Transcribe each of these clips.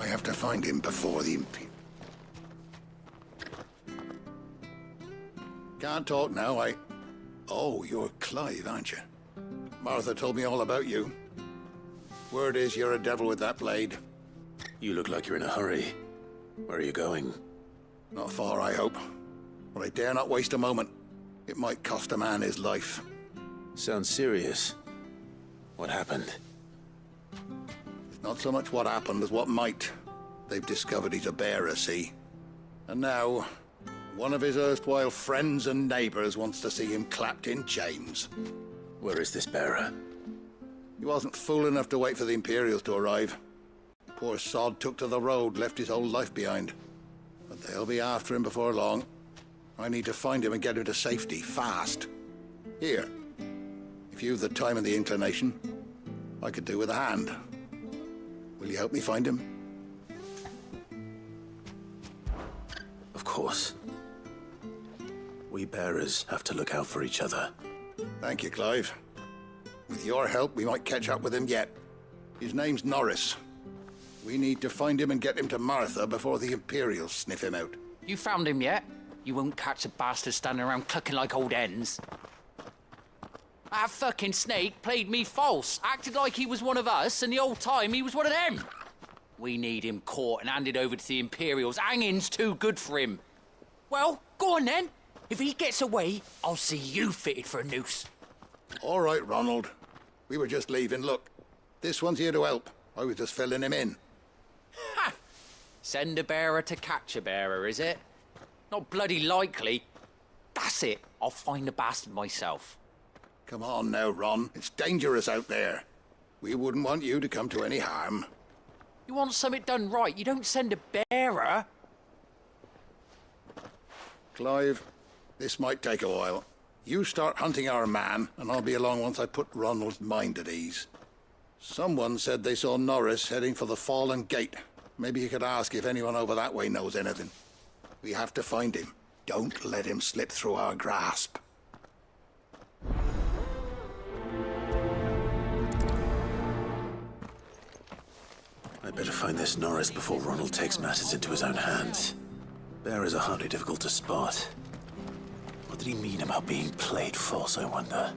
have to find him before the... Can't talk now, Oh, you're Clive, aren't you? Martha told me all about you. Word is you're a devil with that blade. You look like you're in a hurry. Where are you going? Not far, I hope. But I dare not waste a moment. It might cost a man his life. Sounds serious. What happened? It's not so much what happened as what might. They've discovered he's a bearer, see? And now, one of his erstwhile friends and neighbors wants to see him clapped in chains. Where is this bearer? He wasn't fool enough to wait for the Imperials to arrive. Poor sod took to the road, left his whole life behind. But they'll be after him before long. I need to find him and get him to safety, fast. Here, if you've the time and the inclination, I could do with a hand. Will you help me find him? Of course. We bearers have to look out for each other. Thank you, Clive. With your help, we might catch up with him yet. His name's Norris. We need to find him and get him to Martha before the Imperials sniff him out. You found him yet? You won't catch a bastard standing around clucking like old hens. That fucking snake played me false, acted like he was one of us, and the whole time he was one of them. We need him caught and handed over to the Imperials. Hanging's too good for him. Well, go on then. If he gets away, I'll see you fitted for a noose. All right, Ronald. We were just leaving. Look, this one's here to help. I was just filling him in. Ha! Send a bearer to catch a bearer, is it? Not bloody likely. That's it. I'll find the bastard myself. Come on now, Ron. It's dangerous out there. We wouldn't want you to come to any harm. You want something done right, you don't send a bearer. Clive, this might take a while. You start hunting our man, and I'll be along once I put Ronald's mind at ease. Someone said they saw Norris heading for the Fallen Gate. Maybe you could ask if anyone over that way knows anything. We have to find him. Don't let him slip through our grasp. I'd better find this Norris before Ronald takes matters into his own hands. Bearers are hardly difficult to spot. What did he mean about being played false, I wonder?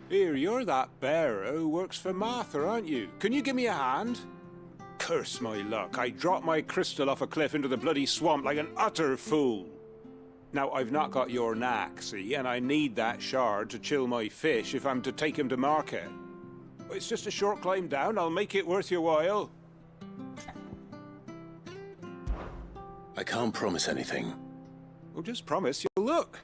Here, you're that bearer who works for Martha, aren't you? Can you give me a hand? Curse my luck, I dropped my crystal off a cliff into the bloody swamp like an utter fool. Now, I've not got your knack, see, and I need that shard to chill my fish if I'm to take him to market. It's just a short climb down, I'll make it worth your while. I can't promise anything. Well, just promise you'll look.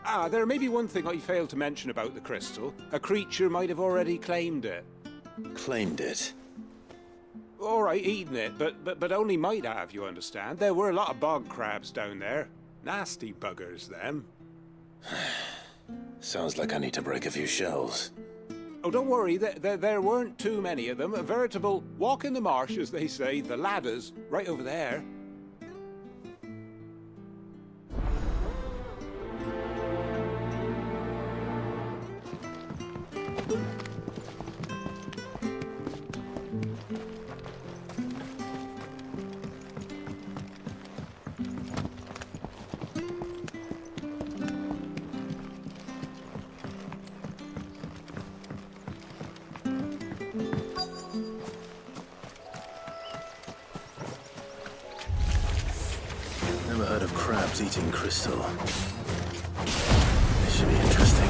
Ah, there may be one thing I failed to mention about the crystal. A creature might have already claimed it. Claimed it? All right, eaten it, but only might have, you understand. There were a lot of bog crabs down there. Nasty buggers, them. Sounds like I need to break a few shells. Oh, don't worry, there weren't too many of them. A veritable walk in the marsh, as they say, the ladders, right over there. Never heard of crabs eating crystal. This should be interesting.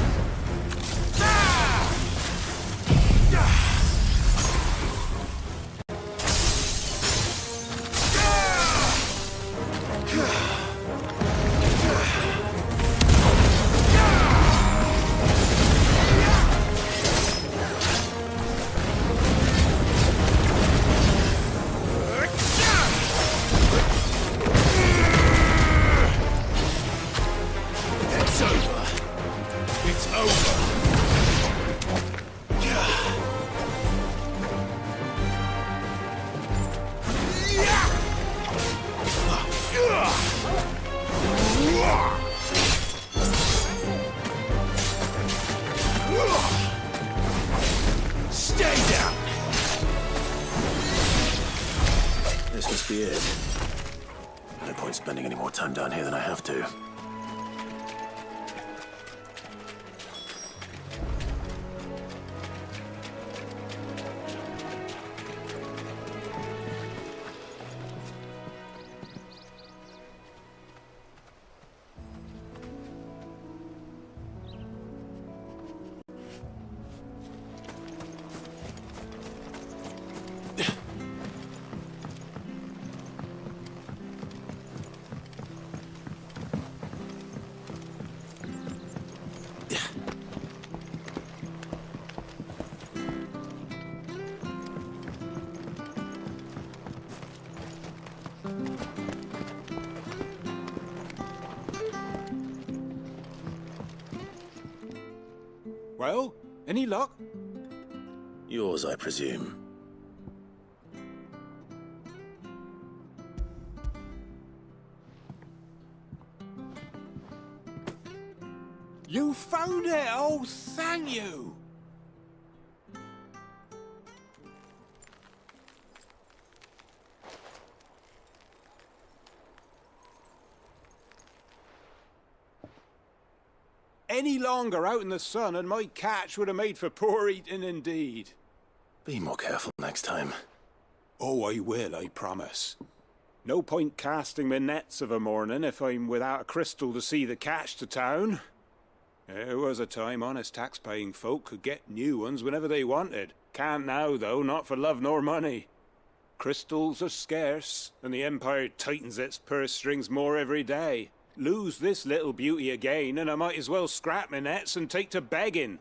time down here than I have to. Well, any luck? Yours, I presume. You found it! Oh, thank you! Any longer out in the sun and my catch would have made for poor eating indeed. Be more careful next time. Oh, I will, I promise. No point casting my nets of a morning if I'm without a crystal to see the catch to town. There was a time honest tax-paying folk could get new ones whenever they wanted. Can't now, though, not for love nor money. Crystals are scarce, and the Empire tightens its purse strings more every day. Lose this little beauty again, and I might as well scrap my nets and take to begging.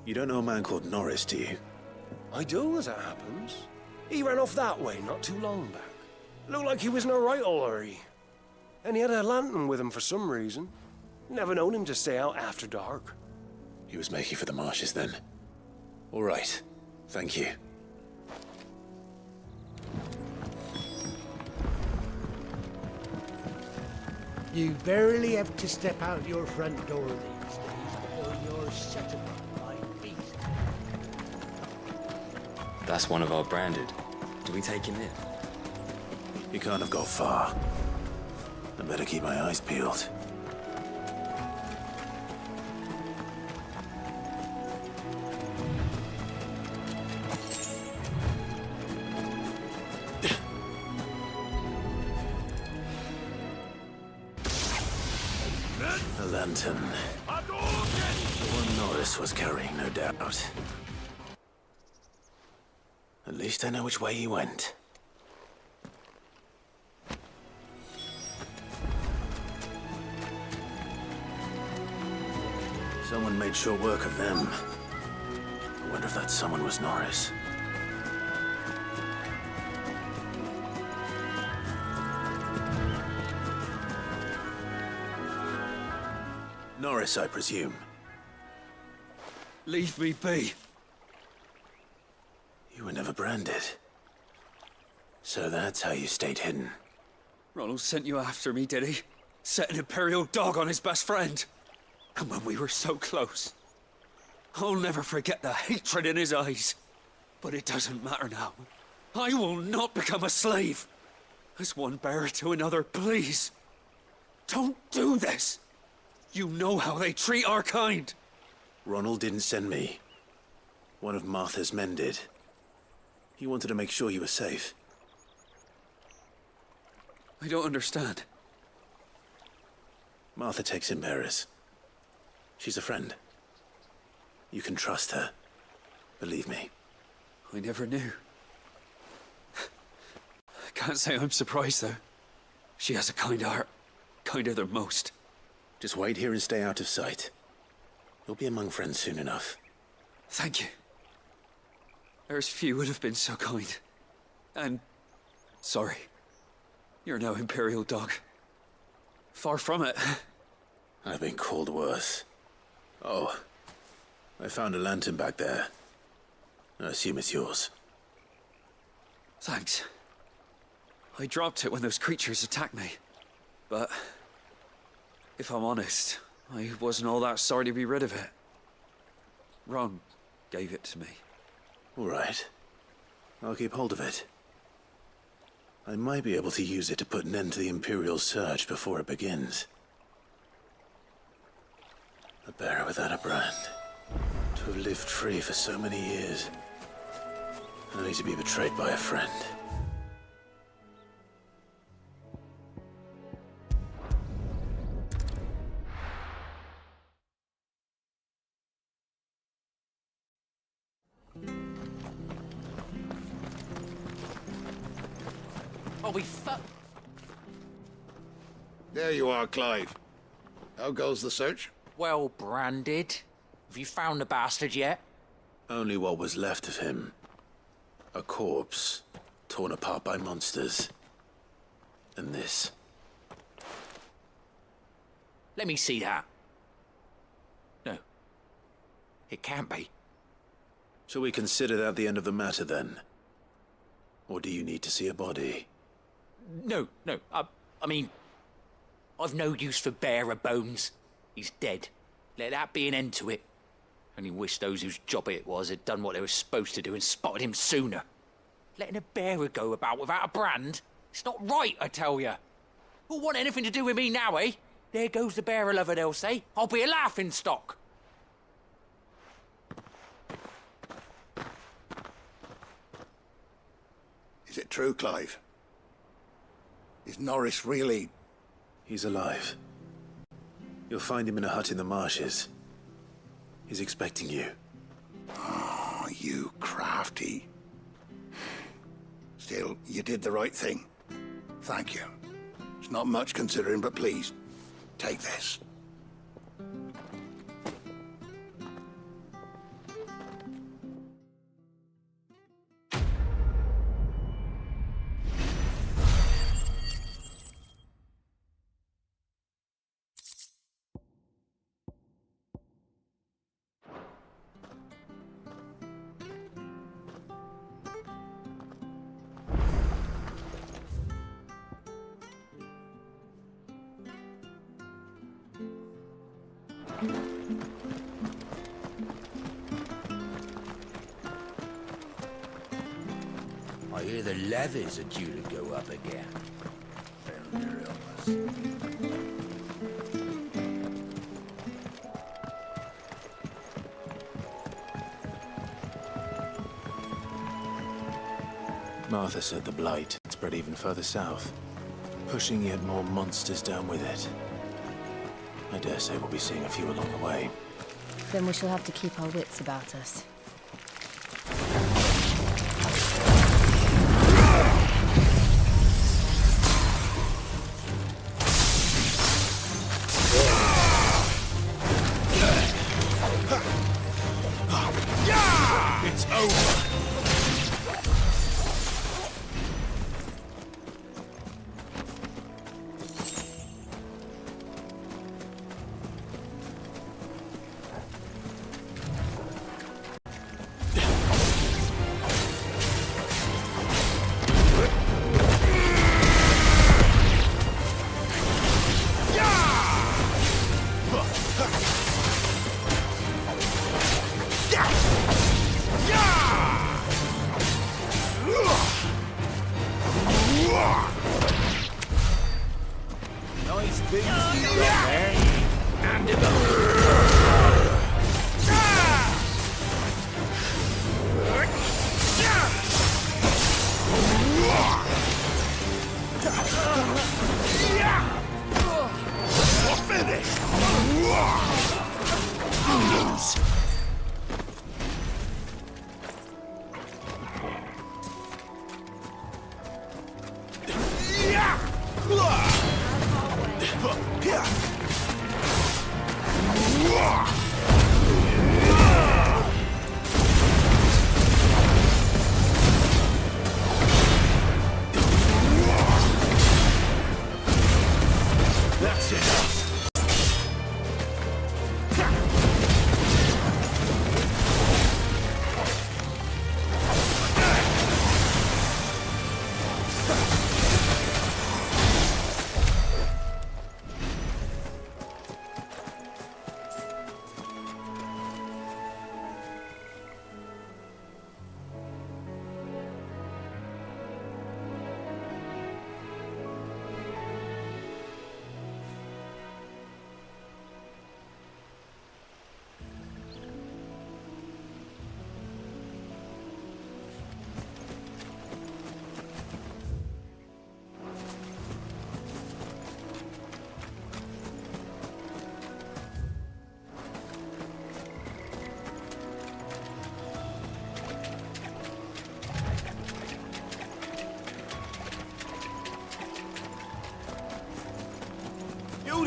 You don't know a man called Norris, do you? I do, as it happens. He ran off that way not too long back. Looked like he was in a right old hurry. And he had a lantern with him for some reason. Never known him to stay out after dark. He was making for the marshes then. All right. Thank you. You barely have to step out your front door these days before you're set upon by beast. That's one of our branded. Do we take him in? He can't have got far. I better keep my eyes peeled. A lantern. The one Norris was carrying, no doubt. At least I know which way he went. Someone made short work of them. I wonder if that someone was Norris. Norris, I presume. Leave me be. You were never branded. So that's how you stayed hidden. Ronald sent you after me, did he? Set an Imperial dog on his best friend. And when we were so close. I'll never forget the hatred in his eyes. But it doesn't matter now. I will not become a slave. As one bearer to another, please. Don't do this. You know how they treat our kind. Ronald didn't send me. One of Martha's men did. He wanted to make sure you were safe. I don't understand. Martha takes in bearers. She's a friend. You can trust her. Believe me. I never knew. can't say I'm surprised, though. She has a kind heart. Kinder than most. Just wait here and stay out of sight. You'll be among friends soon enough. Thank you. There's few would have been so kind. And... sorry. You're no Imperial dog. Far from it. I've been called worse. Oh, I found a lantern back there. I assume it's yours. Thanks. I dropped it when those creatures attacked me. But... if I'm honest, I wasn't all that sorry to be rid of it. Ron gave it to me. All right. I'll keep hold of it. I might be able to use it to put an end to the Imperial search before it begins. A bearer without a brand. To have lived free for so many years. Only to be betrayed by a friend. Oh, we fuck. There you are, Clive. How goes the search? Well branded. Have you found the bastard yet? Only what was left of him. A corpse, torn apart by monsters. And this. Let me see that. No. It can't be. Shall we consider that the end of the matter, then? Or do you need to see a body? No. I mean... I've no use for bearer bones. He's dead. Let that be an end to it. Only wish those whose job it was had done what they were supposed to do and spotted him sooner. Letting a bearer go about without a brand? It's not right, I tell you. Who'll want anything to do with me now, eh? There goes the bearer lover, they'll say. I'll be a laughing stock. Is it true, Clive? Is Norris really... He's alive. You'll find him in a hut in the marshes. He's expecting you. Oh, you crafty. Still, you did the right thing. Thank you. It's not much considering, but please, take this. I hear the levies are due to go up again. Their illness. Martha said the blight spread even further south, pushing yet more monsters down with it. I dare say we'll be seeing a few along the way. Then we shall have to keep our wits about us. It's over! Nice big deal up there. And Finish! Lose!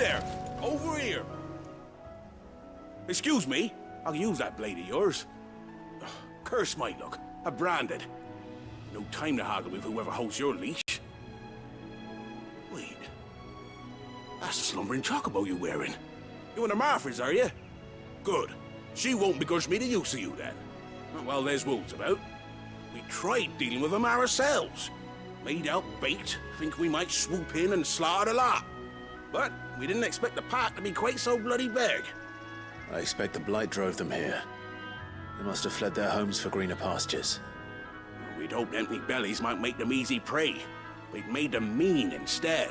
there! Over here! Excuse me, I'll use that blade of yours. Ugh, curse my luck, I'm branded. No time to haggle with whoever holds your leash. Wait, that's the slumbering chocobo you're wearing. You one of Martha's, are you? Good. She won't begrudge me the use of you then. Well, there's wolves about. We tried dealing with them ourselves. Made out baked, think we might swoop in and slaughter the lot. But we didn't expect the pack to be quite so bloody big. I expect the blight drove them here. They must have fled their homes for greener pastures. We'd hoped empty bellies might make them easy prey. We'd made them mean instead.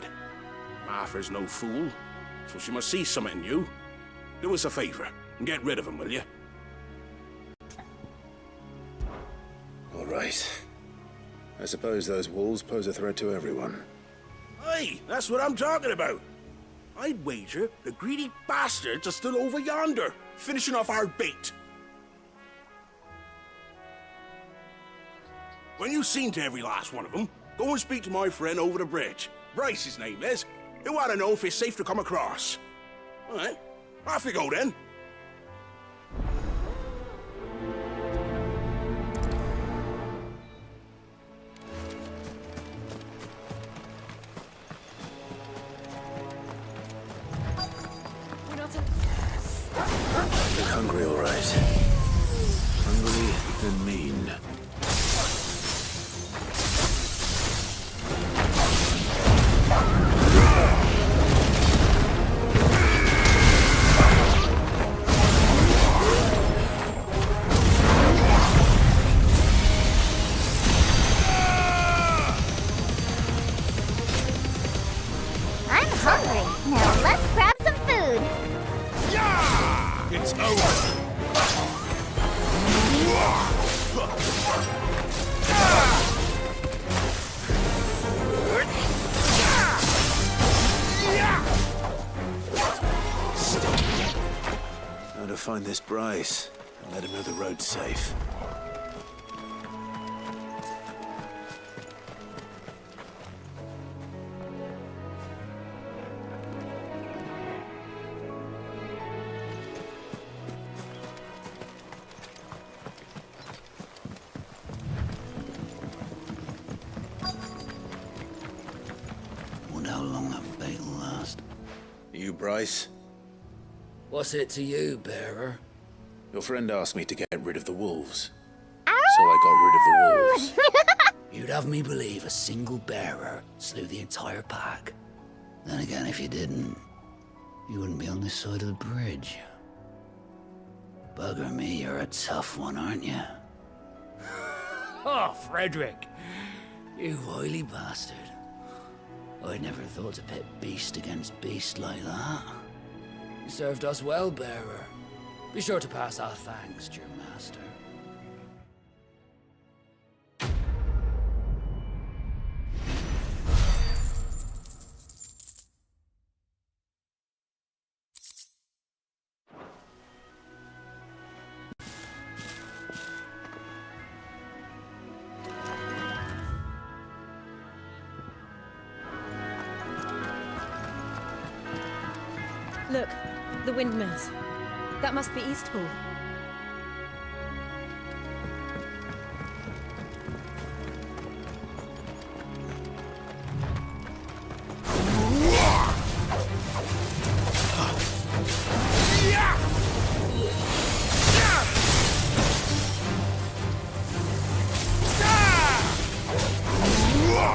Martha's no fool, so she must see something in you. Do us a favor and get rid of them, will you? All right. I suppose those wolves pose a threat to everyone. Hey, that's what I'm talking about. I'd wager the greedy bastards are still over yonder, finishing off our bait. When you've seen to every last one of them, go and speak to my friend over the bridge. Bryce, his name is. He'll want to know if it's safe to come across. All right, off you go then. Look hungry, all right. Hungry and mean. I'm hungry. Now let's grab some food. It's over. Now to find this Bryce and let him know the road's safe. Wonder how long that bait will last. You, Bryce? What's it to you, bearer? Your friend asked me to get rid of the wolves. So I got rid of the wolves. You'd have me believe a single bearer slew the entire pack. Then again, if you didn't, you wouldn't be on this side of the bridge. Bugger me, you're a tough one, aren't you? Oh, Frederick. You wily bastard. I'd never thought to pit beast against beast like that. You served us well, bearer. Be sure to pass our thanks to your master. Look, the windmills. That must be Eastpool.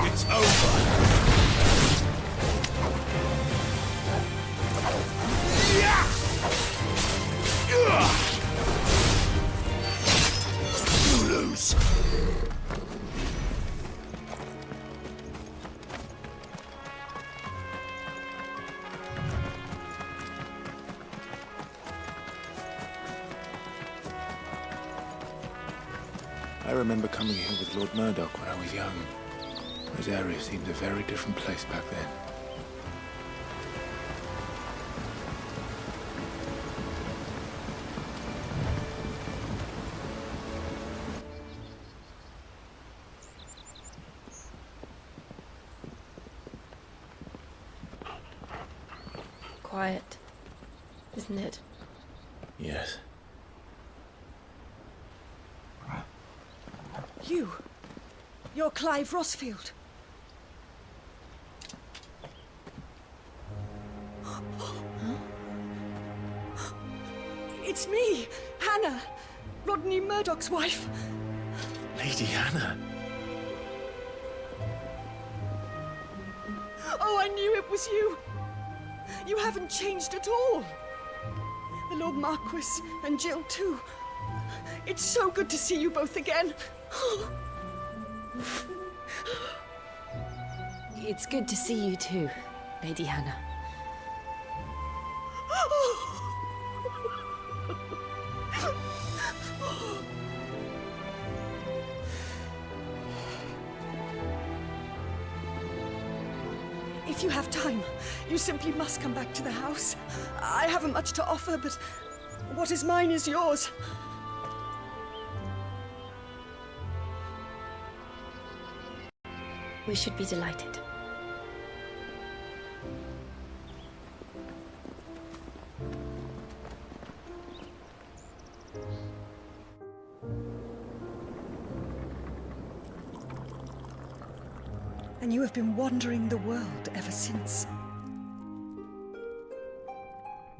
It's over. You lose. I remember coming here with Lord Murdoch when I was young. This area seemed a very different place back then. quiet, isn't it? Yes. You're Clive Rossfield. It's me, Hannah, Rodney Murdoch's wife. Lady Hannah. Oh, I knew it was you. You haven't changed at all. The Lord Marquis and Jill too. It's so good to see you both again. It's good to see you too, Lady Hannah. If you have time, you simply must come back to the house. I haven't much to offer, but what is mine is yours. We should be delighted. And you have been wandering the world ever since.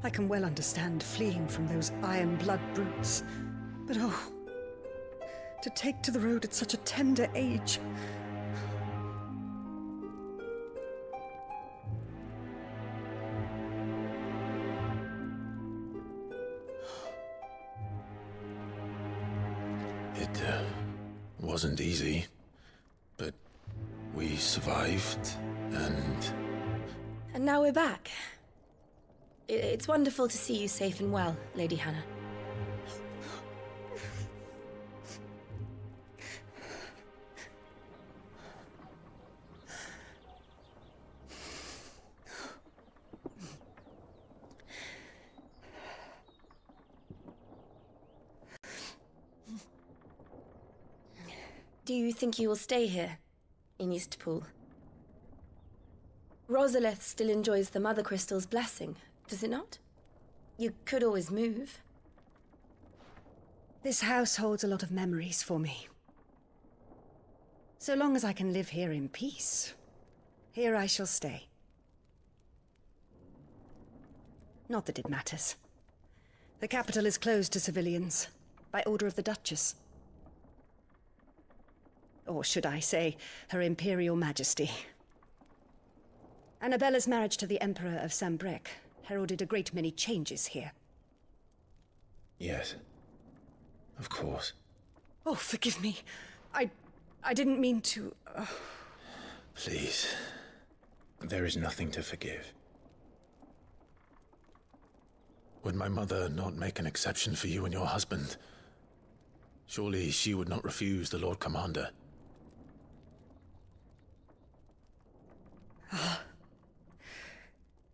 I can well understand fleeing from those iron blood brutes, but oh, to take to the road at such a tender age. It wasn't easy, but we survived, and... And now we're back. It's wonderful to see you safe and well, Lady Hannah. Do you think you will stay here, in Eastpool? Rosalith still enjoys the Mother Crystal's blessing, does it not? You could always move. This house holds a lot of memories for me. So long as I can live here in peace, here I shall stay. Not that it matters. The capital is closed to civilians, by order of the Duchess. Or should I say, Her Imperial Majesty. Annabella's marriage to the Emperor of Sambrec heralded a great many changes here. Yes. Of course. Oh, forgive me. I didn't mean to... Please. There is nothing to forgive. Would my mother not make an exception for you and your husband? Surely she would not refuse the Lord Commander.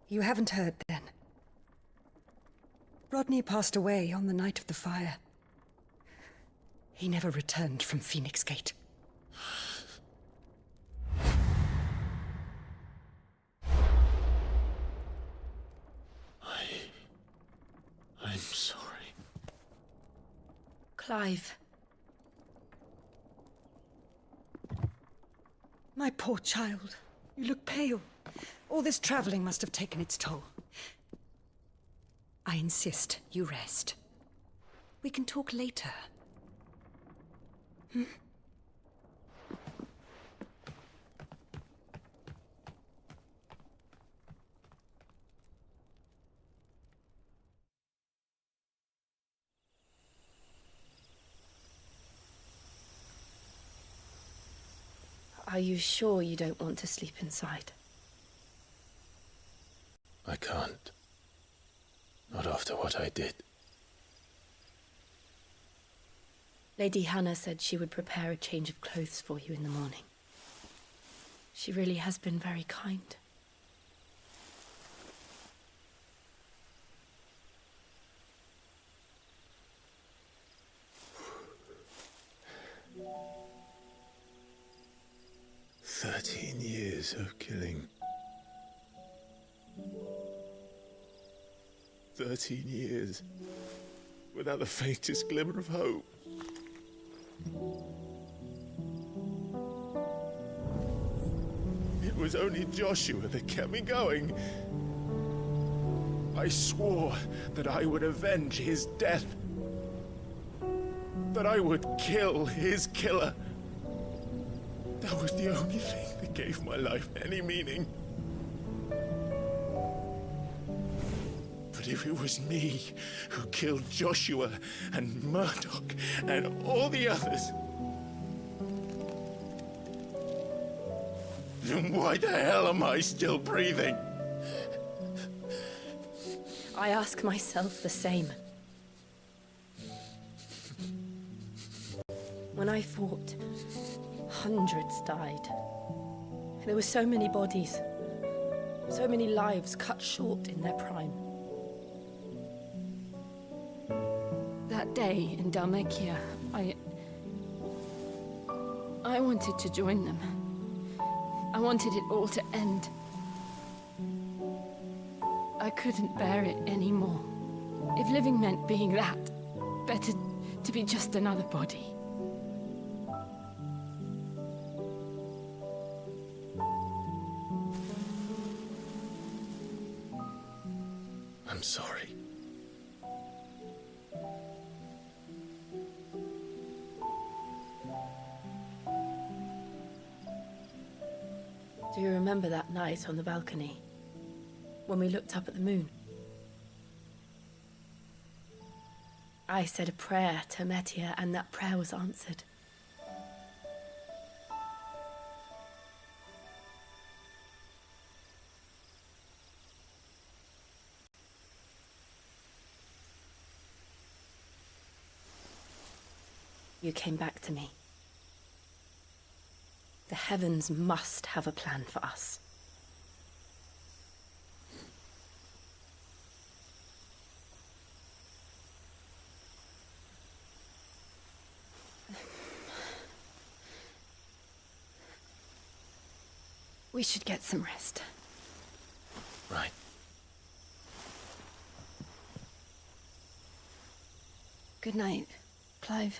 You haven't heard, then. Rodney passed away on the night of the fire. He never returned from Phoenix Gate. I'm sorry. Clive. My poor child. You look pale. All this traveling must have taken its toll. I insist you rest. We can talk later. Hmm? Are you sure you don't want to sleep inside? I can't. Not after what I did. Lady Hannah said she would prepare a change of clothes for you in the morning. She really has been very kind. "13 years of killing. 13 years, without the faintest glimmer of hope. It was only Joshua that kept me going. I swore that I would avenge his death. That I would kill his killer. That was the only thing that gave my life any meaning. But if it was me who killed Joshua and Murdoch and all the others, then why the hell am I still breathing? I ask myself the same. When I fought, hundreds died. There were so many bodies, so many lives cut short in their prime. That day in Dalmekia, I wanted to join them. I wanted it all to end. I couldn't bear it anymore. If living meant being that, better to be just another body. I'm sorry. Do you remember that night on the balcony? When we looked up at the moon? I said a prayer to Metia, and that prayer was answered. You came back to me. The heavens must have a plan for us. We should get some rest. Right. Good night, Clive.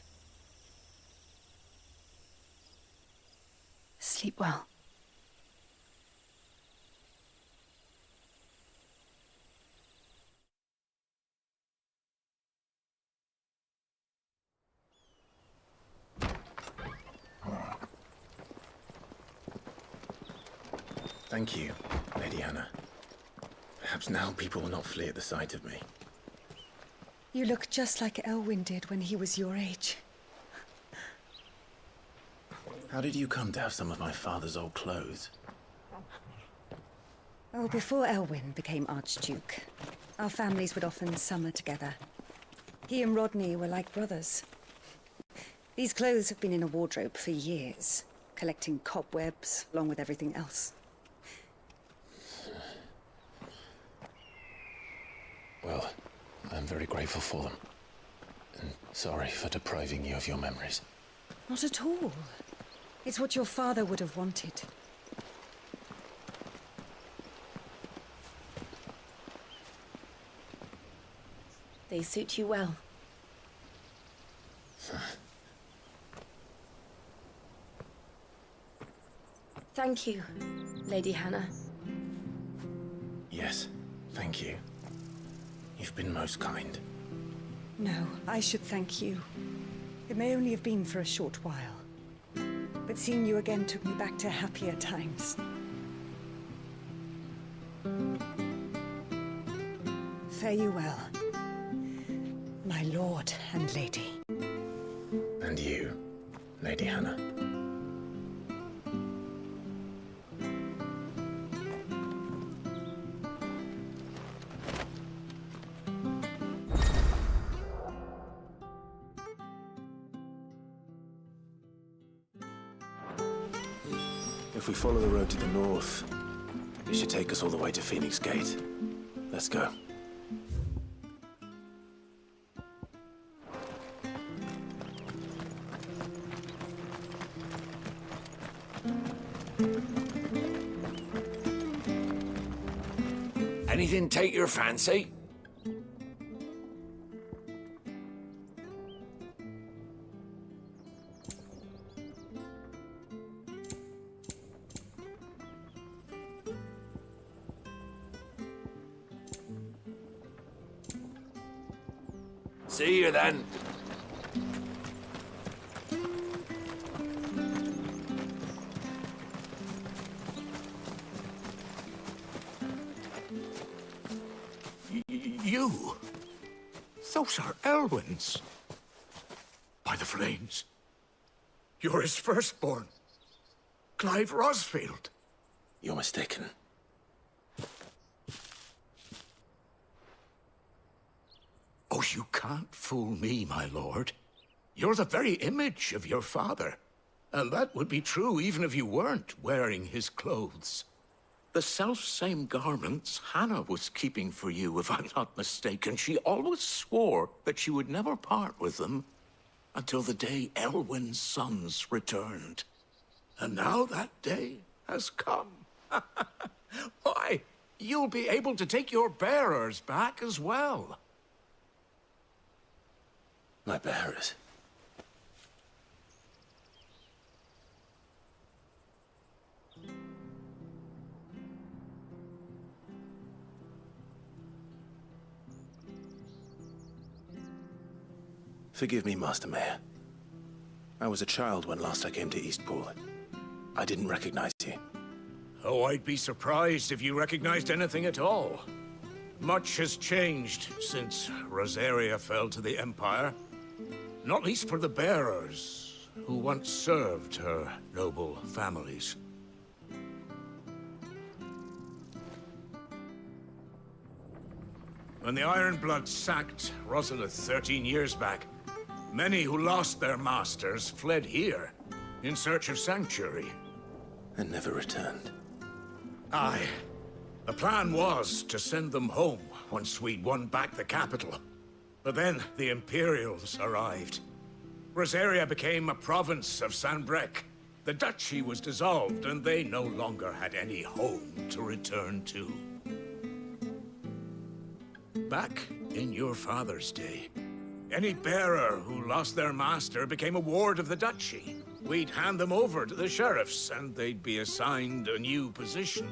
Sleep well. Thank you, Lady Hannah. Perhaps now people will not flee at the sight of me. You look just like Elwyn did when he was your age. How did you come to have some of my father's old clothes? Oh, before Elwyn became Archduke, our families would often summer together. He and Rodney were like brothers. These clothes have been in a wardrobe for years, collecting cobwebs along with everything else. Well, I'm very grateful for them. And sorry for depriving you of your memories. Not at all. It's what your father would have wanted. They suit you well. Thank you, Lady Hannah. Yes, thank you. You've been most kind. No, I should thank you. It may only have been for a short while, but seeing you again took me back to happier times. Fare you well, my lord and lady. And you, Lady Hannah. If we follow the road to the north, it should take us all the way to Phoenix Gate. Let's go. Anything take your fancy? See you then. You? Those are Elwyn's. By the flames. You're his firstborn. Clive Rosfield. You're mistaken. Oh, you can't fool me, my lord. You're the very image of your father. And that would be true even if you weren't wearing his clothes. The self-same garments Hannah was keeping for you, if I'm not mistaken. She always swore that she would never part with them until the day Elwyn's sons returned. And now that day has come. Why, you'll be able to take your bearers back as well. My bearers? Forgive me, Master Mayor. I was a child when last I came to Eastpool. I didn't recognize you. Oh, I'd be surprised if you recognized anything at all. Much has changed since Rosaria fell to the Empire. Not least for the bearers, who once served her noble families. When the Ironbloods sacked Rosalith 13 years back, many who lost their masters fled here in search of sanctuary. And never returned. Aye. The plan was to send them home once we'd won back the capital. But then the Imperials arrived. Rosaria became a province of Sanbreque. The duchy was dissolved, and they no longer had any home to return to. Back in your father's day, any bearer who lost their master became a ward of the duchy. We'd hand them over to the sheriffs, and they'd be assigned a new position.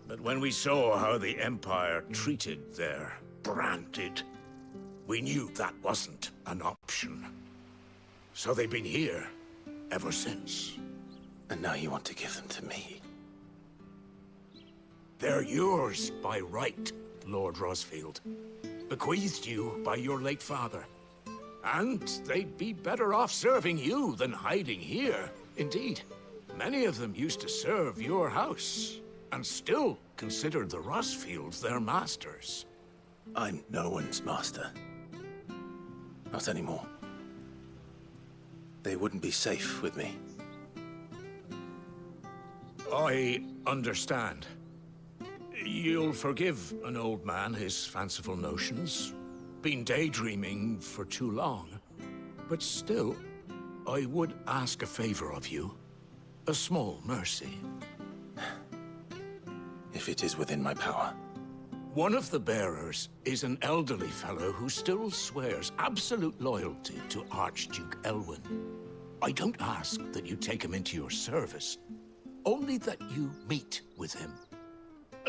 But when we saw how the Empire treated their branded, we knew that wasn't an option. So they've been here ever since. And now you want to give them to me? They're yours by right, Lord Rosfield. Bequeathed you by your late father. And they'd be better off serving you than hiding here. Indeed, many of them used to serve your house, and still considered the Rosfields their masters. I'm no one's master. Not anymore. They wouldn't be safe with me. I understand. You'll forgive an old man his fanciful notions. Been daydreaming for too long. But still, I would ask a favor of you. A small mercy. If it is within my power. One of the bearers is an elderly fellow who still swears absolute loyalty to Archduke Elwyn. I don't ask that you take him into your service, only that you meet with him.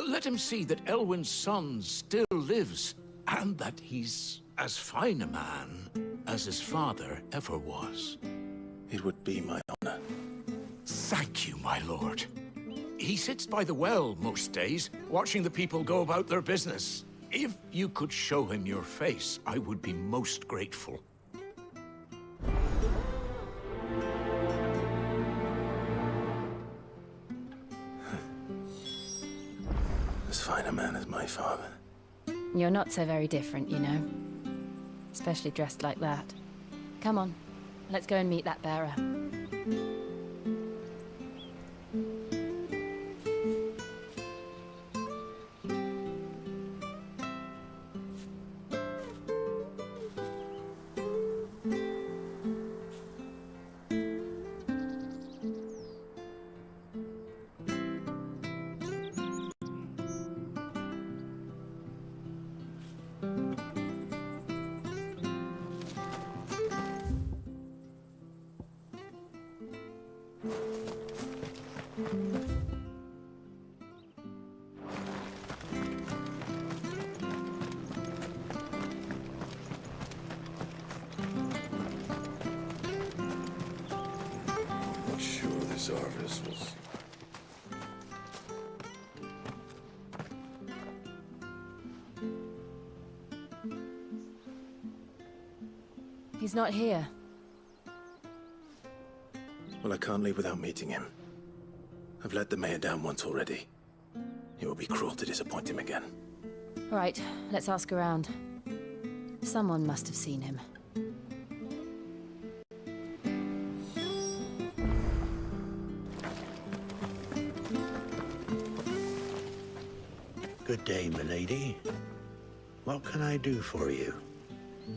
Let him see that Elwyn's son still lives, and that he's as fine a man as his father ever was. It would be my honor. Thank you, my lord. He sits by the well most days, watching the people go about their business. If you could show him your face, I would be most grateful. As fine a man as my father. You're not so very different, you know. Especially dressed like that. Come on, let's go and meet that bearer. this harvest, we'll see. He's not here. Well, I can't leave without meeting him. I've let the mayor down once already. It would be cruel to disappoint him again. Right, let's ask around. Someone must have seen him. Good day, milady. What can I do for you?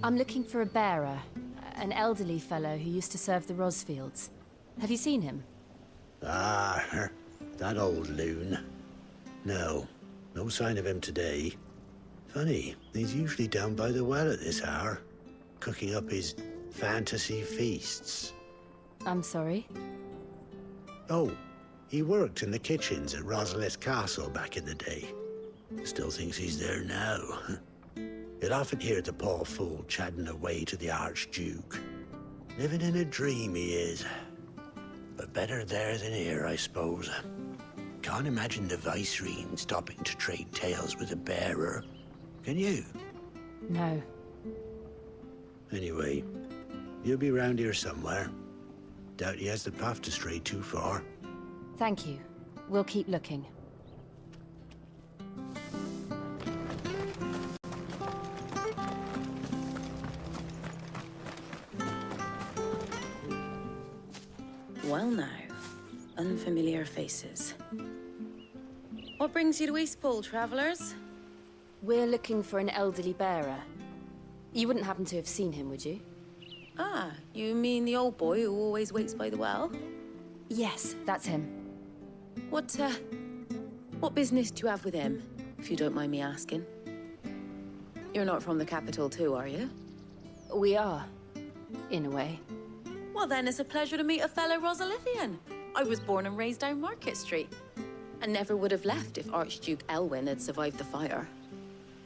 I'm looking for a bearer, an elderly fellow who used to serve the Rosfields. Have you seen him? Ah, that old loon. No sign of him today. Funny, he's usually down by the well at this hour, cooking up his fantasy feasts. I'm sorry? Oh, he worked in the kitchens at Rosalith Castle back in the day. Still thinks he's there now. You'd often hear the poor fool chatting away to the Archduke. Living in a dream he is. But better there than here, I suppose. Can't imagine the Vicereine stopping to trade tales with a bearer. Can you? No. Anyway, you'll be round here somewhere. Doubt he has the path to stray too far. Thank you. We'll keep looking. Well now, unfamiliar faces. What brings you to Eastpool, travellers? We're looking for an elderly bearer. You wouldn't happen to have seen him, would you? Ah, you mean the old boy who always waits by the well? Yes, that's him. What business do you have with him, if you don't mind me asking? You're not from the capital too, are you? We are, in a way. Well then, it's a pleasure to meet a fellow Rosalithian. I was born and raised down Market Street. And never would have left if Archduke Elwyn had survived the fire.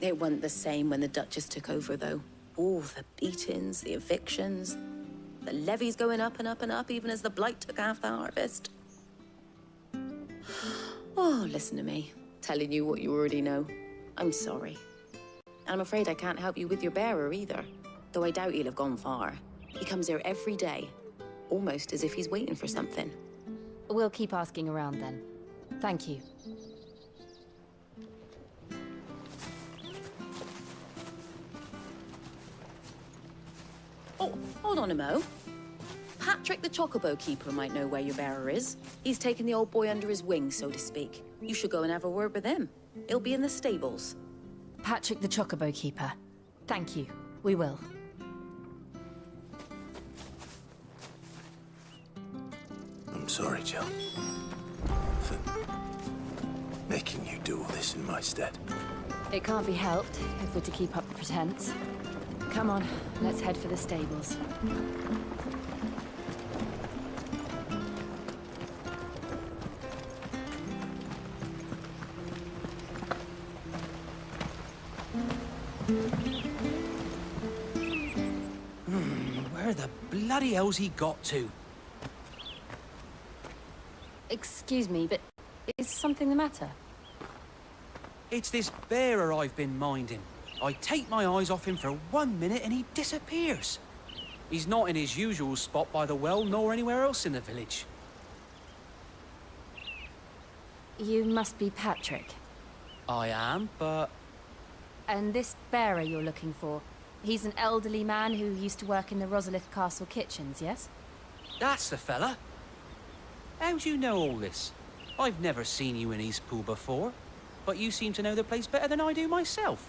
It wasn't the same when the Duchess took over, though. Oh, the beatings, the evictions, the levies going up and up and up, even as the blight took half the harvest. Oh, listen to me, telling you what you already know. I'm sorry. And I'm afraid I can't help you with your bearer either, though I doubt he'll have gone far. He comes here every day, almost as if he's waiting for something. We'll keep asking around then. Thank you. Oh, hold on a mo. Patrick the Chocobo Keeper might know where your bearer is. He's taken the old boy under his wing, so to speak. You should go and have a word with him. He'll be in the stables. Patrick the Chocobo Keeper. Thank you. We will. I'm sorry, Jill. For making you do all this in my stead. It can't be helped if we're to keep up the pretense. Come on, let's head for the stables. Where the bloody hell's he got to? Excuse me, but is something the matter? It's this bearer I've been minding. I take my eyes off him for 1 minute and he disappears. He's not in his usual spot by the well, nor anywhere else in the village. You must be Patrick. I am, but... And this bearer you're looking for, he's an elderly man who used to work in the Rosalith Castle kitchens, yes? That's the fella. How do you know all this? I've never seen you in Eastpool before, but you seem to know the place better than I do myself.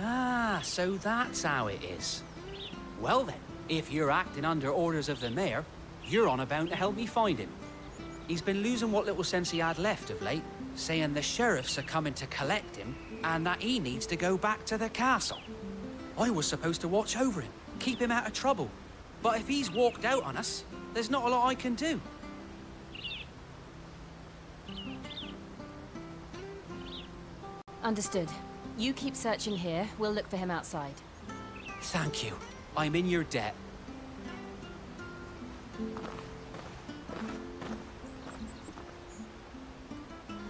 Ah, so that's how it is. Well then, if you're acting under orders of the mayor, you're on about to help me find him. He's been losing what little sense he had left of late, saying the sheriffs are coming to collect him and that he needs to go back to the castle. I was supposed to watch over him, keep him out of trouble. But if he's walked out on us, There's not a lot I can do. Understood. You keep searching here. We'll look for him outside. Thank you. I'm in your debt.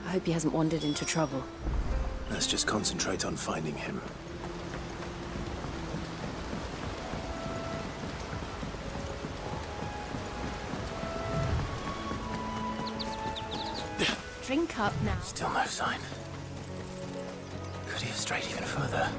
I hope he hasn't wandered into trouble. Let's just concentrate on finding him. Drink up now. Still no sign. Could he have strayed even further?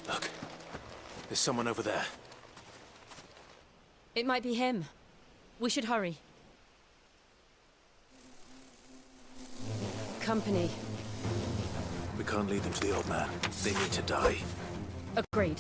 Look, there's someone over there. It might be him. We should hurry. Company. We can't lead them to the old man. They need to die. Agreed.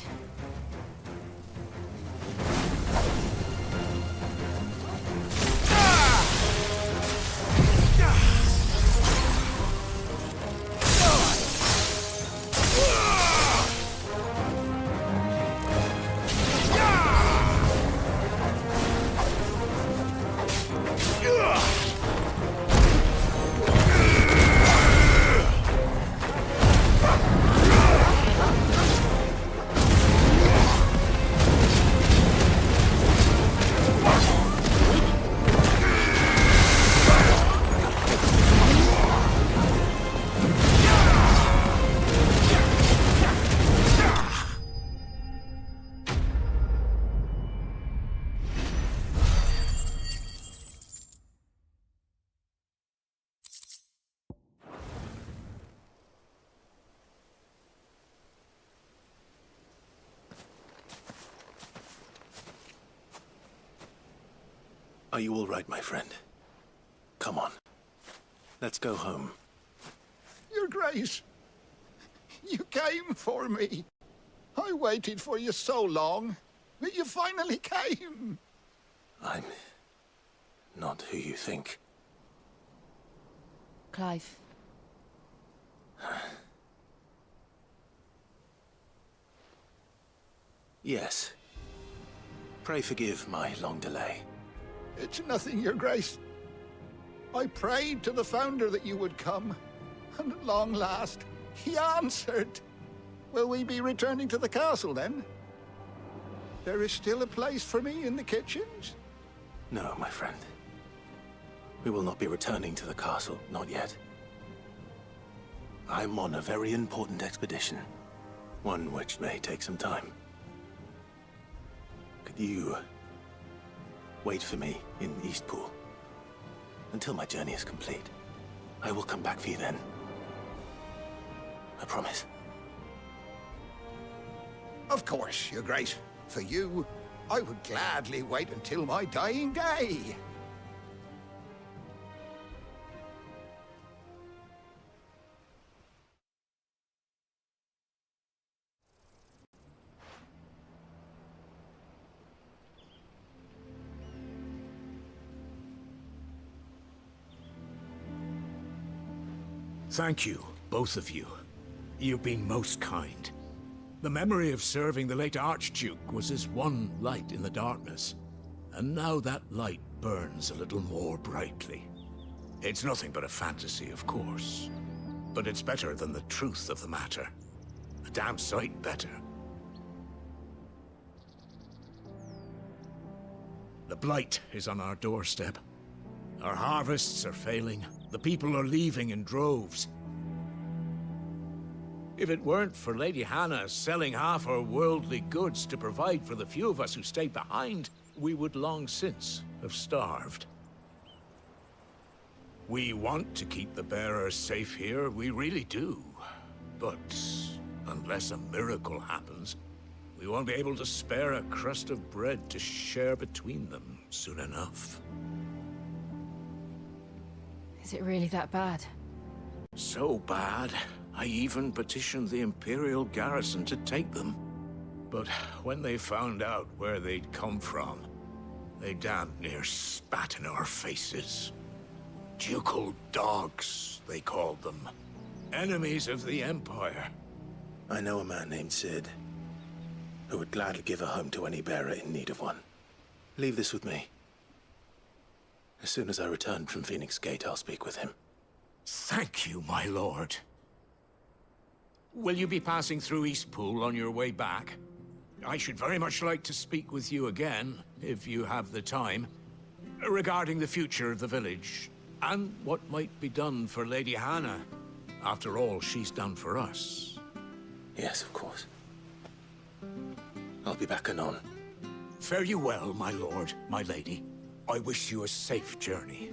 Are you all right, my friend? Come on. Let's go home. Your Grace, you came for me. I waited for you so long, but you finally came. I'm not who you think. Clive. Yes. Pray forgive my long delay. It's nothing, Your Grace. I prayed to the Founder that you would come, and at long last, he answered. Will we be returning to the castle, then? There is still a place for me in the kitchens? No, my friend. We will not be returning to the castle, not yet. I'm on a very important expedition. One which may take some time. Could you wait for me in Eastpool until my journey is complete? I will come back for you then. I promise. Of course, Your Grace. For you, I would gladly wait until my dying day. Thank you, both of you. You've been most kind. The memory of serving the late Archduke was as one light in the darkness, and now that light burns a little more brightly. It's nothing but a fantasy, of course, but it's better than the truth of the matter. A damn sight better. The blight is on our doorstep. Our harvests are failing. The people are leaving in droves. If it weren't for Lady Hannah selling half her worldly goods to provide for the few of us who stayed behind, we would long since have starved. We want to keep the bearers safe here, we really do. But unless a miracle happens, we won't be able to spare a crust of bread to share between them soon enough. Is it really that bad? So bad I even petitioned the Imperial garrison to take them. But when they found out where they'd come from, they damn near spat in our faces. Ducal dogs, they called them. Enemies of the Empire. I know a man named Sid, who would gladly give a home to any bearer in need of one. Leave this with me. As soon as I return from Phoenix Gate, I'll speak with him. Thank you, my lord. Will you be passing through Eastpool on your way back? I should very much like to speak with you again, if you have the time, regarding the future of the village, and what might be done for Lady Hannah. After all she's done for us. Yes, of course. I'll be back anon. Fare you well, my lord, my lady. I wish you a safe journey.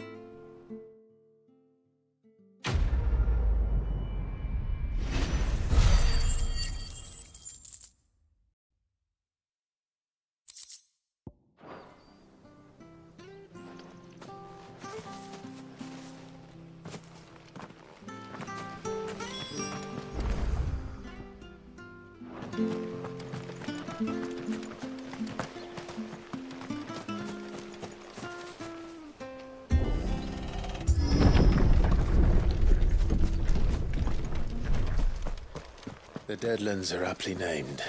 The Deadlands are aptly named.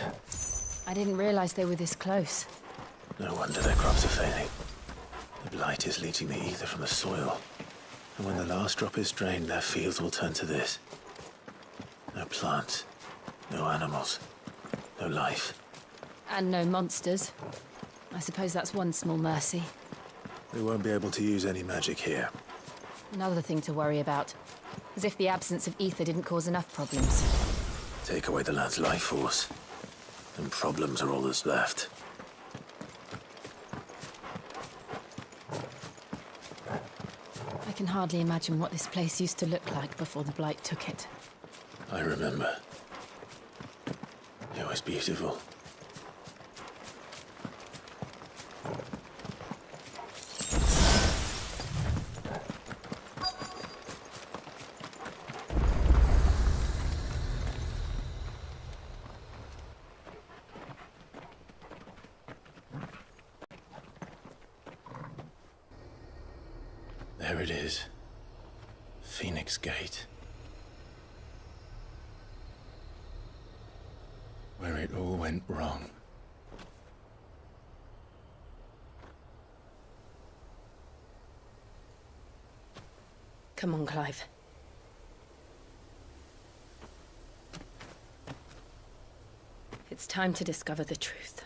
I didn't realize they were this close. No wonder their crops are failing. The blight is leaching the ether from the soil. And when the last drop is drained, their fields will turn to this. No plants, no animals, no life. And no monsters. I suppose that's one small mercy. We won't be able to use any magic here. Another thing to worry about. As if the absence of ether didn't cause enough problems. Take away the lad's life force, and problems are all that's left. I can hardly imagine what this place used to look like before the blight took it. I remember. It was beautiful. There it is. Phoenix Gate. Where it all went wrong. Come on, Clive. It's time to discover the truth.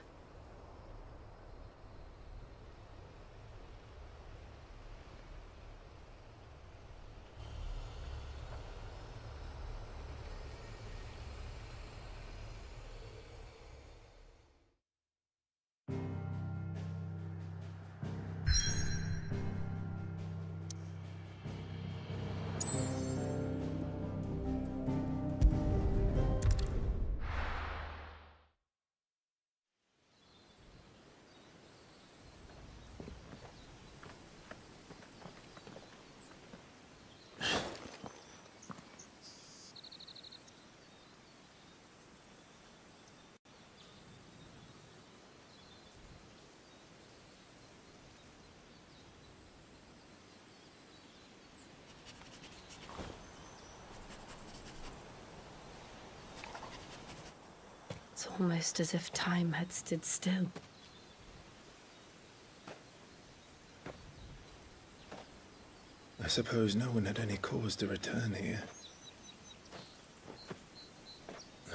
It's almost as if time had stood still. I suppose no one had any cause to return here.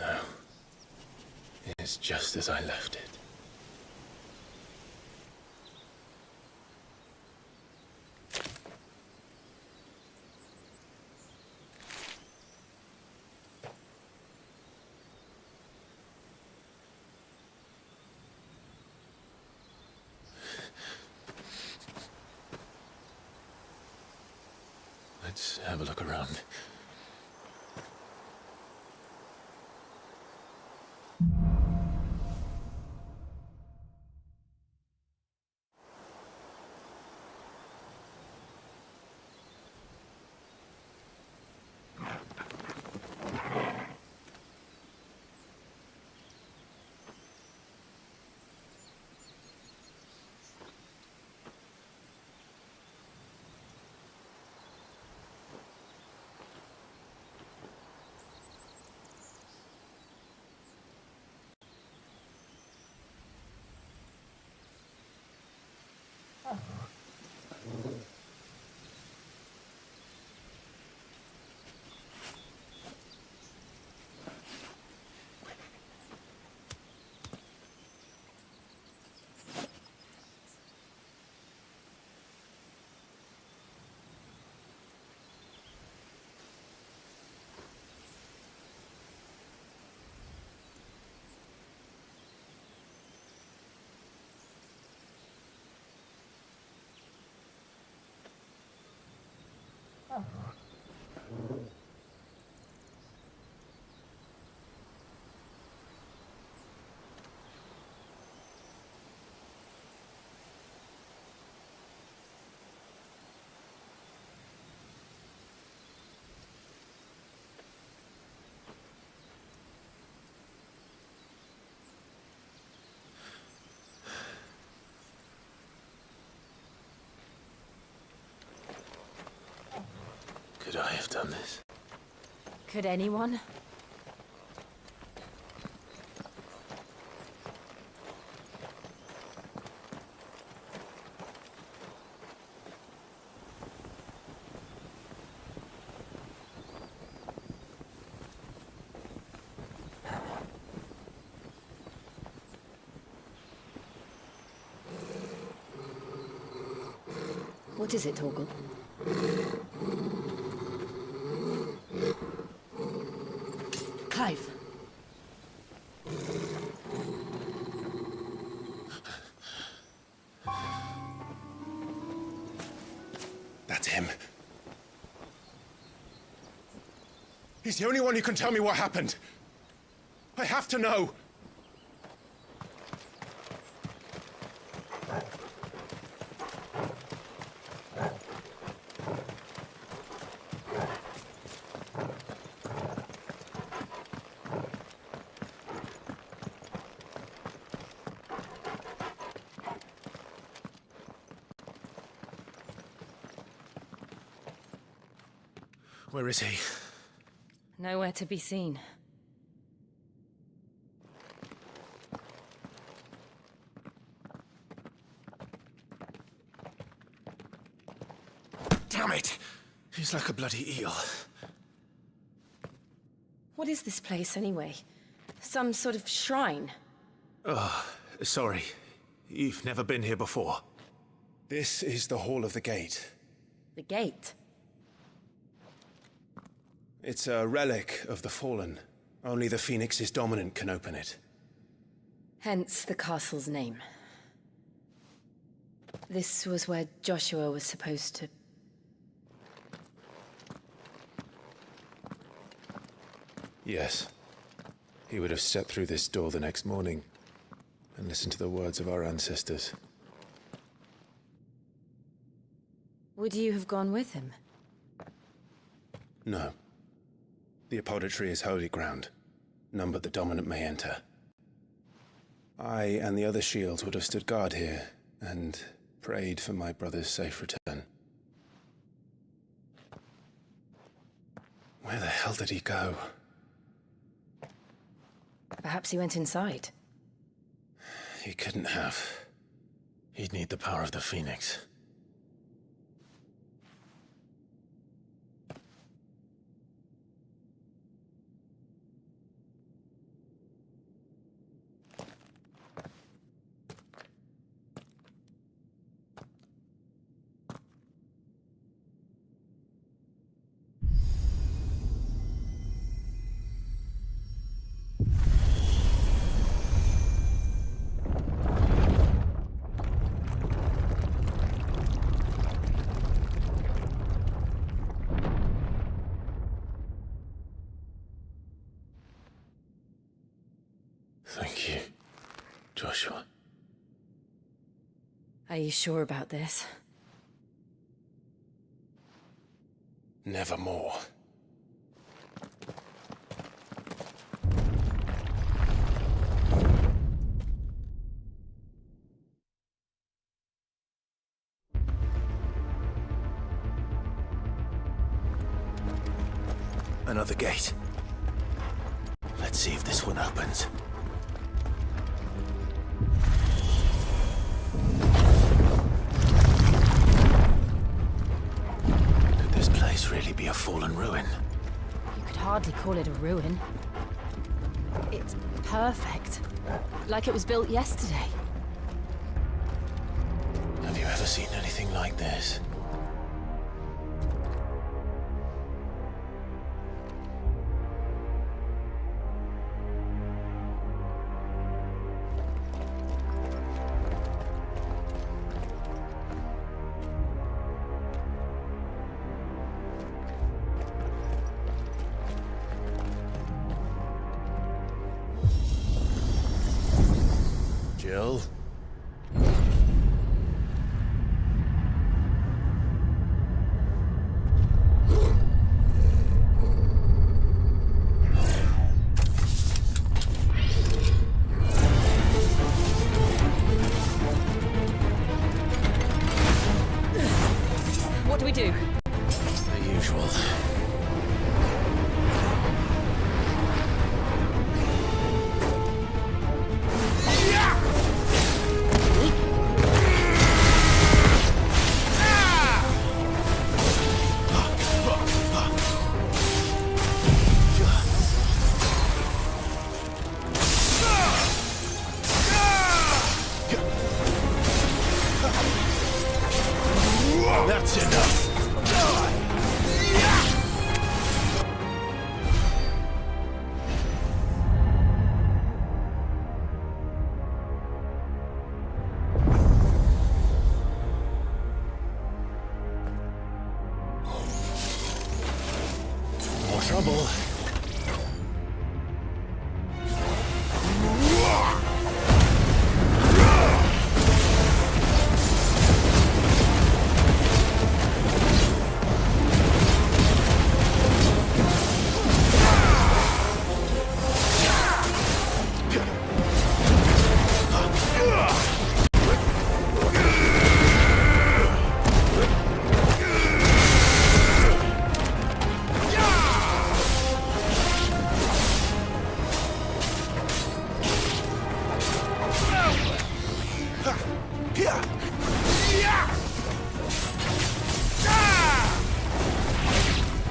No. It's just as I left it. Let's have a look around. have done this. Could anyone? What is it, Torgal? Clive. That's him. He's the only one who can tell me what happened. I have to know. Where is he? Nowhere to be seen. Damn it! He's like a bloody eel. What is this place, anyway? Some sort of shrine? Oh, sorry. You've never been here before. This is the Hall of the Gate. The gate? It's a relic of the Fallen. Only the Phoenix's dominant can open it. Hence the castle's name. This was where Joshua was supposed to... Yes. He would have stepped through this door the next morning and listened to the words of our ancestors. Would you have gone with him? No. The apodatory is holy ground. None but the dominant may enter. I and the other shields would have stood guard here and prayed for my brother's safe return. Where the hell did he go? Perhaps he went inside. He couldn't have. He'd need the power of the Phoenix. Thank you, Joshua. Are you sure about this? Nevermore. Another gate. Let's see if this one opens. Could this place really be a fallen ruin? You could hardly call it a ruin. It's perfect. Like it was built yesterday. Have you ever seen anything like this? Jill? What do we do? The usual. trouble.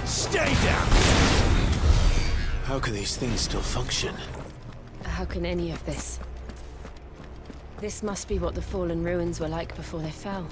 Stay down! How can these things still function? How can any of this? This must be what the fallen ruins were like before they fell.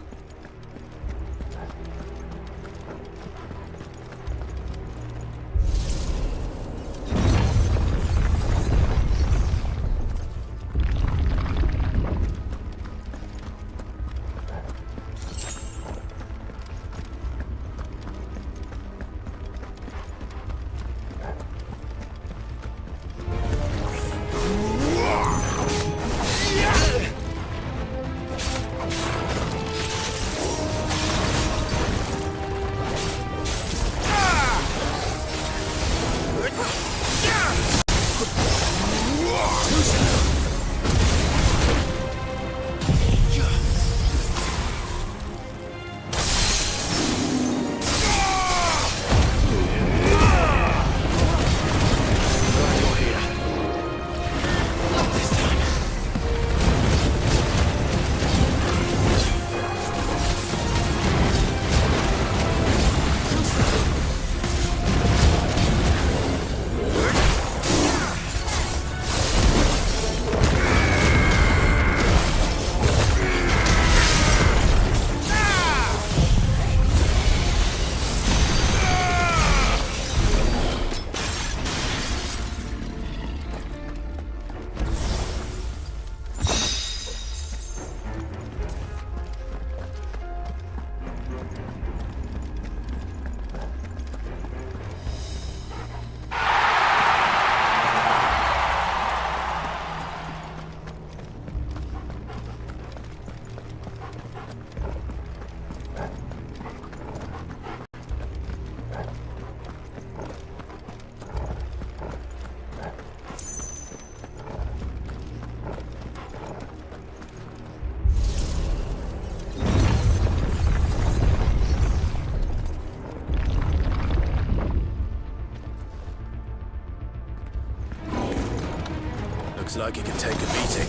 Looks like it can take a beating.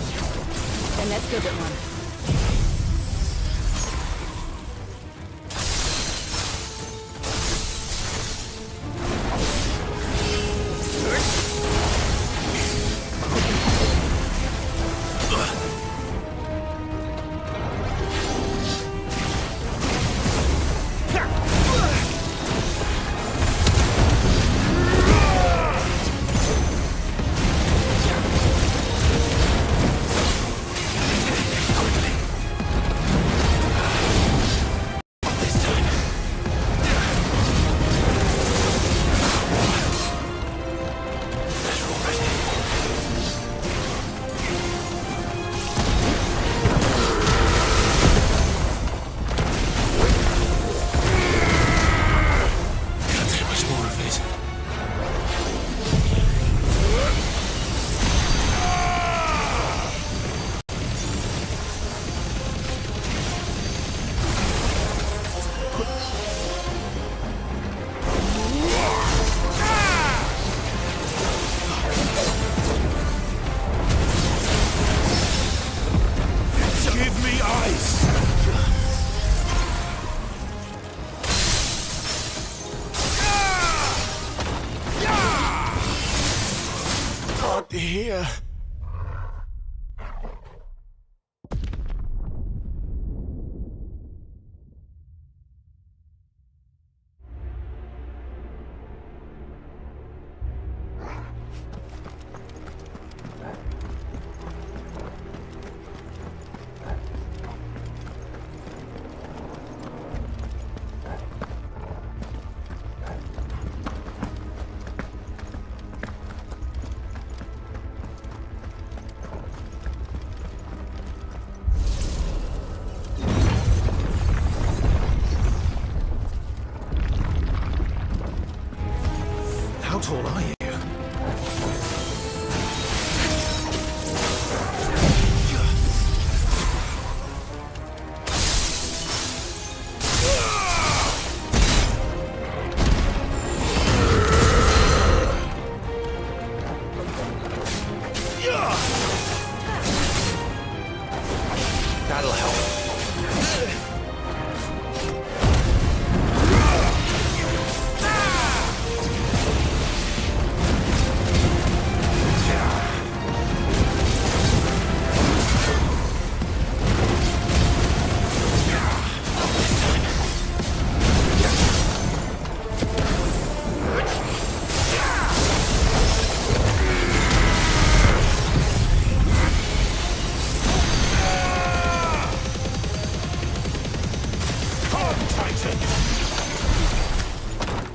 Then let's give it one. Here. tall are you? That'll help.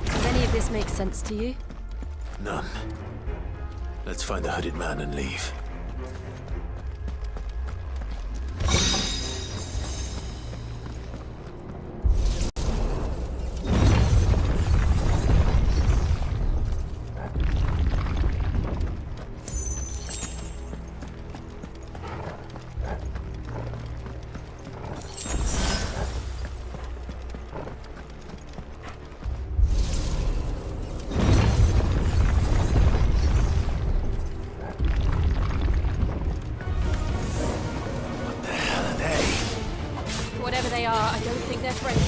Does any of this make sense to you? None. Let's find the hooded man and leave. Whatever they are, I don't think they're friendly.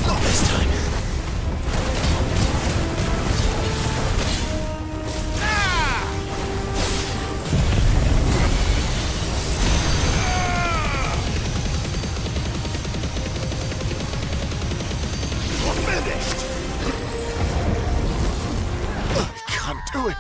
Not this time. Do it!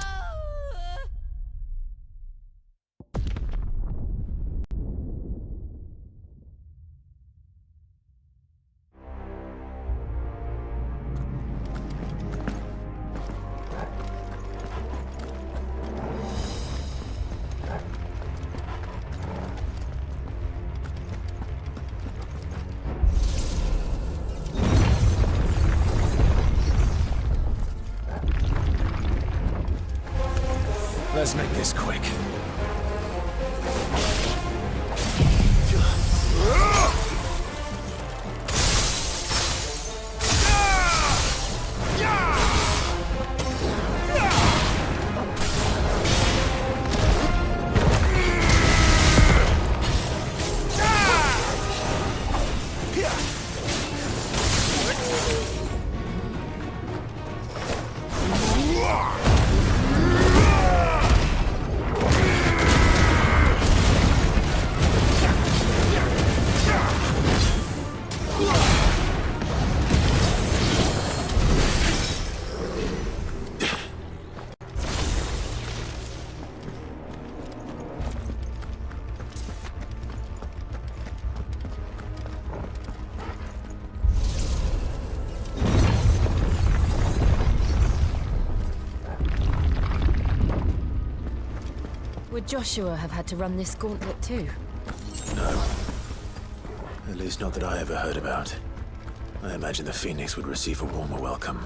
Let's make this quick. Would Joshua have had to run this gauntlet too? No. At least not that I ever heard about. I imagine the Phoenix would receive a warmer welcome.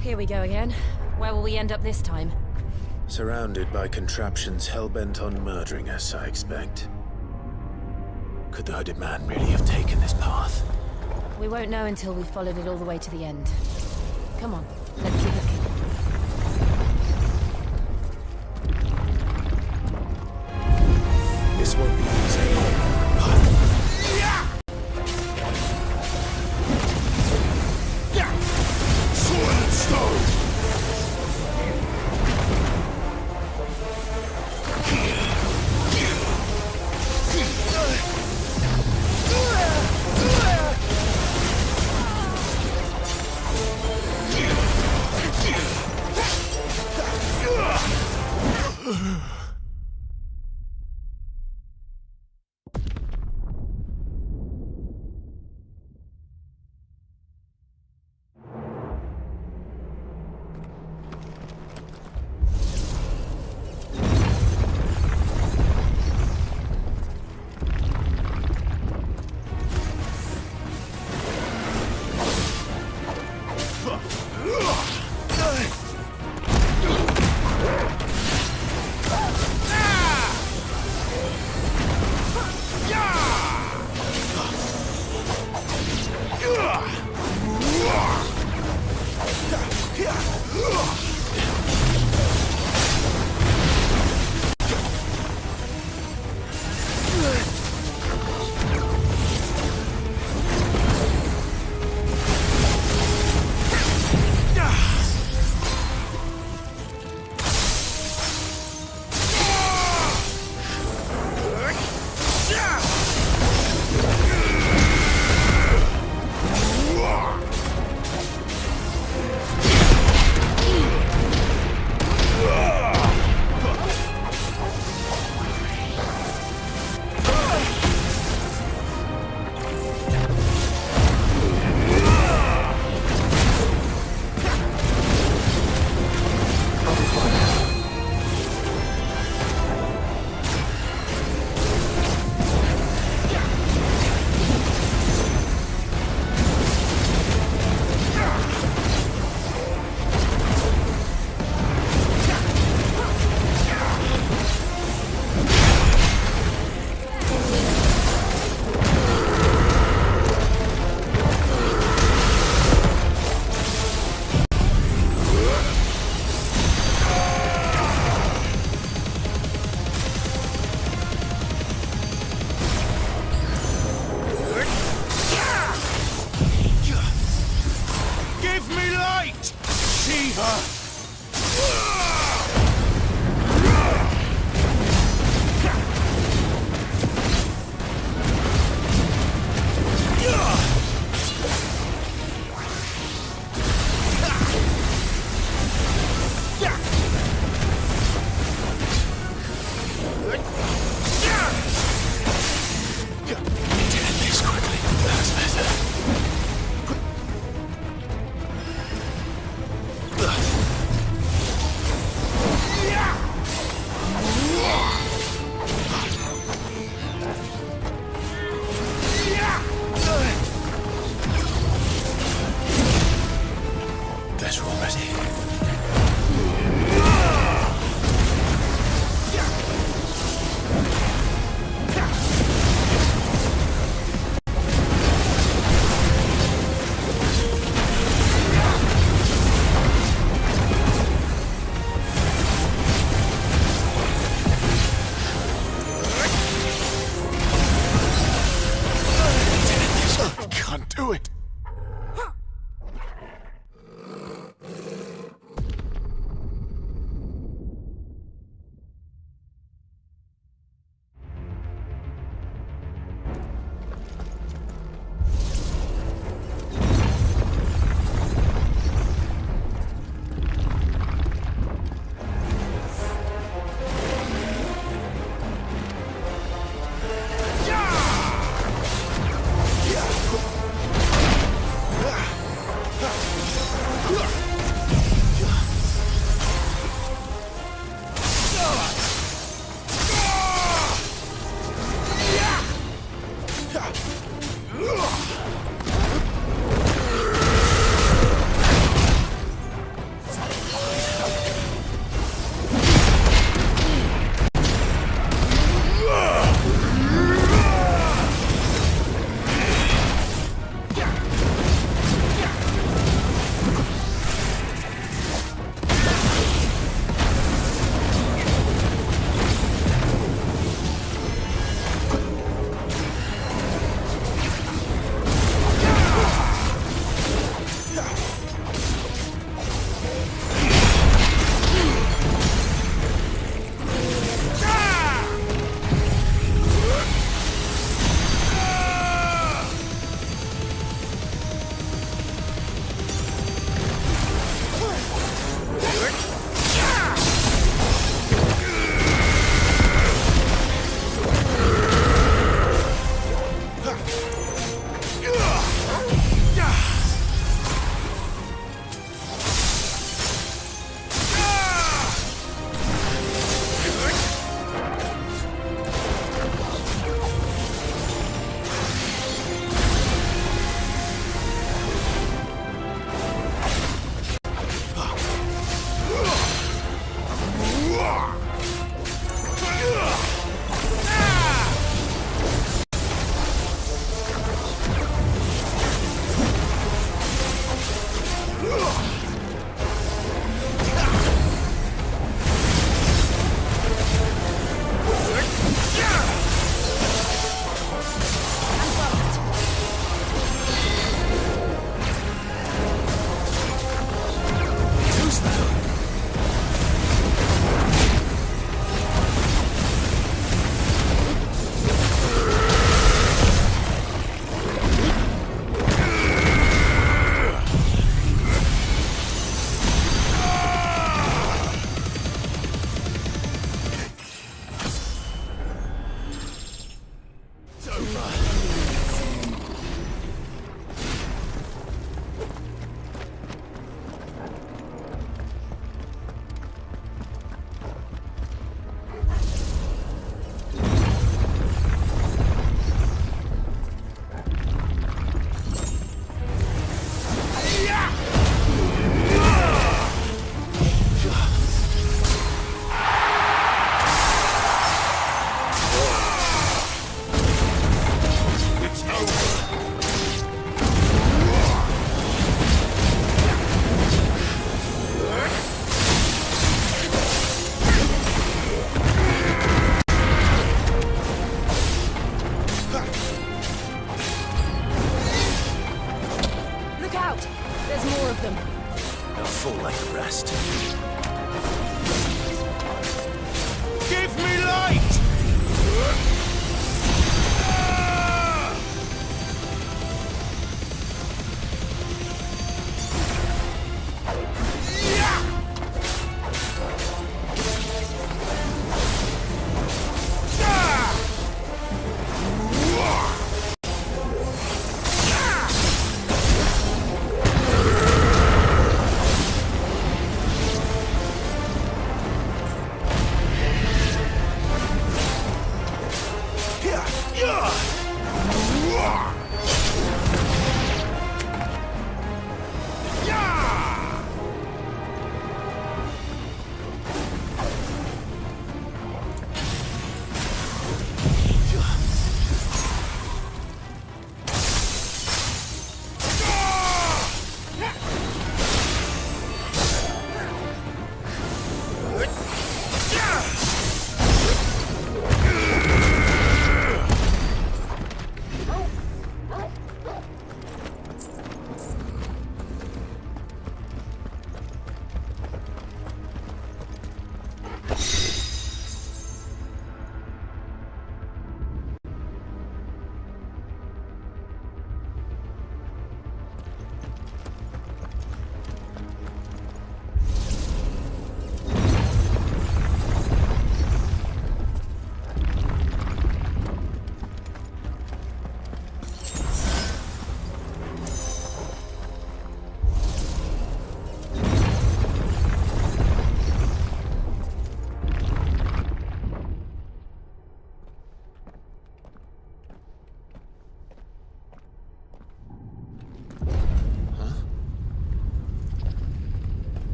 Here we go again. Where will we end up this time? Surrounded by contraptions hell-bent on murdering us, I expect. Could the hooded man really have taken this path? We won't know until we've followed it all the way to the end. Come on, let's keep looking. This won't be easy. Sword and stone!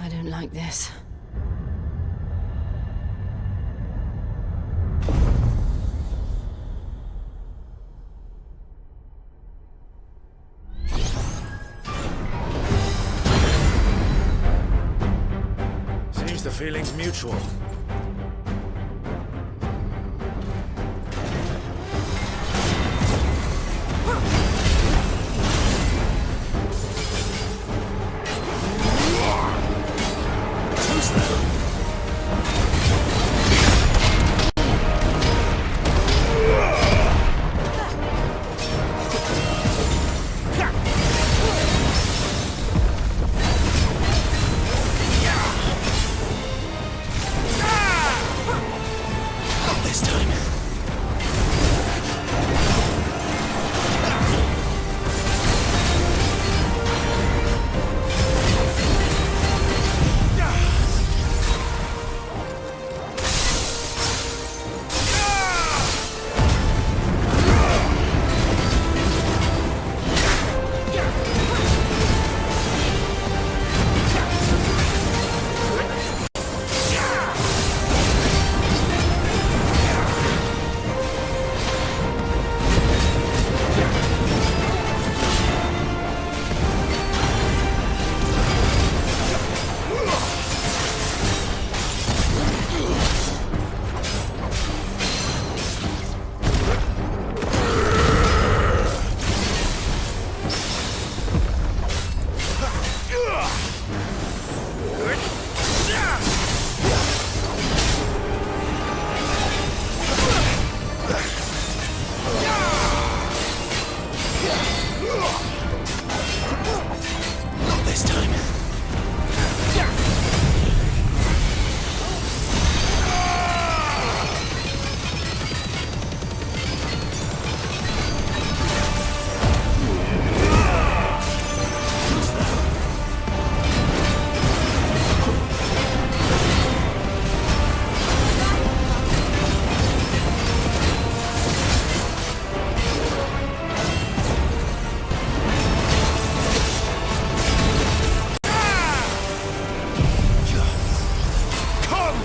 I don't like this. Seems the feeling's mutual.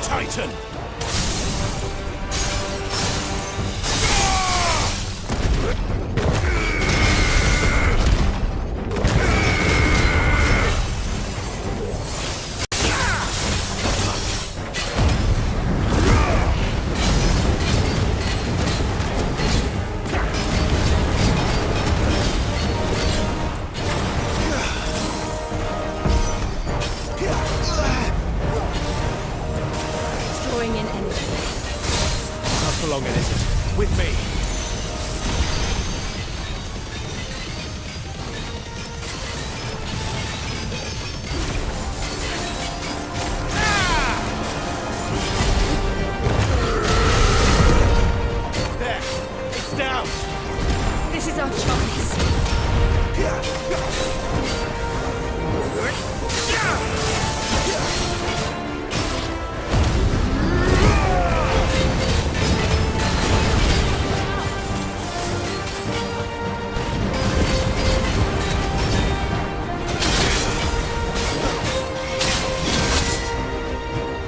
Titan!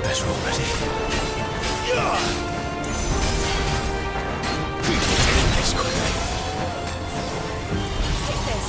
better already. This quickly. Take this.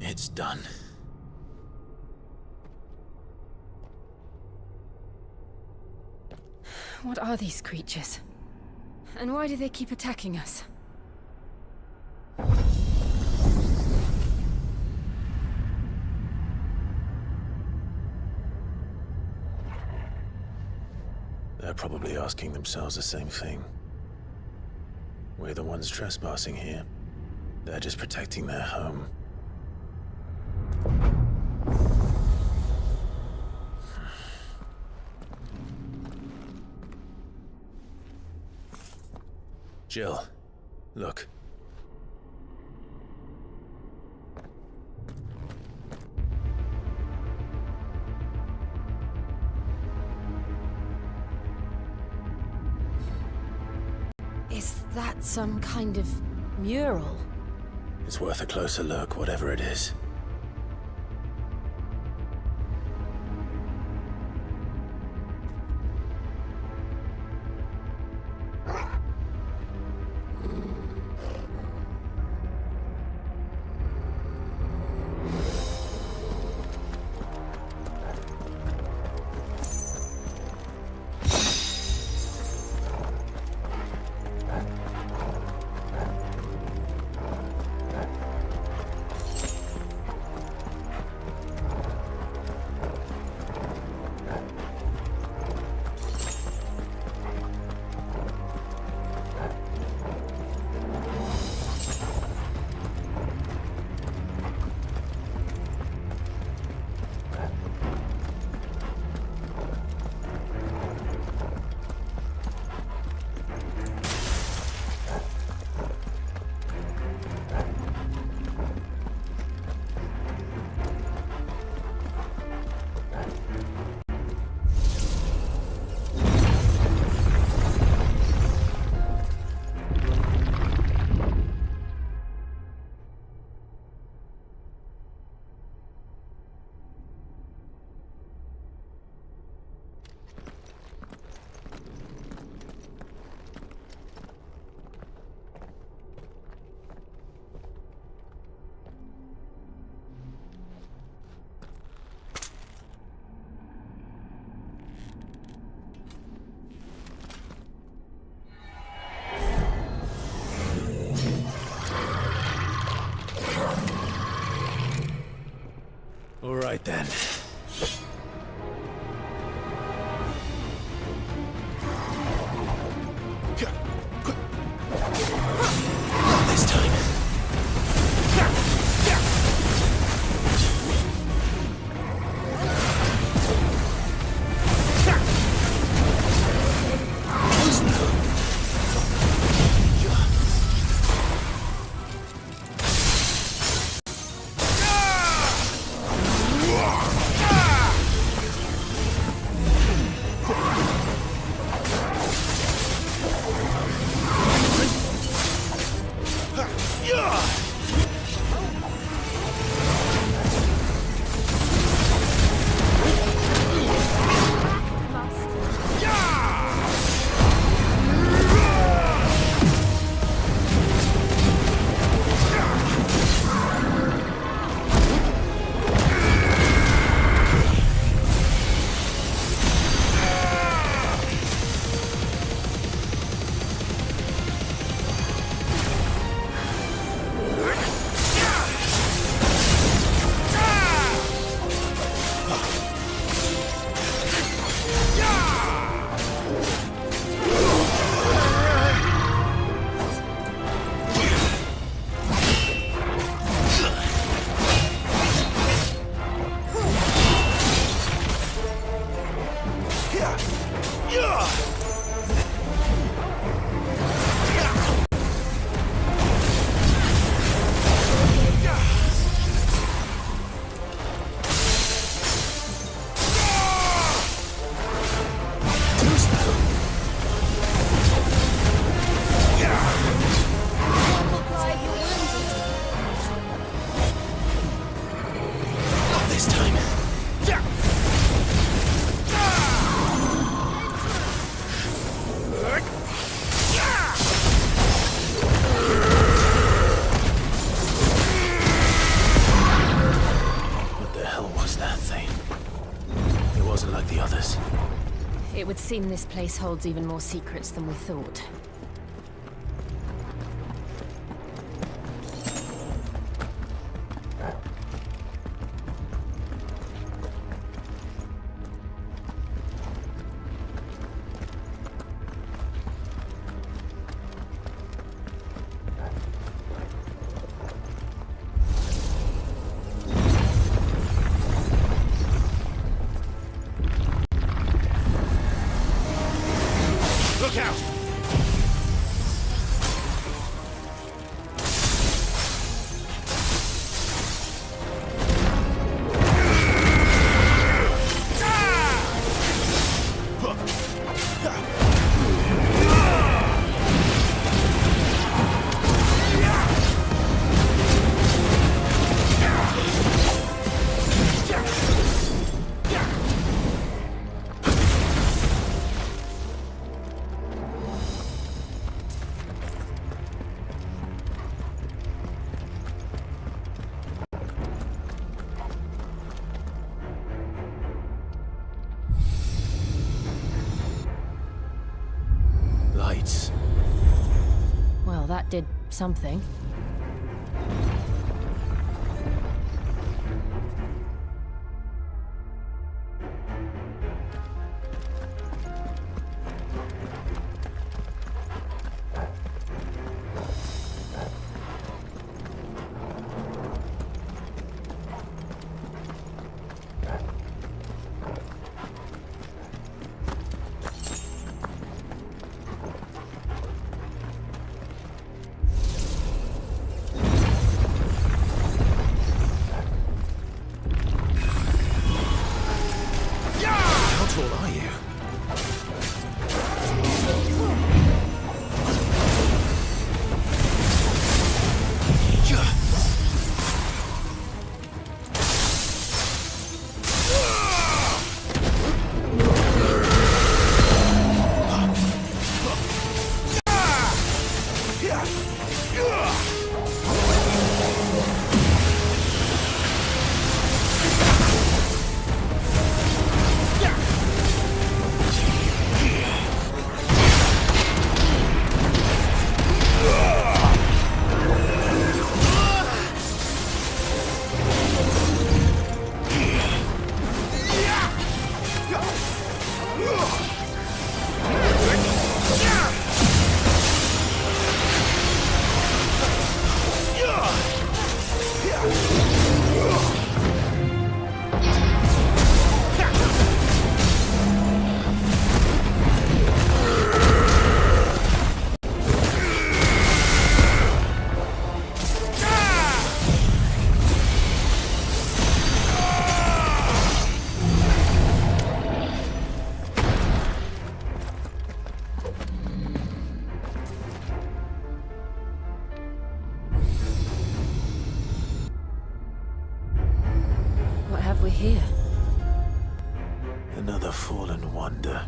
It's done. What are these creatures? And why do they keep attacking us? They're probably asking themselves the same thing. We're the ones trespassing here. They're just protecting their home. Jill, look. Is that some kind of mural? It's worth a closer look, whatever it is. All right then. This time. It would seem this place holds even more secrets than we thought. Lights. Well, that did something. What have we here? Another fallen wonder.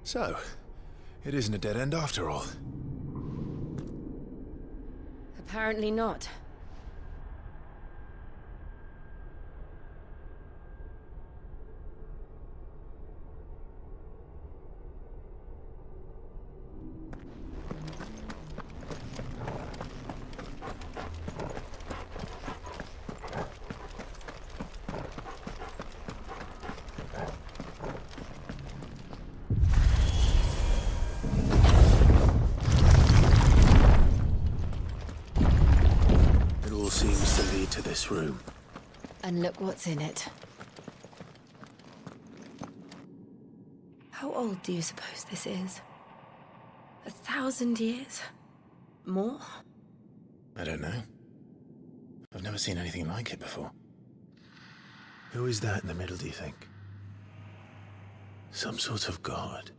So, it isn't a dead end after all. Apparently not. Seems to lead to this room. And look what's in it. How old do you suppose this is? 1,000 years? More? I don't know. I've never seen anything like it before. Who is that in the middle, do you think? Some sort of god?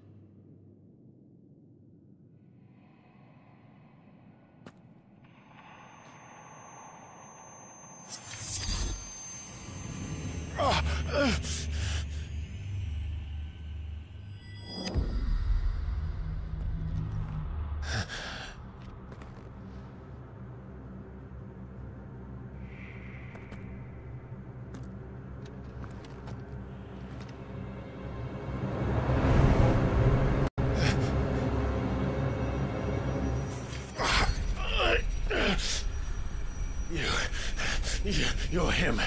You're him.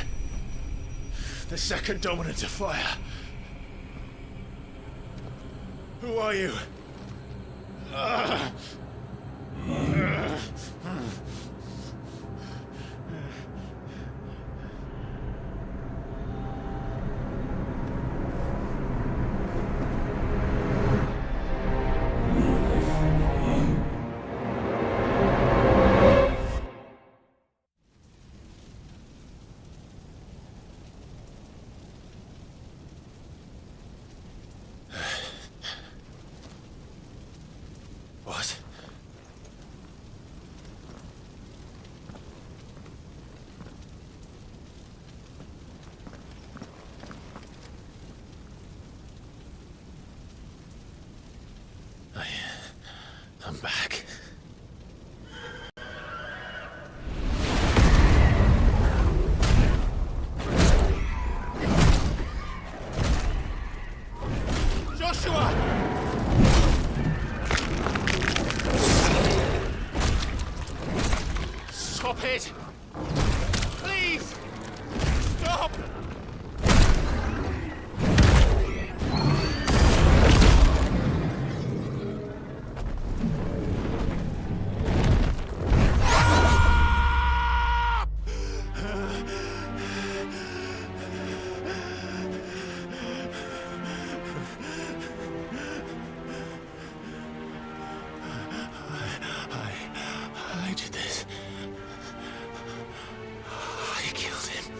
The second dominant of fire. Who are you? back. Joshua! Stop it! Please! Stop! I did this. I killed him.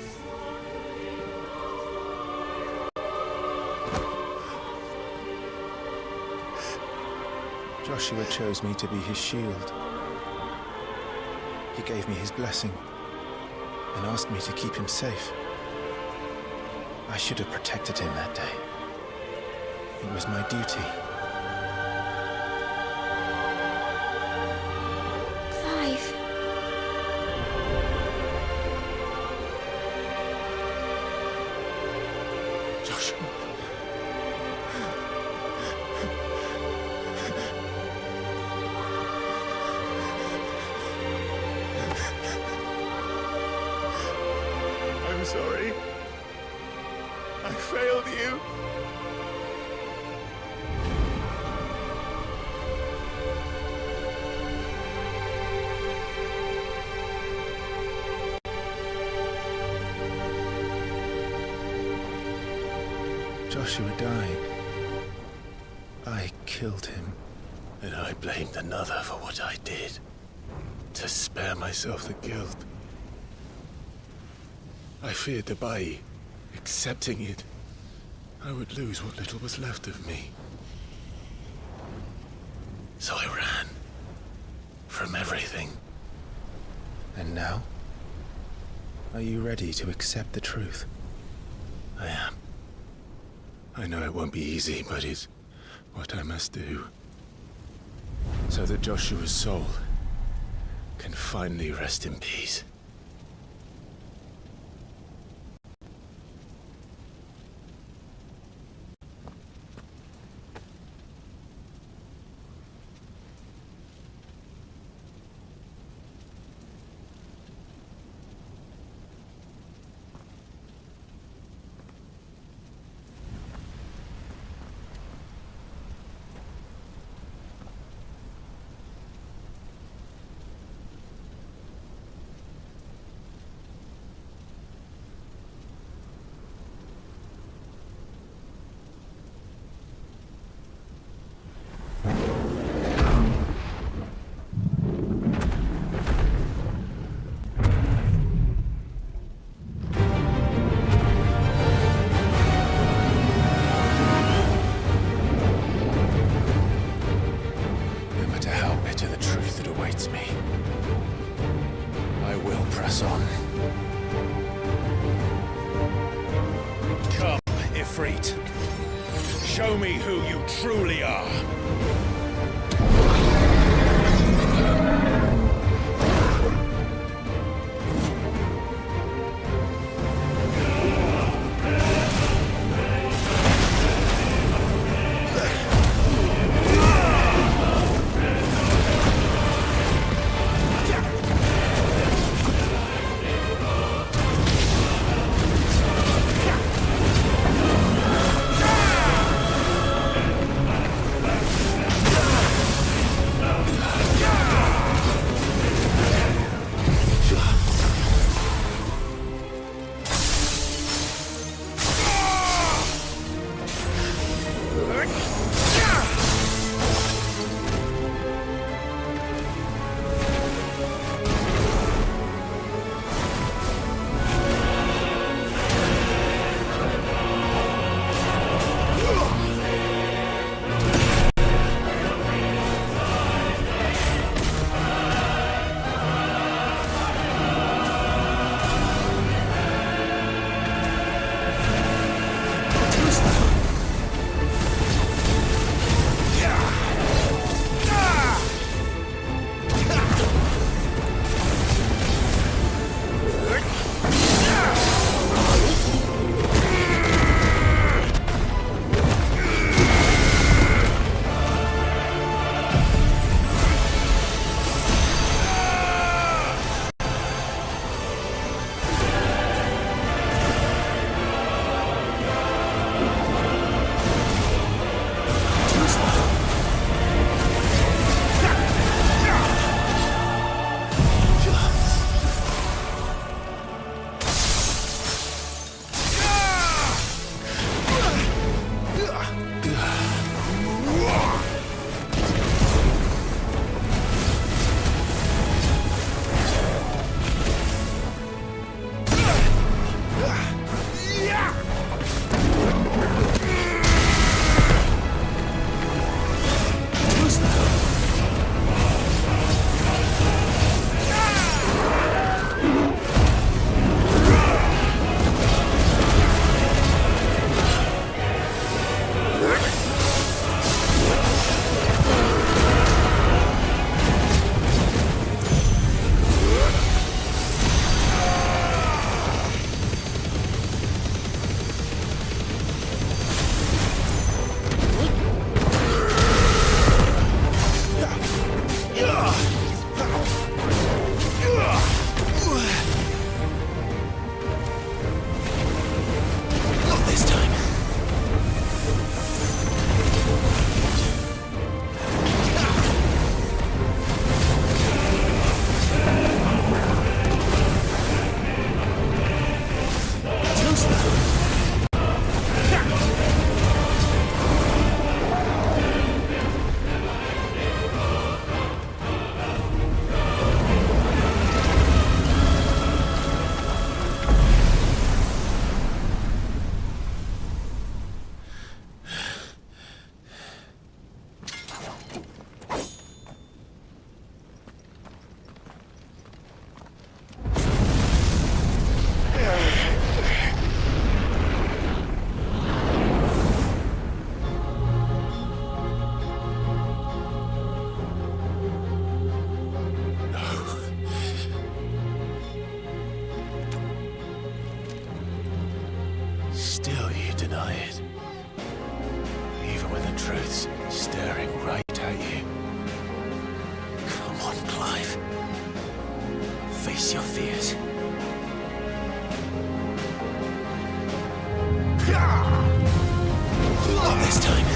Joshua chose me to be his shield. He gave me his blessing and asked me to keep him safe. I should have protected him that day. It was my duty. Clive. Joshua. I'm sorry. I failed you. Joshua died. I killed him. And I blamed another for what I did. To spare myself the guilt. I feared that by accepting it, I would lose what little was left of me. So I ran. From everything. And now? Are you ready to accept the truth? I am. I know it won't be easy, but it's what I must do. So that Joshua's soul can finally rest in peace. Show me who you truly are. deny it. Even when the truth's staring right at you. Come on, Clive. Face your fears. Not this time.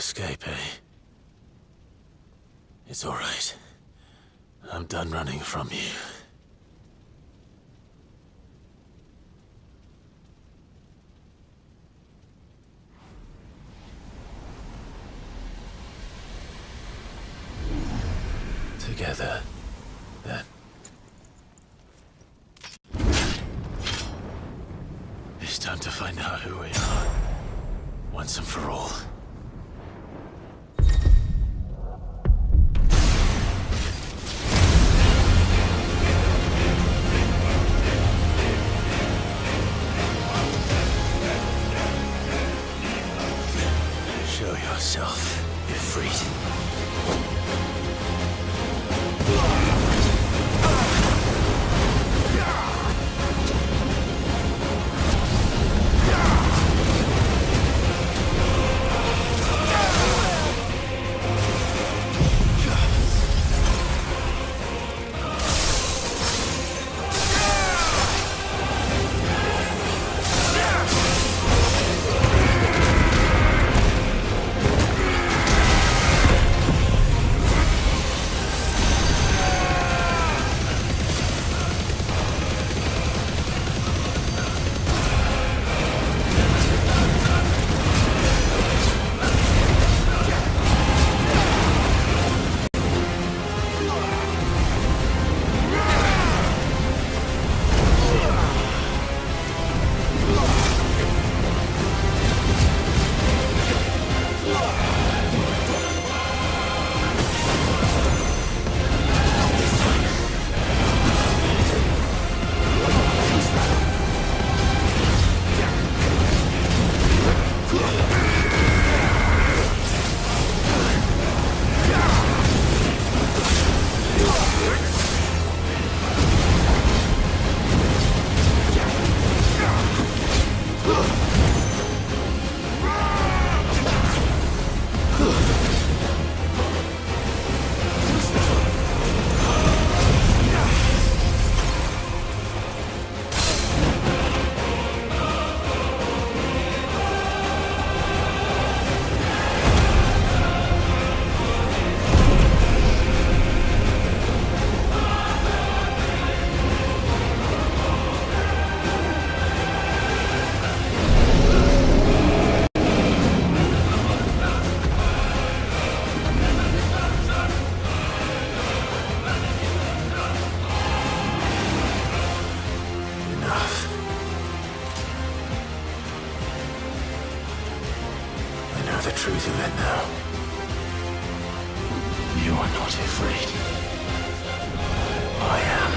escape, eh? It's all right. I'm done running from you. Together, then. It's time to find out who we are, once and for all. Show yourself, Ifrit. The truth of it now. You are not afraid. I am.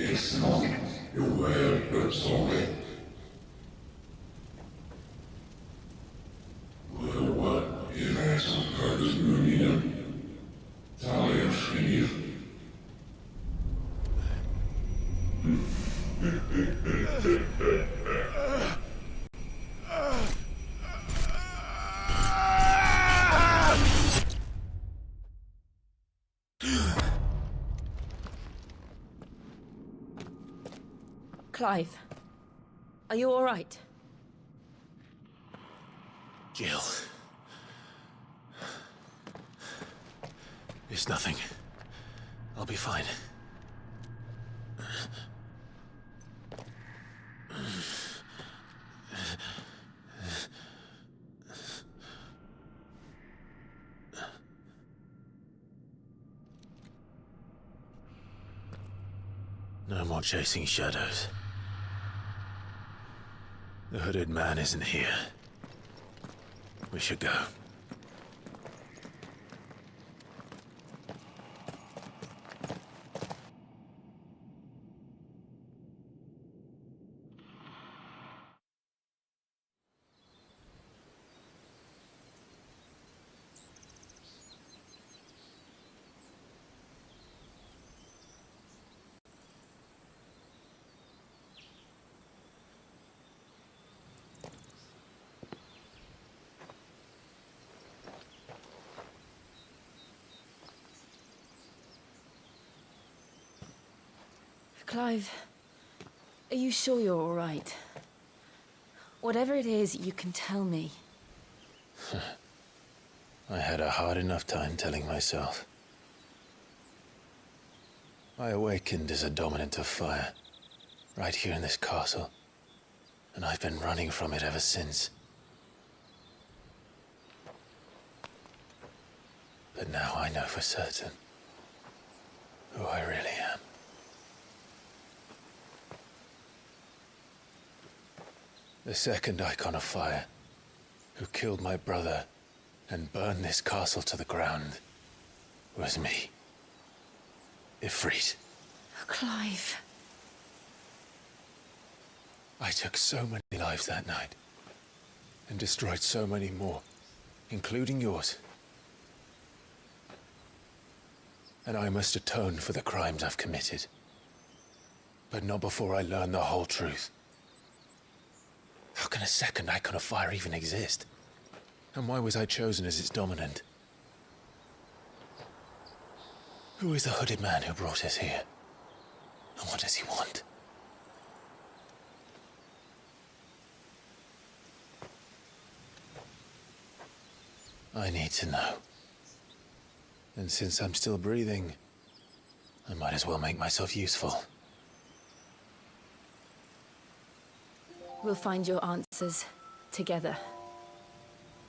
It's not your word, but sorry. What is that some Kart's Munina? Talia Shinir. Clive, are you all right? Jill. It's nothing. I'll be fine. No more chasing shadows. The hooded man isn't here. We should go. Clive, are you sure you're all right? Whatever it is, you can tell me. I had a hard enough time telling myself. I awakened as a dominant of fire, right here in this castle, and I've been running from it ever since. But now I know for certain who I really am. The second icon of fire, who killed my brother and burned this castle to the ground, was me. Ifrit. Clive. I took so many lives that night, and destroyed so many more, including yours. And I must atone for the crimes I've committed. But not before I learn the whole truth. How can a second icon of fire even exist? And why was I chosen as its dominant? Who is the hooded man who brought us here? And what does he want? I need to know. And since I'm still breathing, I might as well make myself useful. We'll find your answers together.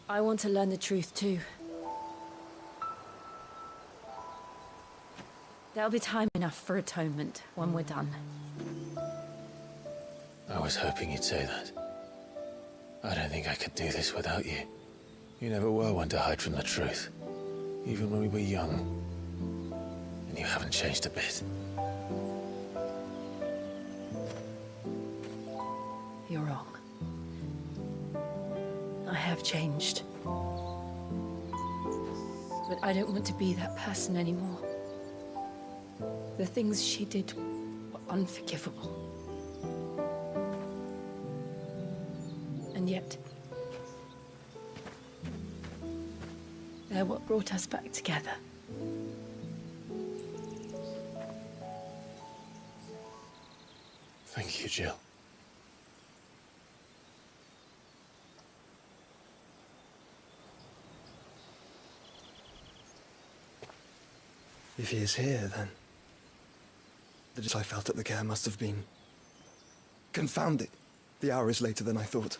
I want to learn the truth too. There'll be time enough for atonement when we're done. I was hoping you'd say that. I don't think I could do this without you. You never were one to hide from the truth, even when we were young. And you haven't changed a bit. You're wrong. I have changed. But I don't want to be that person anymore. The things she did were unforgivable. And yet, they're what brought us back together. Thank you, Jill. If he is here, then the joy I felt at the care must have been confounded. The hour is later than I thought.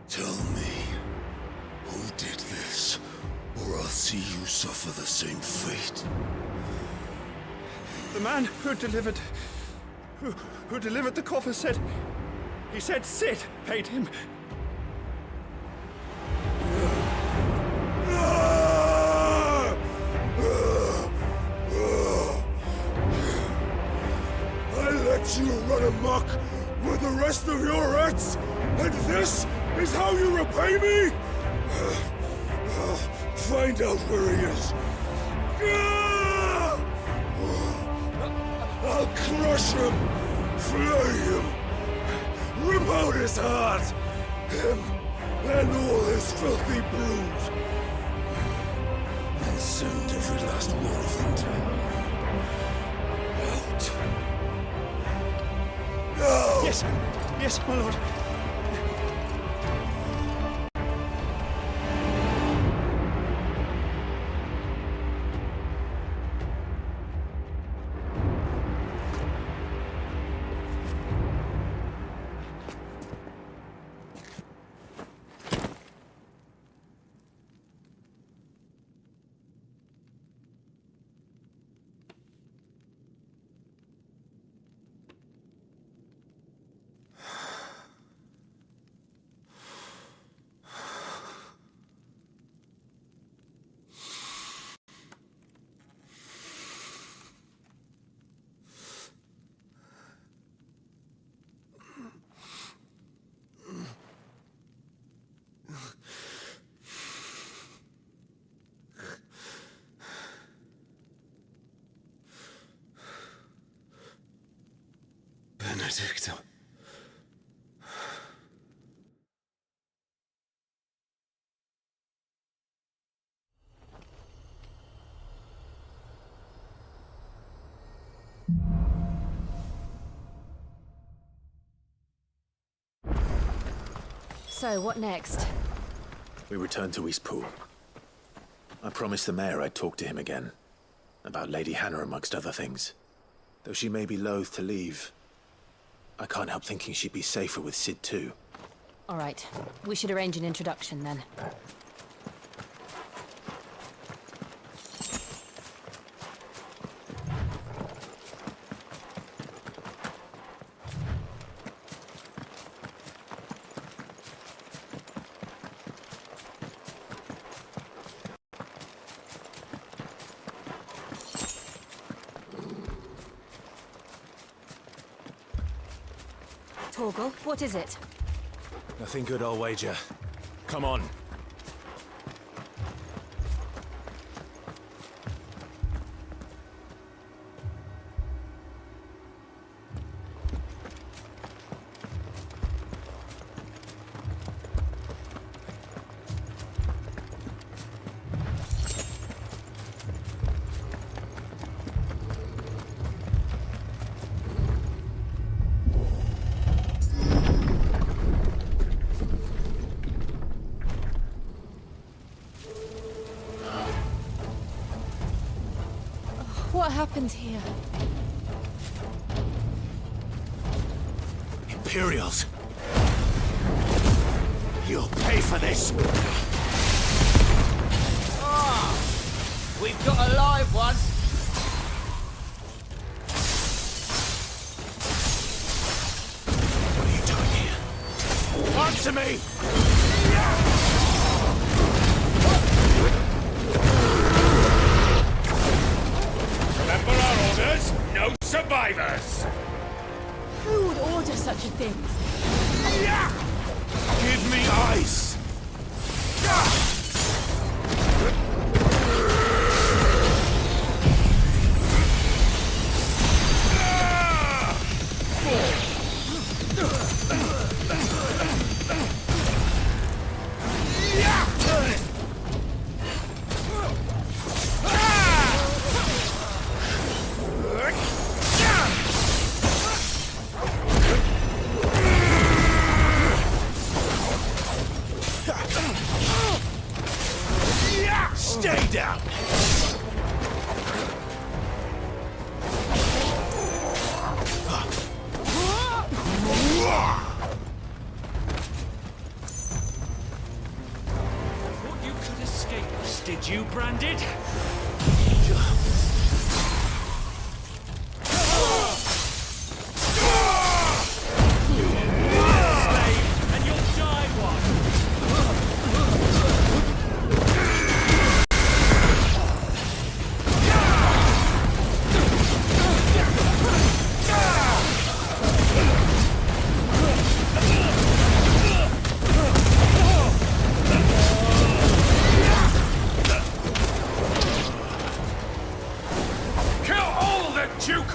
Tell me, who did this, or I'll see you suffer the same fate. The man who delivered the coffer said... He said Sid paid him. I let you run amok with the rest of your rats, and this is how you repay me? I'll find out where he is. I'll crush him, flay him, rip out his heart, him and all his filthy brood, and send every last one of them down. Out. Now! Yes, my lord. Benedicta. So, what next? We return to Eastpool. I promised the mayor I'd talk to him again. About Lady Hannah, amongst other things. Though she may be loath to leave, I can't help thinking she'd be safer with Sid too. All right. We should arrange an introduction then. Torgal, what is it? Nothing good, I'll wager. Come on. What happened here? Imperials! You'll pay for this! Ah! We've got a live one! What are you doing here? Answer me! Remember our orders? No survivors! Who would order such a thing? Give me ice! Stay down! Thought you could escape us, did you, Branded?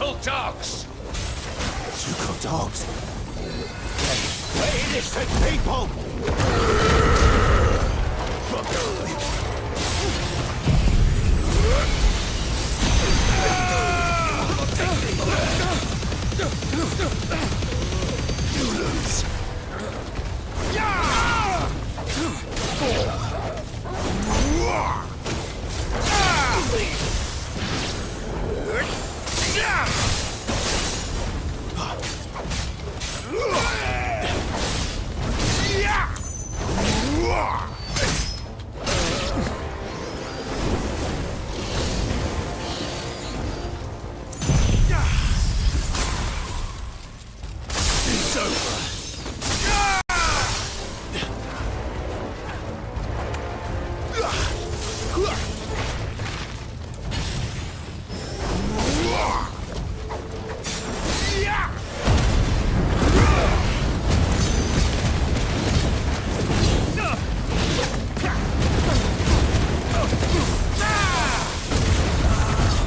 Ducal dogs! Ducal dogs? We're innocent people! You lose. It's over.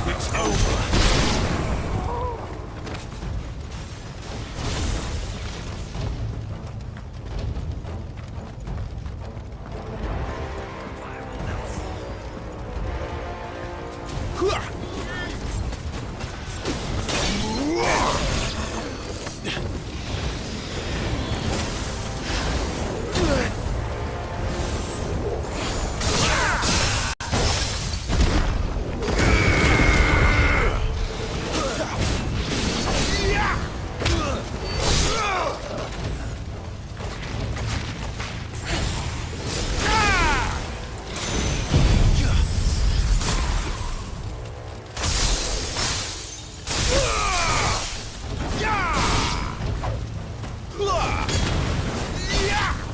It's over.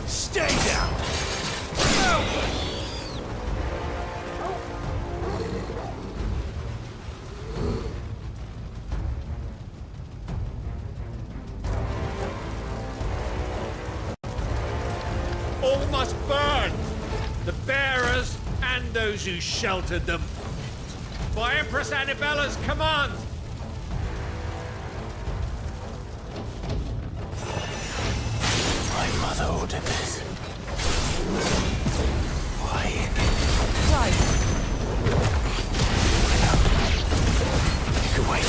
Stay down! All must burn! The bearers and those who sheltered them. By Empress Annabella's command! My mother ordered this. Why? Right. You can wait.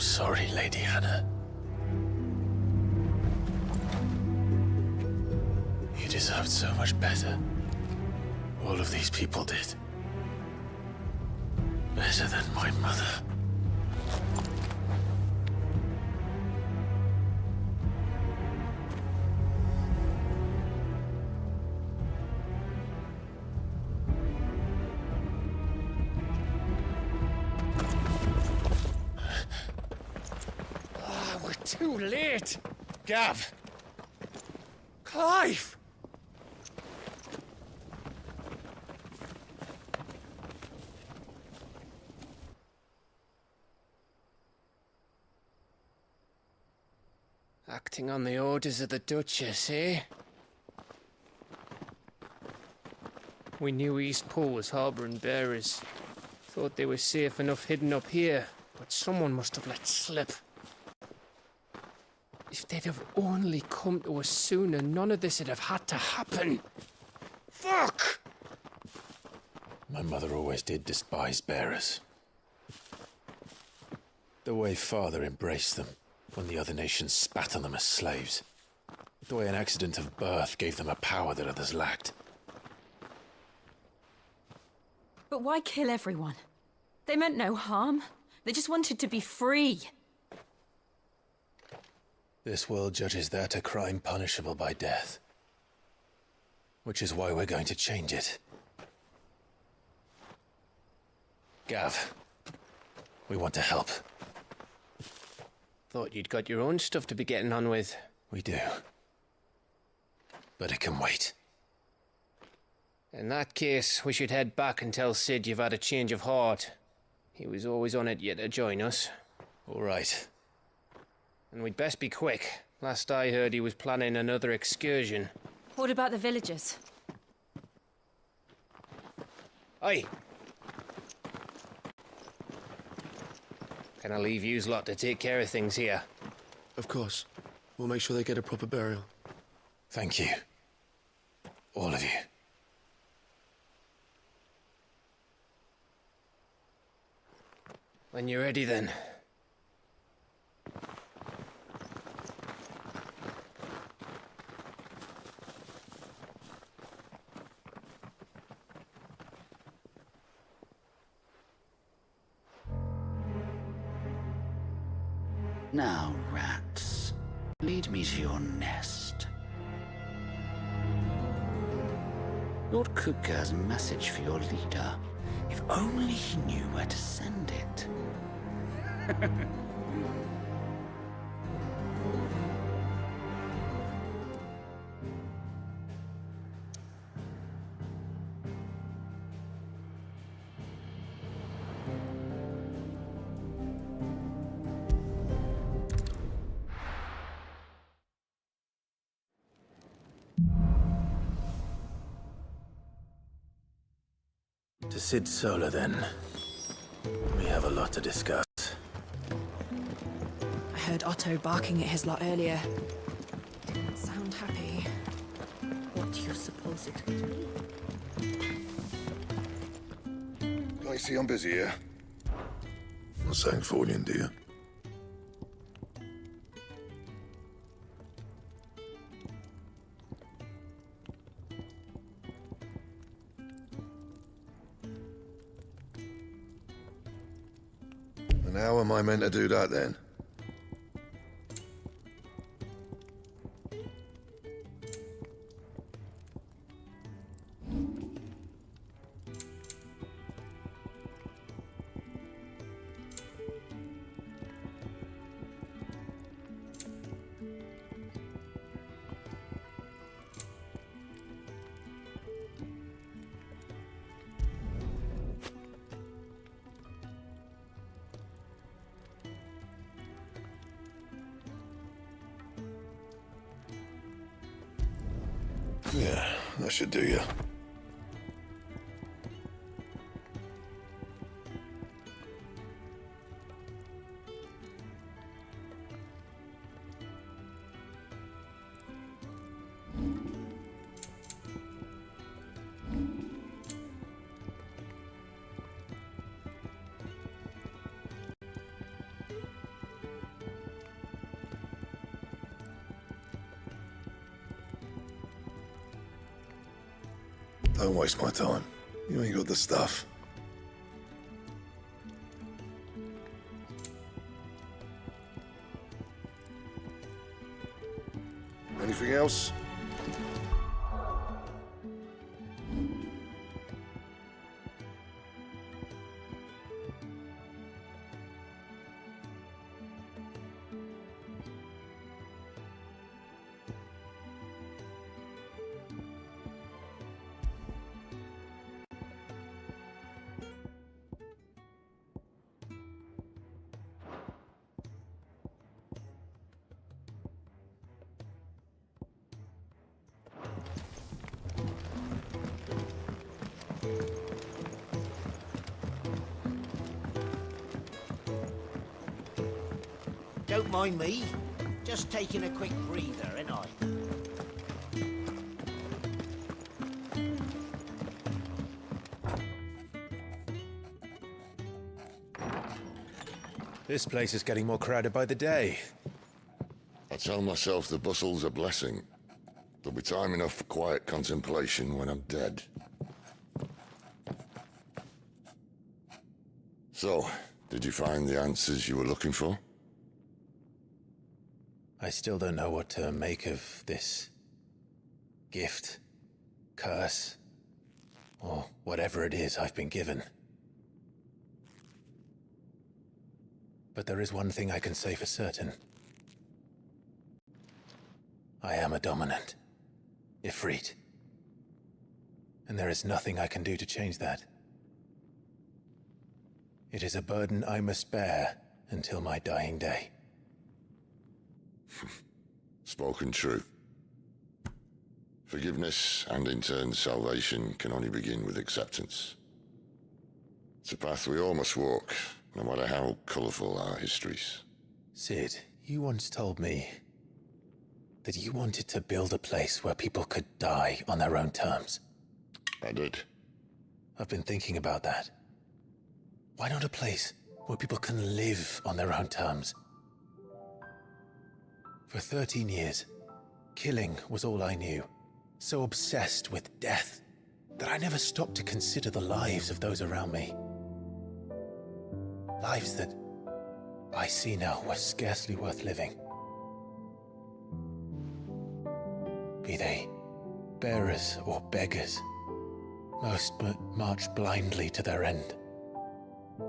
sorry, Lady Hannah. You deserved so much better. All of these people did. Better than my mother. We're too late. Gav. Clive. Acting on the orders of the Duchess, eh? We knew East Pool was harbouring bearers. Thought they were safe enough hidden up here, but someone must have let slip. If they'd have only come to us sooner, none of this would have had to happen. Fuck! My mother always did despise bearers. The way Father embraced them when the other nations spat on them as slaves. The way an accident of birth gave them a power that others lacked. But why kill everyone? They meant no harm. They just wanted to be free. This world judges that a crime punishable by death. Which is why we're going to change it. Gav, we want to help. Thought you'd got your own stuff to be getting on with. We do. But it can wait. In that case, we should head back and tell Sid you've had a change of heart. He was always on it yet to join us. All right. And we'd best be quick. Last I heard, he was planning another excursion. What about the villagers? Aye. Can I leave yous lot to take care of things here? Of course. We'll make sure they get a proper burial. Thank you. All of you. When you're ready, then. Now, rats, lead me to your nest. Lord Cook has a message for your leader. If only he knew where to send it. To Sid Solar, then. We have a lot to discuss. I heard Otto barking at his lot earlier. Didn't sound happy. What do you suppose it could be? I see I'm busy here. Not saying for you, do you? And how am I meant to do that then? Yeah, that should do you. Don't waste my time. You ain't got the stuff. Anything else? Don't mind me. Just taking a quick breather, ain't I? This place is getting more crowded by the day. I tell myself the bustle's a blessing. There'll be time enough for quiet contemplation when I'm dead. So, did you find the answers you were looking for? I still don't know what to make of this gift, curse, or whatever it is I've been given. But there is one thing I can say for certain. I am a dominant, Ifrit. And there is nothing I can do to change that. It is a burden I must bear until my dying day. Spoken true. Forgiveness, and in turn salvation, can only begin with acceptance. It's a path we all must walk, no matter how colourful our histories. Sid, you once told me that you wanted to build a place where people could die on their own terms. I did. I've been thinking about that. Why not a place where people can live on their own terms? For 13 years, killing was all I knew. So obsessed with death that I never stopped to consider the lives of those around me. Lives that I see now were scarcely worth living. Be they bearers or beggars, most march blindly to their end,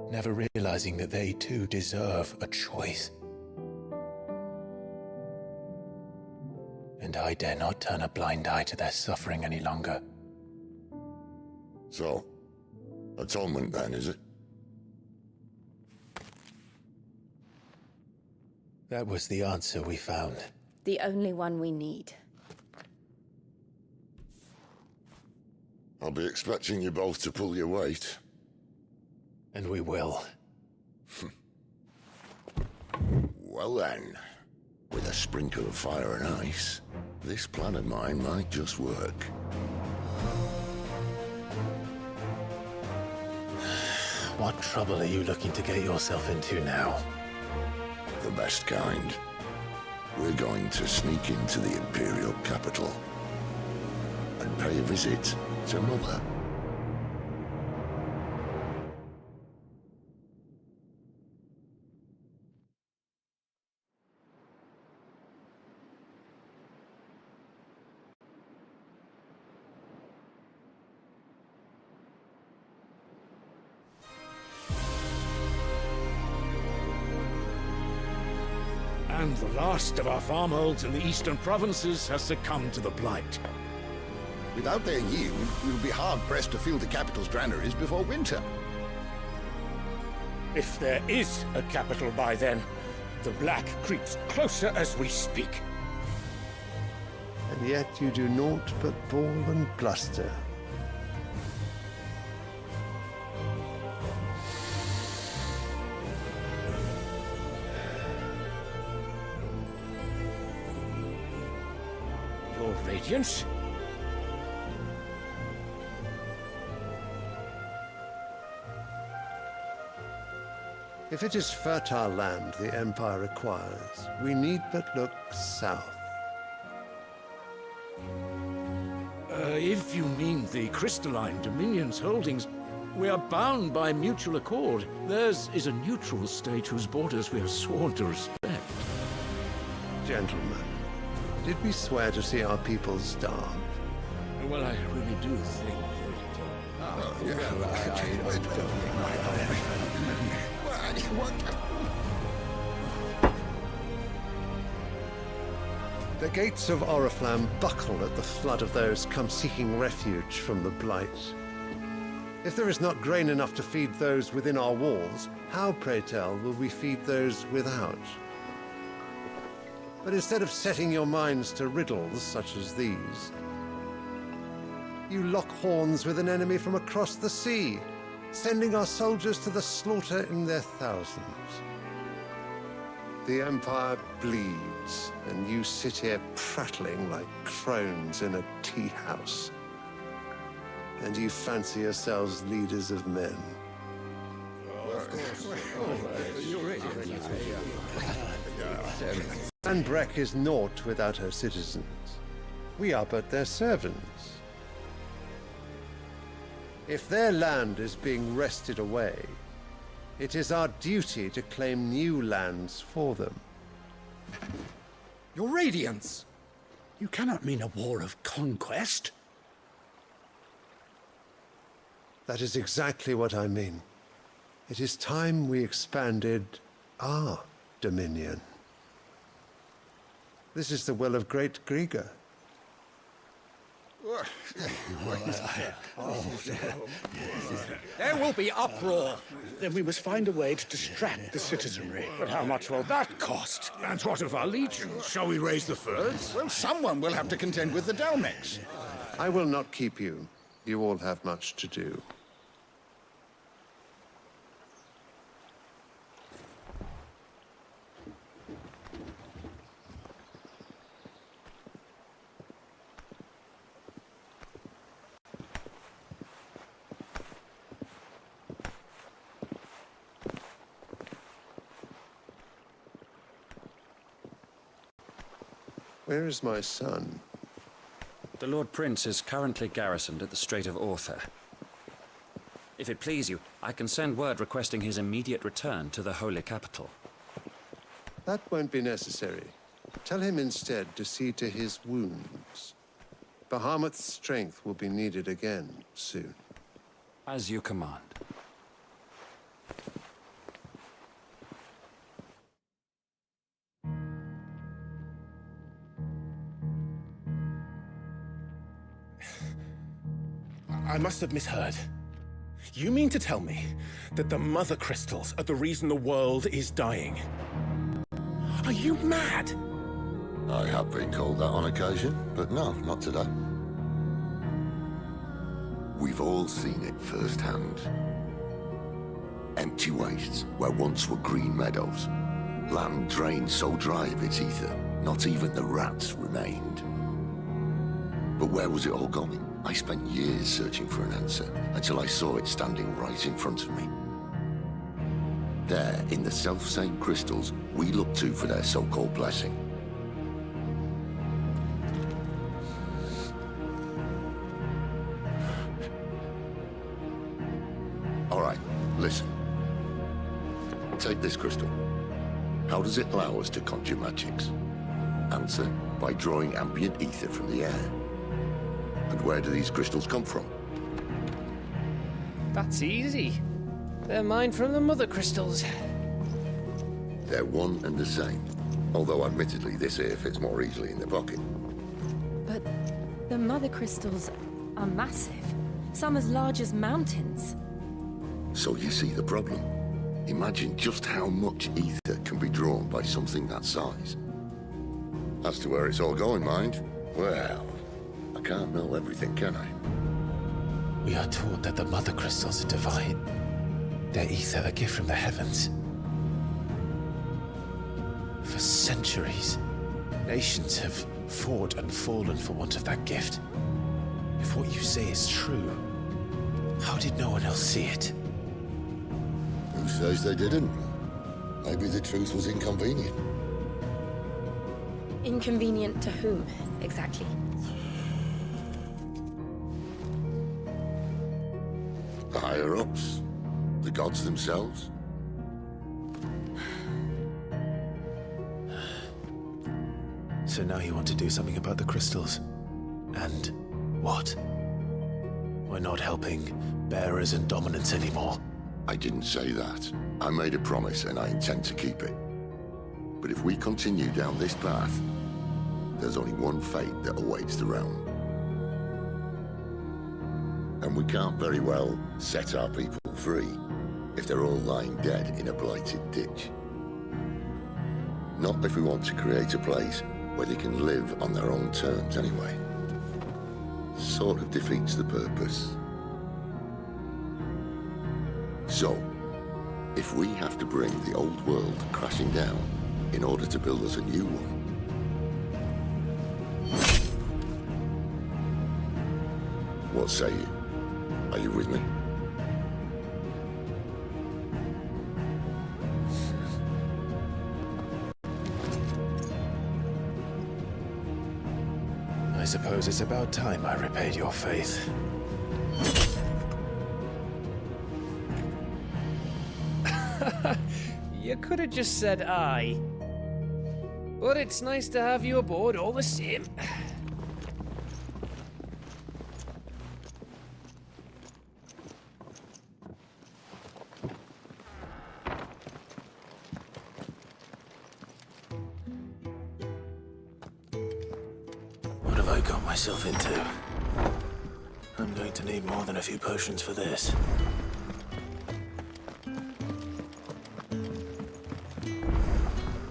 never realizing that they too deserve a choice. And I dare not turn a blind eye to their suffering any longer. So, atonement then, is it? That was the answer we found. The only one we need. I'll be expecting you both to pull your weight. And we will. Well then, with a sprinkle of fire and ice, this plan of mine might just work. What trouble are you looking to get yourself into now? The best kind. We're going to sneak into the Imperial capital and pay a visit to Mother. And the last of our farmholds in the eastern provinces has succumbed to the blight. Without their yield, we will be hard-pressed to fill the capital's granaries before winter. If there is a capital by then, the black creeps closer as we speak. And yet you do naught but bawl and bluster. Your Radiance? If it is fertile land the Empire requires, we need but look south. If you mean the crystalline Dominion's holdings, we are bound by mutual accord. Theirs is a neutral state whose borders we are sworn to respect. Gentlemen, did we swear to see our people starve? Well, I really do think The gates of Oriflamme buckle at the flood of those come seeking refuge from the Blight. If there is not grain enough to feed those within our walls, how, pray tell, will we feed those without? But instead of setting your minds to riddles such as these, you lock horns with an enemy from across the sea, sending our soldiers to the slaughter in their thousands. The Empire bleeds, and you sit here prattling like crones in a tea house. And you fancy yourselves leaders of men. Anbrek is naught without her citizens. We are but their servants. If their land is being wrested away, it is our duty to claim new lands for them. Your Radiance! You cannot mean a war of conquest. That is exactly what I mean. It is time we expanded our dominion. This is the will of great Grieger. There will be uproar. Then we must find a way to distract the citizenry. But how much will that cost? And what of our legions? Shall we raise the furs? Well, someone will have to contend with the Dalmex. I will not keep you. You all have much to do. Where is my son? The Lord Prince is currently garrisoned at the Strait of Orther. If it please you, I can send word requesting his immediate return to the Holy Capital. That won't be necessary. Tell him instead to see to his wounds. Bahamut's strength will be needed again soon. As you command. I must have misheard. You mean to tell me that the Mother Crystals are the reason the world is dying? Are you mad? I have been called that on occasion, but no, not today. We've all seen it firsthand. Empty wastes where once were green meadows. Land drained so dry of its ether, not even the rats remained. But where was it all going? I spent years searching for an answer, until I saw it standing right in front of me. There, in the self-same crystals we look to for their so-called blessing. All right, listen. Take this crystal. How does it allow us to conjure magics? Answer, by drawing ambient ether from the air. And where do these crystals come from? That's easy. They're mine from the Mother Crystals. They're one and the same. Although admittedly this here fits more easily in the pocket. But the Mother Crystals are massive. Some as large as mountains. So you see the problem. Imagine just how much ether can be drawn by something that size. As to where it's all going, mind? Well, I can't know everything, can I? We are taught that the Mother Crystals are divine. Their ether a gift from the heavens. For centuries, nations have fought and fallen for want of that gift. If what you say is true, how did no one else see it? Who says they didn't? Maybe the truth was inconvenient. Inconvenient to whom, exactly? The higher-ups? The gods themselves? So now you want to do something about the crystals? And what? We're not helping bearers and dominants anymore. I didn't say that. I made a promise and I intend to keep it. But if we continue down this path, there's only one fate that awaits the realm. And we can't very well set our people free if they're all lying dead in a blighted ditch. Not if we want to create a place where they can live on their own terms anyway. Sort of defeats the purpose. So, if we have to bring the old world crashing down in order to build us a new one, what say you? Are you with me? I suppose it's about time I repaid your faith. You could have just said aye. But it's nice to have you aboard all the same. What have I got myself into? I'm going to need more than a few potions for this.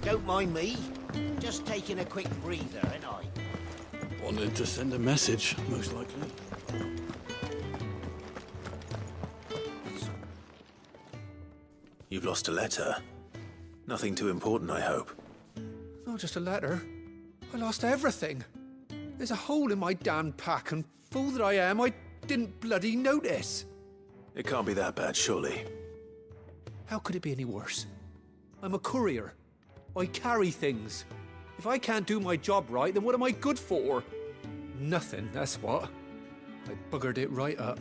Don't mind me. Just taking a quick breather, ain't I? Wanted to send a message, most likely. You've lost a letter. Nothing too important, I hope. Not just a letter. I lost everything. There's a hole in my damn pack, and fool that I am, I didn't bloody notice. It can't be that bad, surely. How could it be any worse? I'm a courier. I carry things. If I can't do my job right, then what am I good for? Nothing, that's what. I buggered it right up.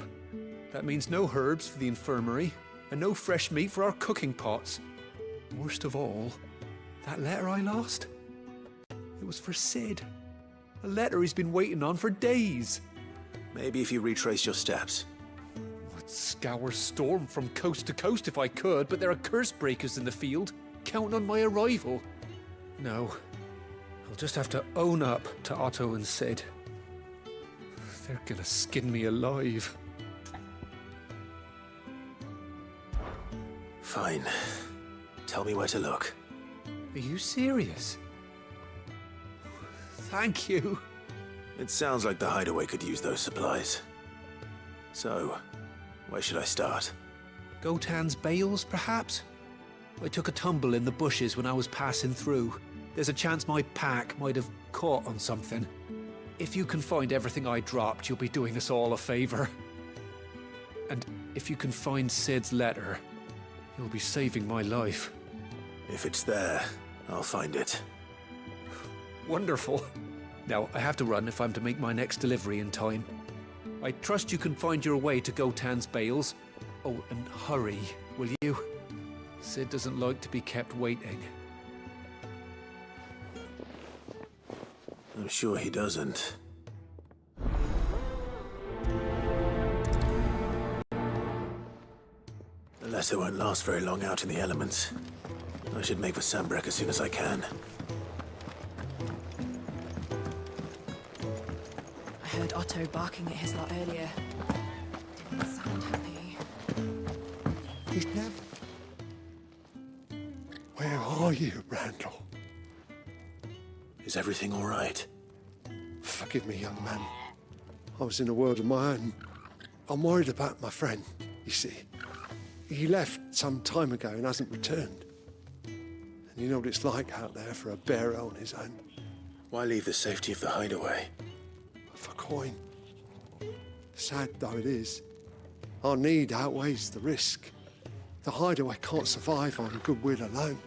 That means no herbs for the infirmary, and no fresh meat for our cooking pots. Worst of all, that letter I lost? It was for Sid. A letter he's been waiting on for days. Maybe if you retrace your steps. I'd scour Storm from coast to coast if I could, but there are curse breakers in the field, counting on my arrival. No, I'll just have to own up to Otto and Sid. They're gonna skin me alive. Fine. Tell me where to look. Are you serious? Thank you. It sounds like the hideaway could use those supplies. So, where should I start? Gotan's bales, perhaps? I took a tumble in the bushes when I was passing through. There's a chance my pack might have caught on something. If you can find everything I dropped, you'll be doing us all a favor. And if you can find Sid's letter, you'll be saving my life. If it's there, I'll find it. Wonderful. Now, I have to run if I'm to make my next delivery in time. I trust you can find your way to Gotan's bales. Oh, and hurry, will you? Sid doesn't like to be kept waiting. I'm sure he doesn't. The letter won't last very long out in the elements. I should make for Sambrek as soon as I can. I heard Otto barking at his lot earlier. Didn't sound happy. He's never... Where are you, Randall? Is everything all right? Forgive me, young man. I was in a world of my own. I'm worried about my friend, you see. He left some time ago and hasn't returned. And you know what it's like out there for a bearer on his own. Why leave the safety of the hideaway? For coin. Sad though it is, our need outweighs the risk. The hideaway can't survive on goodwill alone.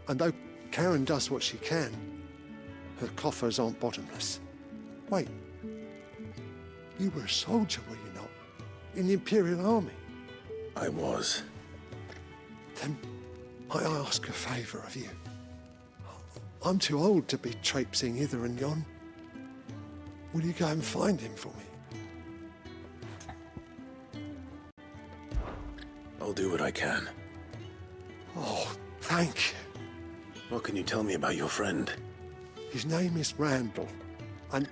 And though Karen does what she can, her coffers aren't bottomless. Wait, you were a soldier, were you not? In the Imperial Army? I was. Then might I ask a favour of you? I'm too old to be traipsing hither and yon. Will you go and find him for me? I'll do what I can. Oh, thank you. What can you tell me about your friend? His name is Randall, and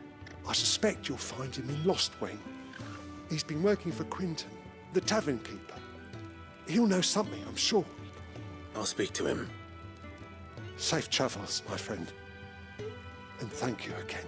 I suspect you'll find him in Lost Wing. He's been working for Quinton, the tavern keeper. He'll know something, I'm sure. I'll speak to him. Safe travels, my friend. And thank you again.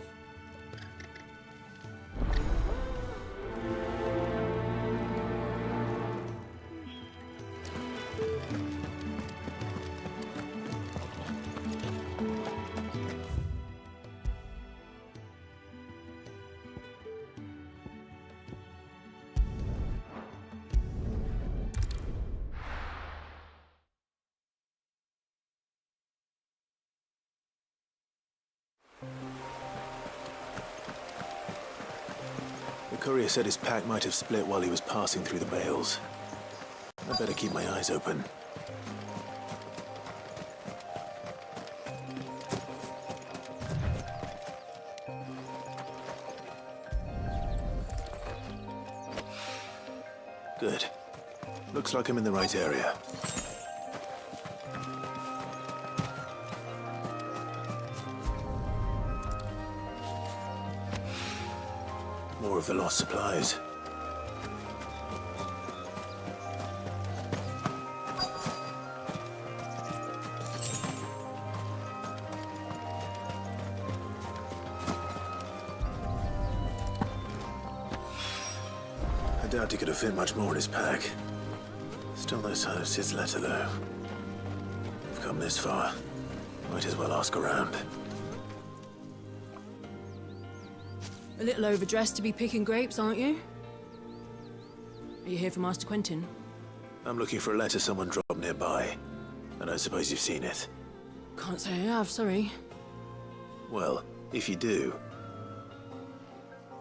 The courier said his pack might have split while he was passing through the bales. I better keep my eyes open. Good. Looks like I'm in the right area. More of the lost supplies. I doubt he could have fit much more in his pack. Still no sign of Sid's letter, though. We've come this far. Might as well ask around. A little overdressed to be picking grapes, aren't you? Are you here for Master Quentin? I'm looking for a letter someone dropped nearby. And I suppose you've seen it. Can't say I have, sorry. Well, if you do...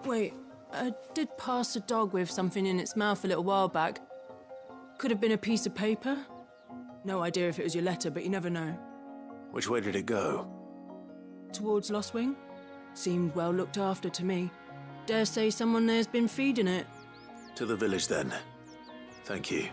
Wait, I did pass a dog with something in its mouth a little while back. Could have been a piece of paper. No idea if it was your letter, but you never know. Which way did it go? Towards Lost Wing? Seemed well looked after to me. Dare say someone there's been feeding it. To the village, then. Thank you.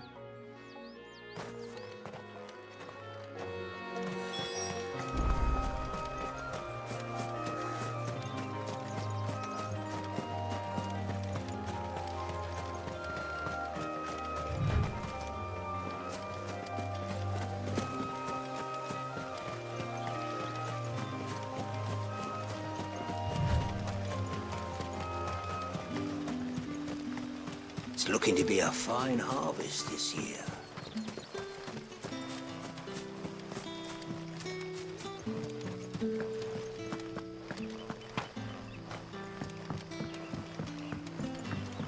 It's looking to be a fine harvest this year.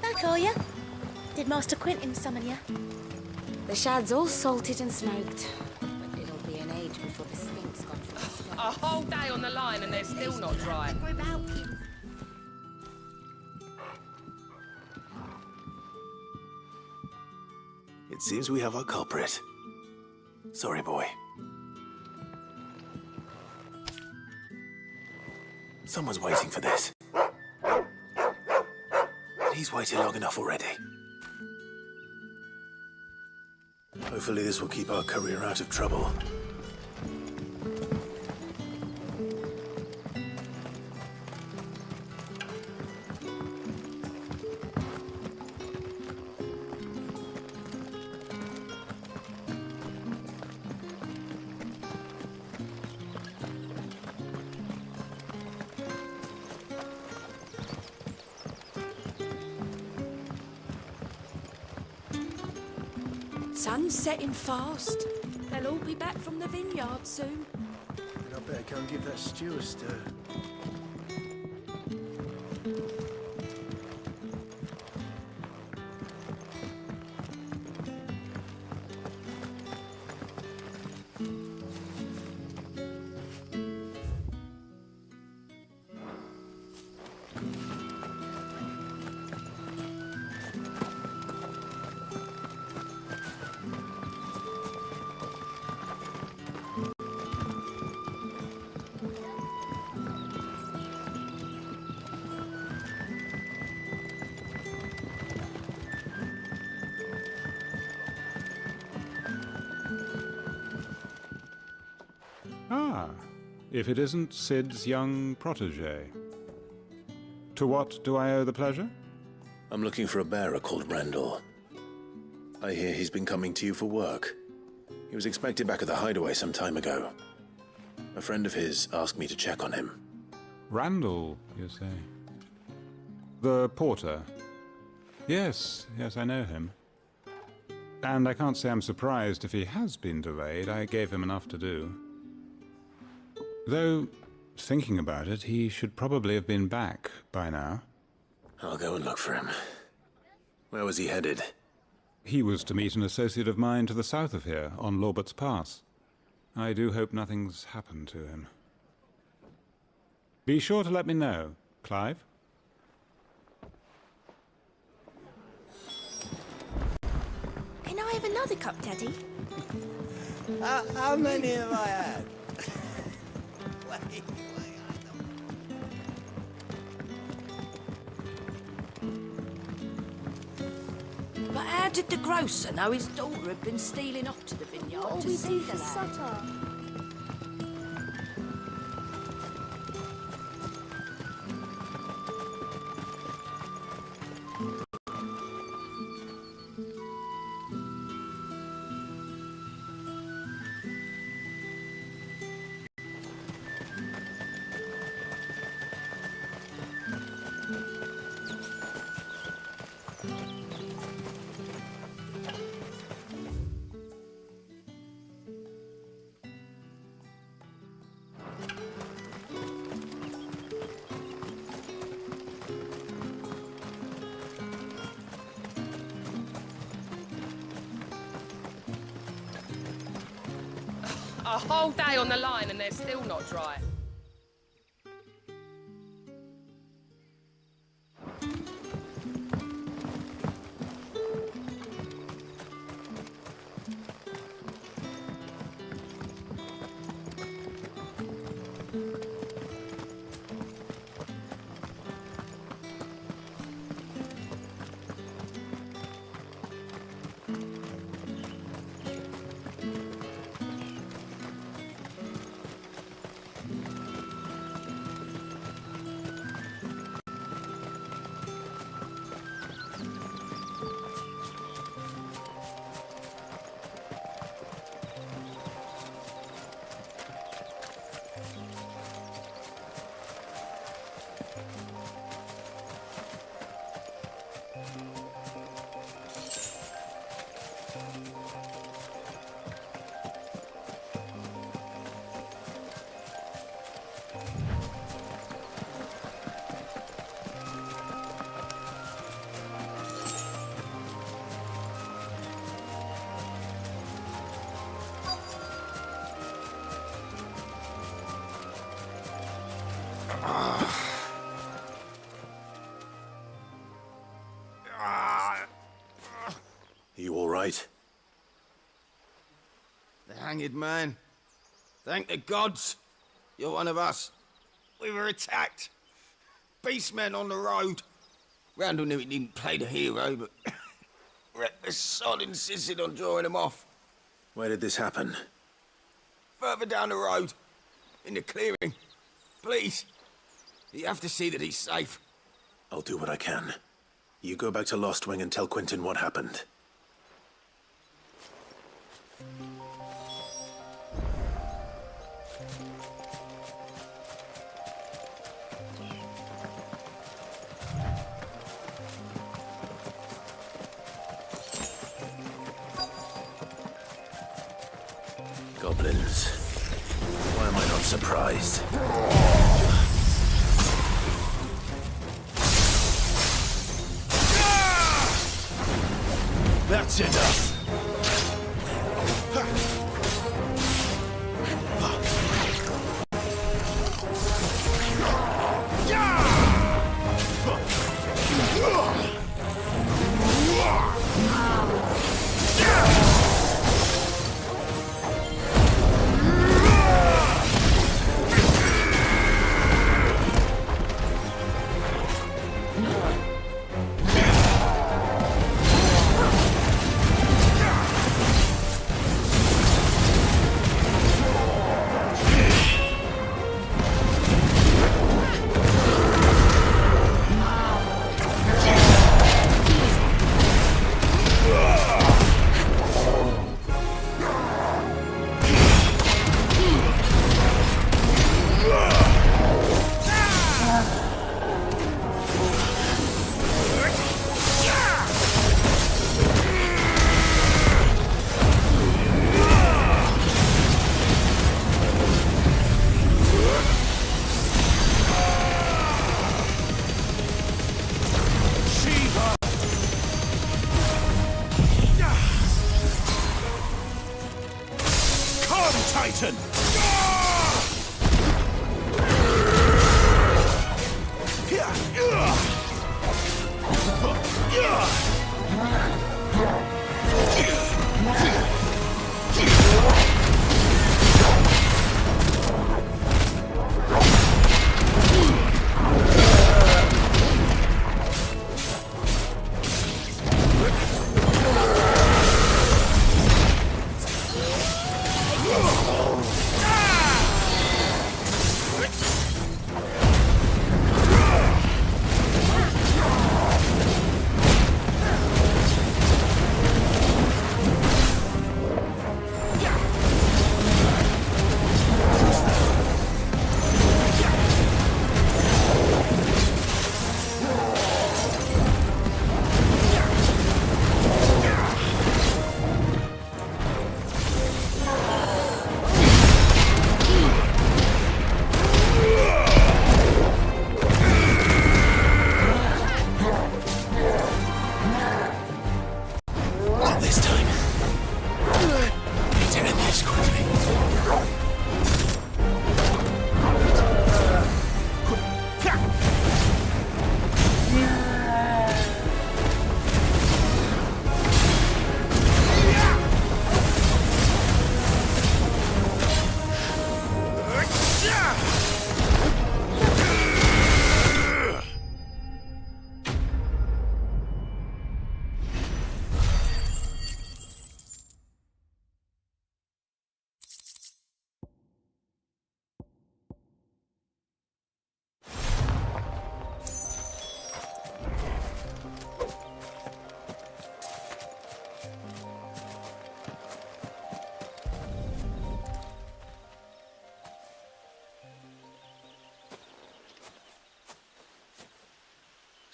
Back are ya? Did Master Quentin summon ya? The shad's all salted and smoked. But it'll be an age before the stink's gone from the sky. A whole day on the line and they're still not dry. It seems we have our culprit. Sorry, boy. Someone's waiting for this. He's waited long enough already. Hopefully this will keep our courier out of trouble. Sun's setting fast. They'll all be back from the vineyard soon. I better go and give that stew a stir. Ah, if it isn't Sid's young protege. To what do I owe the pleasure? I'm looking for a bearer called Randall. I hear he's been coming to you for work. He was expected back at the hideaway some time ago. A friend of his asked me to check on him. Randall, you say? The porter? Yes, I know him. And I can't say I'm surprised if he has been delayed. I gave him enough to do. Though, thinking about it, he should probably have been back by now. I'll go and look for him. Where was he headed? He was to meet an associate of mine to the south of here, on Lorbert's Pass. I do hope nothing's happened to him. Be sure to let me know, Clive. Can I have another cup, Daddy? How many have I had? But how did the grocer know his daughter had been stealing off to the vineyard What to will we see do the for lad? supper? A whole day on the line and they're still not dry. You all right? The hanged man. Thank the gods. You're one of us. We were attacked. Beastmen on the road. Randall knew he didn't play the hero, but reckless sod insisted on drawing him off. Where did this happen? Further down the road. In the clearing. Please. You have to see that he's safe. I'll do what I can. You go back to Lost Wing and tell Quentin what happened. Goblins. Why am I not surprised? That's enough. Titan!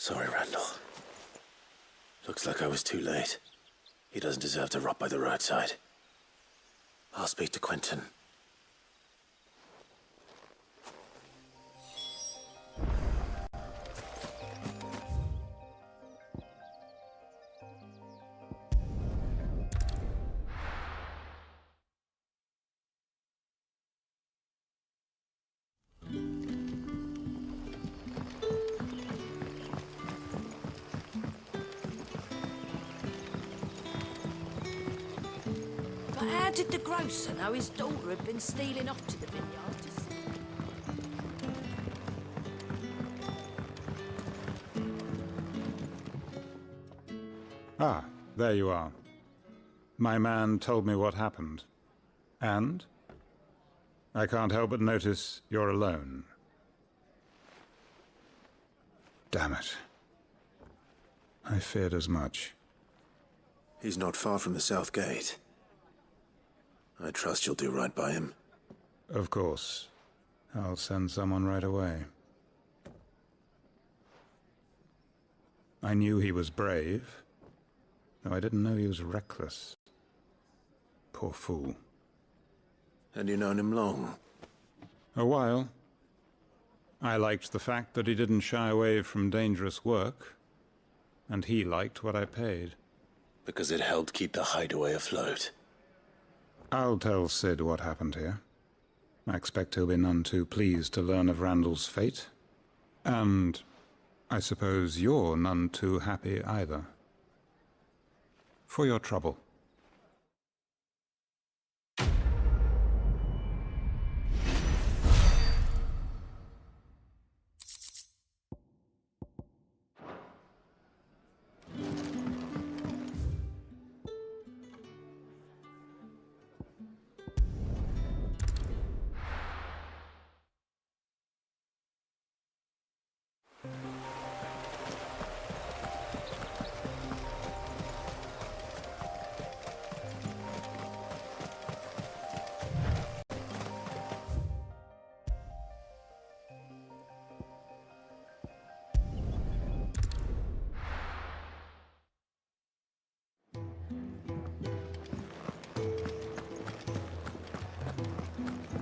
Sorry, Randall. Looks like I was too late. He doesn't deserve to rot by the roadside. I'll speak to Quentin. But how did the grocer know his daughter had been stealing off to the vineyard Ah, there you are. My man told me what happened. And? I can't help but notice you're alone. Damn it. I feared as much. He's not far from the south gate. I trust you'll do right by him. Of course. I'll send someone right away. I knew he was brave, though I didn't know he was reckless. Poor fool. And you've known him long? A while. I liked the fact that he didn't shy away from dangerous work, and he liked what I paid. Because it helped keep the hideaway afloat. I'll tell Sid what happened here. I expect he'll be none too pleased to learn of Randall's fate. And I suppose you're none too happy either. For your trouble.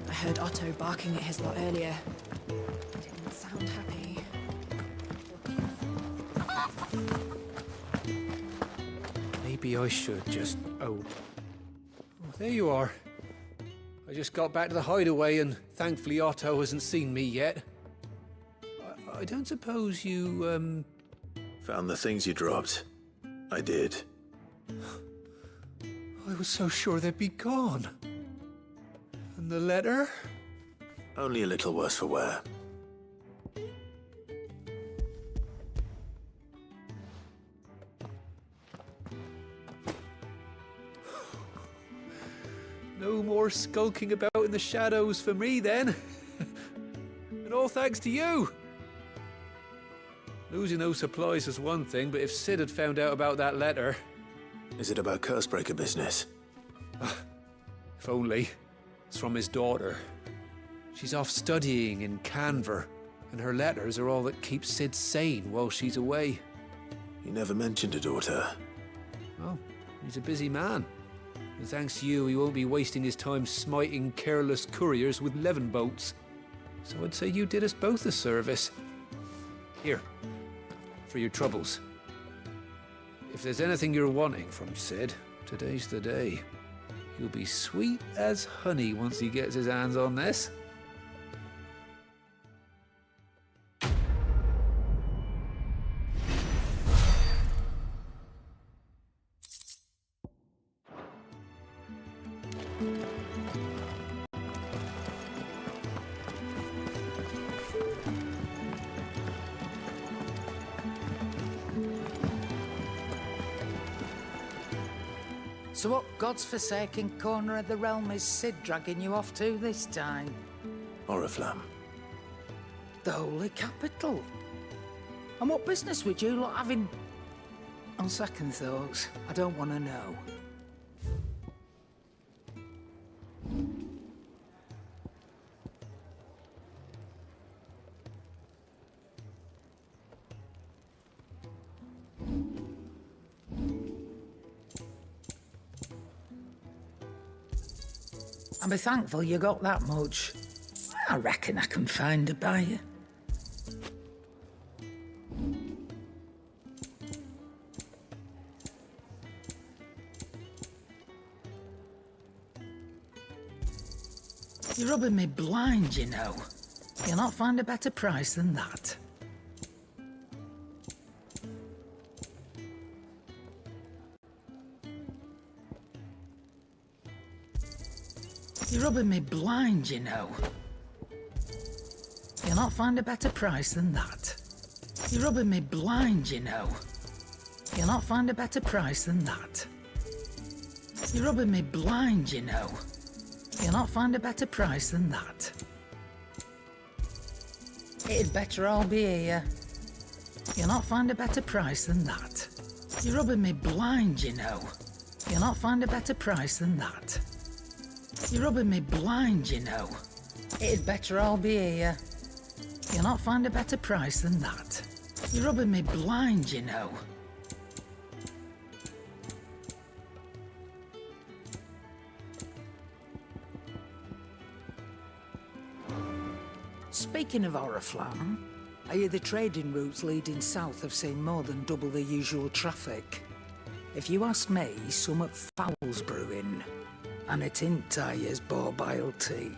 I heard Otto barking at his lot earlier. Didn't sound happy. Maybe I should just... Oh, there you are. I just got back to the hideaway and thankfully Otto hasn't seen me yet. I don't suppose you, Found the things you dropped. I did. I was so sure they'd be gone. And the letter? Only a little worse for wear. No more skulking about in the shadows for me, then. And all thanks to you. Losing those supplies was one thing, but if Sid had found out about that letter... Is it about Cursebreaker business? If only. It's from his daughter. She's off studying in Canver, and her letters are all that keeps Sid sane while she's away. He never mentioned a daughter. Oh, he's a busy man. And thanks to you, he won't be wasting his time smiting careless couriers with levin boats. So I'd say you did us both a service. Here, for your troubles. If there's anything you're wanting from Sid, today's the day. He'll be sweet as honey once he gets his hands on this. So what God's forsaken corner of the realm is Sid dragging you off to this time? Oriflamme. The Holy Capital. And what business would you lot have in... On second thoughts, I don't want to know. I'll be thankful you got that much. I reckon I can find a buyer. You're rubbing me blind, you know. You'll not find a better price than that. You're rubbing me blind, you know. You'll not find a better price than that. You're rubbing me blind, you know. You'll not find a better price than that. You're rubbing me blind, you know. You'll not find a better price than that. It'd better all be here. You'll not find a better price than that. You're rubbing me blind, you know. You'll not find a better price than that. You're rubbing me blind, you know. It'd better all be here. You'll not find a better price than that. You're rubbing me blind, you know. Speaking of Oriflamme, I hear the trading routes leading south have seen more than double the usual traffic. If you ask me, some foul's brewing. And a tint tires borbile tea.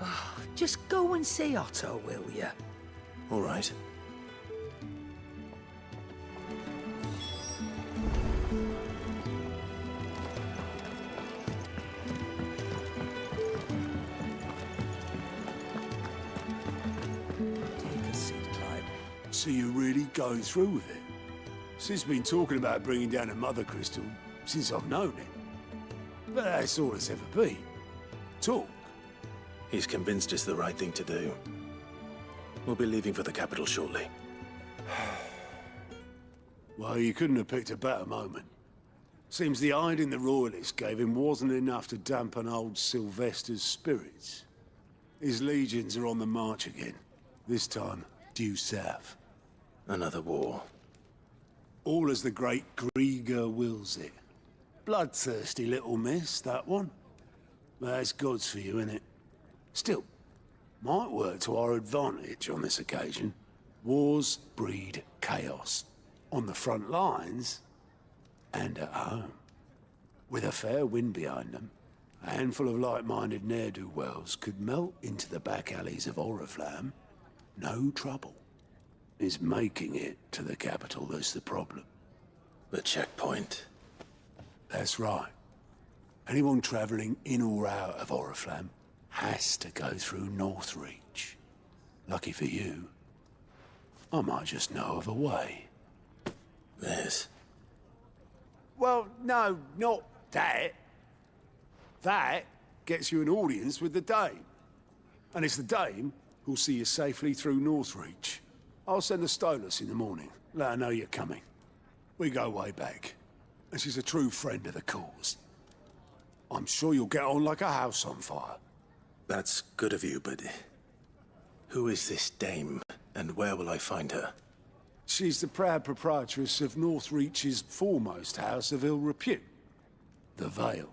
Oh, just go and see Otto, will you? All right. Take a seat, Clive. So you're really going through with it? Sid's been talking about bringing down a mother crystal since I've known him. But that's all it's ever been. Talk. He's convinced it's the right thing to do. We'll be leaving for the capital shortly. Well, you couldn't have picked a better moment. Seems the hiding the royalists gave him wasn't enough to dampen old Sylvester's spirits. His legions are on the march again. This time, due south. Another war. All as the great Grieger wills it. Bloodthirsty little miss, that one. But that's God's for you, innit? Still, might work to our advantage on this occasion. Wars breed chaos. On the front lines, and at home. With a fair wind behind them, A handful of like-minded ne'er-do-wells could melt into the back alleys of Oriflamme. No trouble. It's making it to the capital that's the problem. The checkpoint. That's right. Anyone travelling in or out of Oriflamme has to go through Northreach. Lucky for you, I might just know of a way. This? Well, no, not that. That gets you an audience with the Dame. And it's the Dame who'll see you safely through Northreach. I'll send the Stolas in the morning. Let her know you're coming. We go way back. And she's a true friend of the cause. I'm sure you'll get on like a house on fire. That's good of you, but who is this Dame, and where will I find her? She's the proud proprietress of Northreach's foremost house of ill repute, the Vale.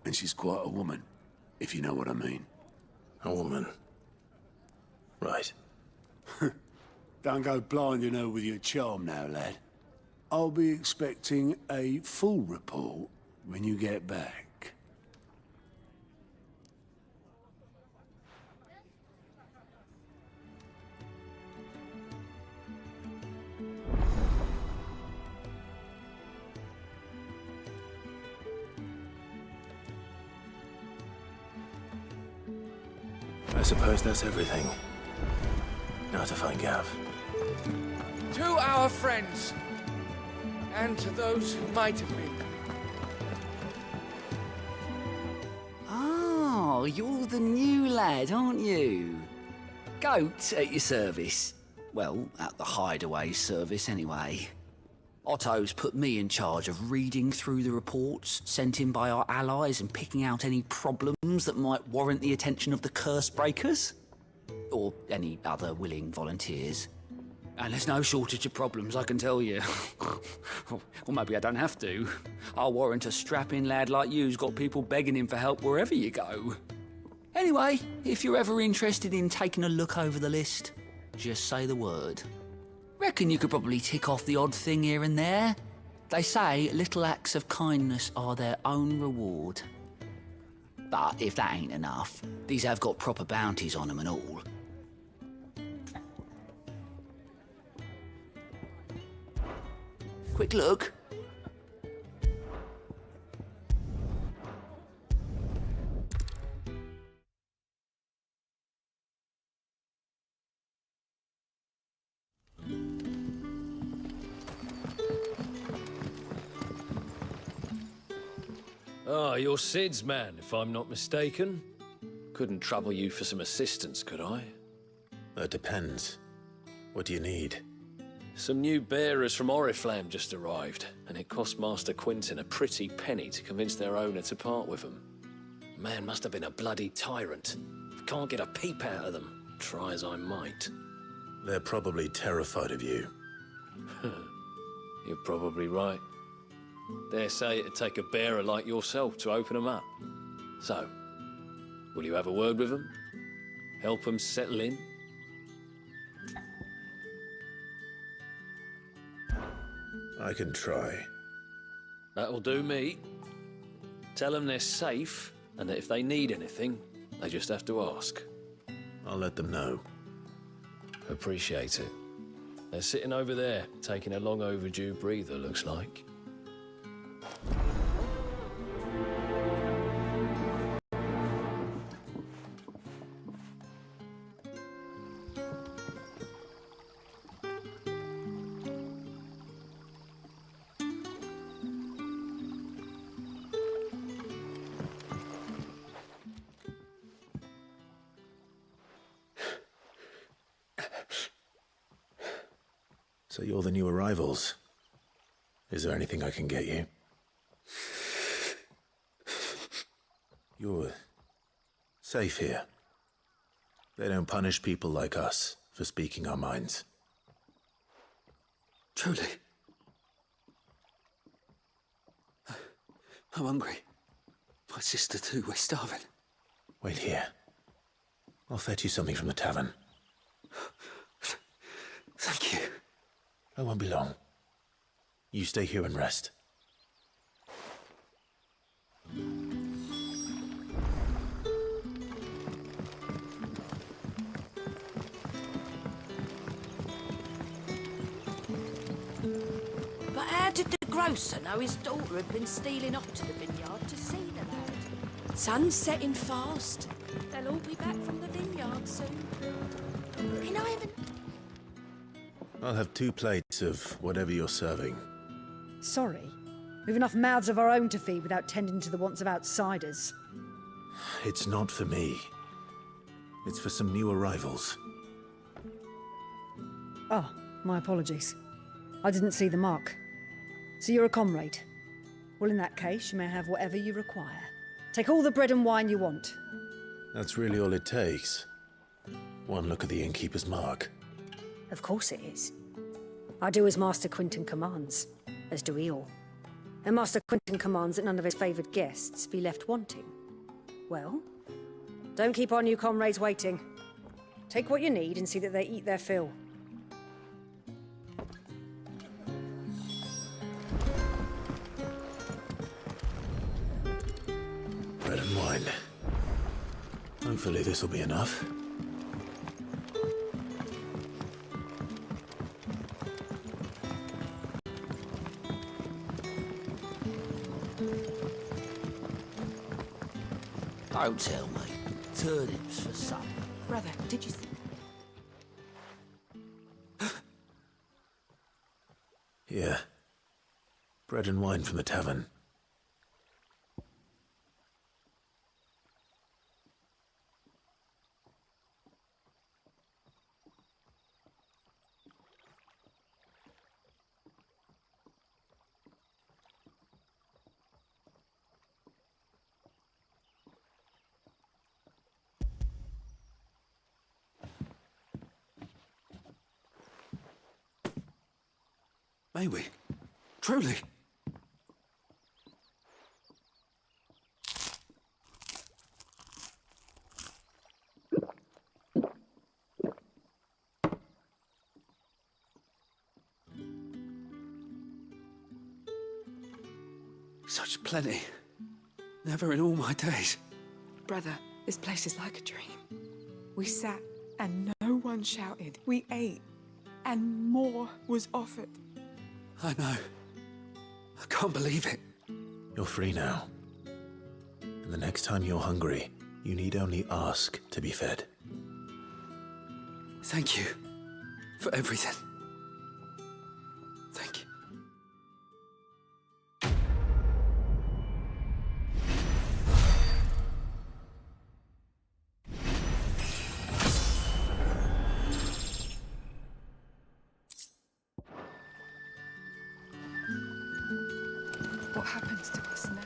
And she's quite a woman, if you know what I mean. A woman? Right. Don't go blinding her with your charm now, lad. I'll be expecting a full report when you get back. I suppose that's everything. Now to find Gav. To our friends, and to those who might have been. Oh, you're the new lad, aren't you? Goat at your service. Well, at the hideaway service, anyway. Otto's put me in charge of reading through the reports sent in by our allies and picking out any problems that might warrant the attention of the curse breakers. Or any other willing volunteers. And there's no shortage of problems, I can tell you. Or maybe I don't have to. I'll warrant a strapping lad like you's got people begging him for help wherever you go. Anyway, if you're ever interested in taking a look over the list, just say the word. Reckon you could probably tick off the odd thing here and there. They say little acts of kindness are their own reward. But if that ain't enough, these have got proper bounties on them and all. Quick look. Ah, you're Sid's man, if I'm not mistaken. Couldn't trouble you for some assistance, could I? That depends. What do you need? Some new bearers from Oriflamme just arrived, and it cost Master Quentin a pretty penny to convince their owner to part with them. Man must have been a bloody tyrant. Can't get a peep out of them, try as I might. They're probably terrified of you. You're probably right. Dare say it'd take a bearer like yourself to open them up. So, will you have a word with them? Help them settle in? I can try. That'll do me. Tell them they're safe, and that if they need anything, they just have to ask. I'll let them know. Appreciate it. They're sitting over there, taking a long overdue breather, looks like. So you're the new arrivals. Is there anything I can get you? You're safe here. They don't punish people like us for speaking our minds. Truly. I'm hungry. My sister too, we're starving. Wait here. I'll fetch you something from the tavern. Thank you. I won't be long. You stay here and rest. grocer know his daughter had been stealing off to the vineyard to see the lad. Sun's setting fast. They'll all be back from the vineyard soon. Can I have an... I'll have 2 plates of whatever you're serving. Sorry. We've enough mouths of our own to feed without tending to the wants of outsiders. It's not for me. It's for some new arrivals. Oh, my apologies. I didn't see the mark. So you're a comrade? Well, in that case, you may have whatever you require. Take all the bread and wine you want. That's really all it takes. One look at the innkeeper's mark. Of course it is. I do as Master Quinton commands, as do we all. And Master Quinton commands that none of his favoured guests be left wanting. Well, don't keep our new comrades waiting. Take what you need and see that they eat their fill. Bread and wine. Hopefully this will be enough. Don't tell me. Turnips for supper. Brother, did you... Here. Bread and wine from the tavern. May we? Truly? Such plenty. Never in all my days. Brother, this place is like a dream. We sat and no one shouted. We ate and more was offered. I know. I can't believe it. You're free now. And the next time you're hungry, you need only ask to be fed. Thank you for everything. Thank you. What happens to us now?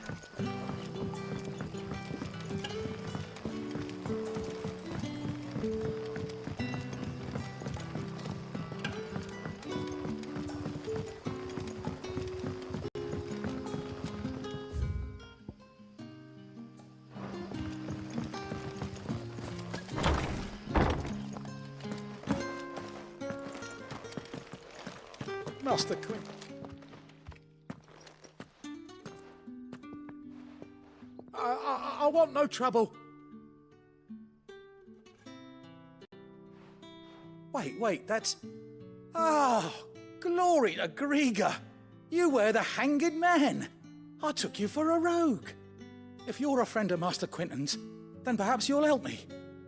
Master Quinn. I want no trouble. Wait, that's... Oh, glory to Grieger. You were the hanged man. I took you for a rogue. If you're a friend of Master Quinton's, then perhaps you'll help me.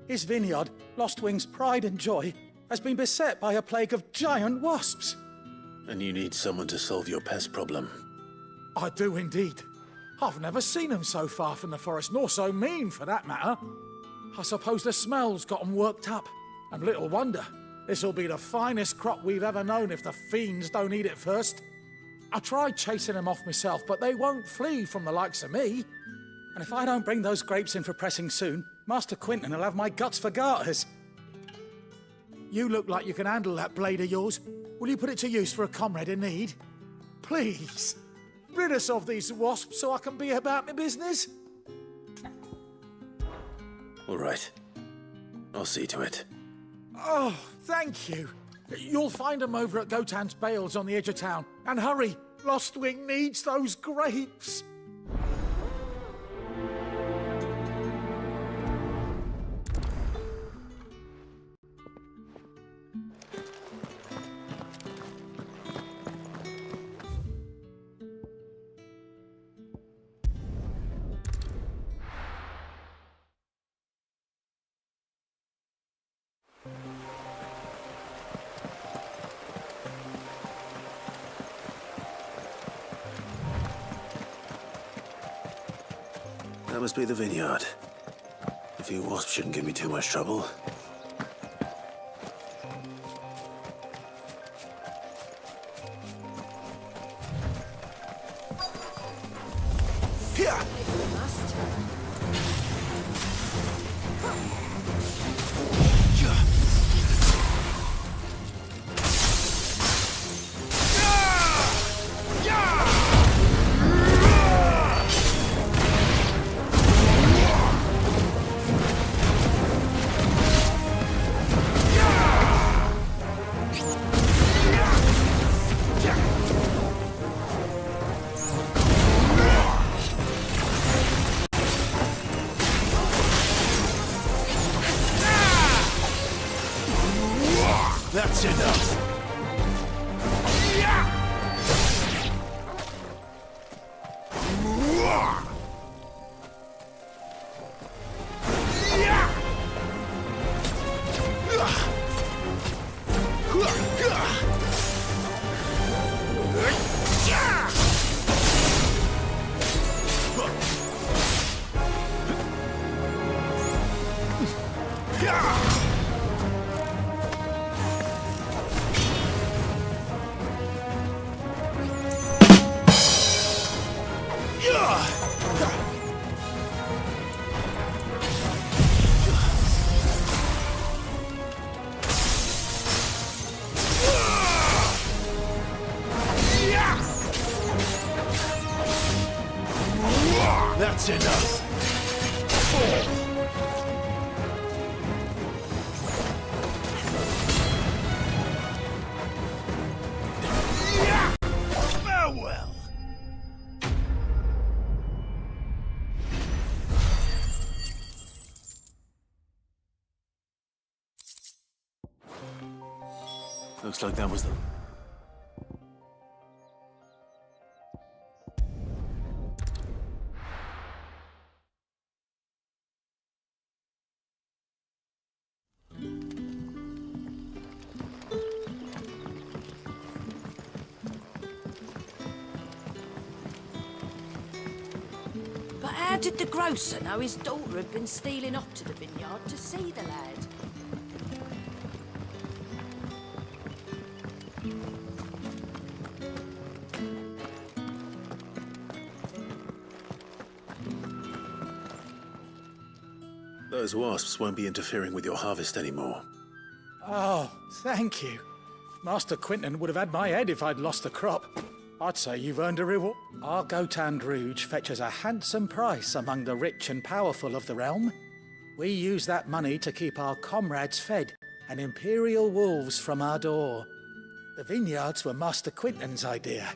His vineyard, Lostwing's pride and joy, has been beset by a plague of giant wasps. And you need someone to solve your pest problem. I do indeed. I've never seen them so far from the forest, nor so mean, for that matter. I suppose the smell's got them worked up. And little wonder. This'll be the finest crop we've ever known if the fiends don't eat it first. I tried chasing them off myself, but they won't flee from the likes of me. And if I don't bring those grapes in for pressing soon, Master Quinton will have my guts for garters. You look like you can handle that blade of yours. Will you put it to use for a comrade in need? Please. Rid us of these wasps so I can be about my business. All right. I'll see to it. Oh, thank you. You'll find them over at Gotan's Bales on the edge of town. And hurry, Lostwing needs those grapes. That must be the vineyard. A few wasps shouldn't give me too much trouble. Here! That's enough. That's enough. Farewell. Looks like that was them. But how did the grocer know his daughter had been stealing off to the vineyard to see the lad? Those wasps won't be interfering with your harvest anymore. Oh, thank you. Master Quinton would have had my head if I'd lost the crop. I'd say you've earned a reward. Our Gotand Rouge fetches a handsome price among the rich and powerful of the realm. We use that money to keep our comrades fed and imperial wolves from our door. The vineyards were Master Quinton's idea.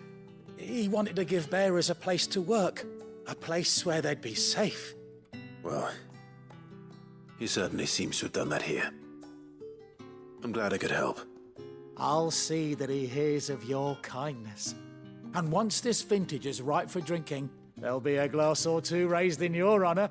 He wanted to give bearers a place to work, a place where they'd be safe. Well, he certainly seems to have done that here. I'm glad I could help. I'll see that he hears of your kindness. And once this vintage is ripe for drinking, there'll be a glass or two raised in your honour.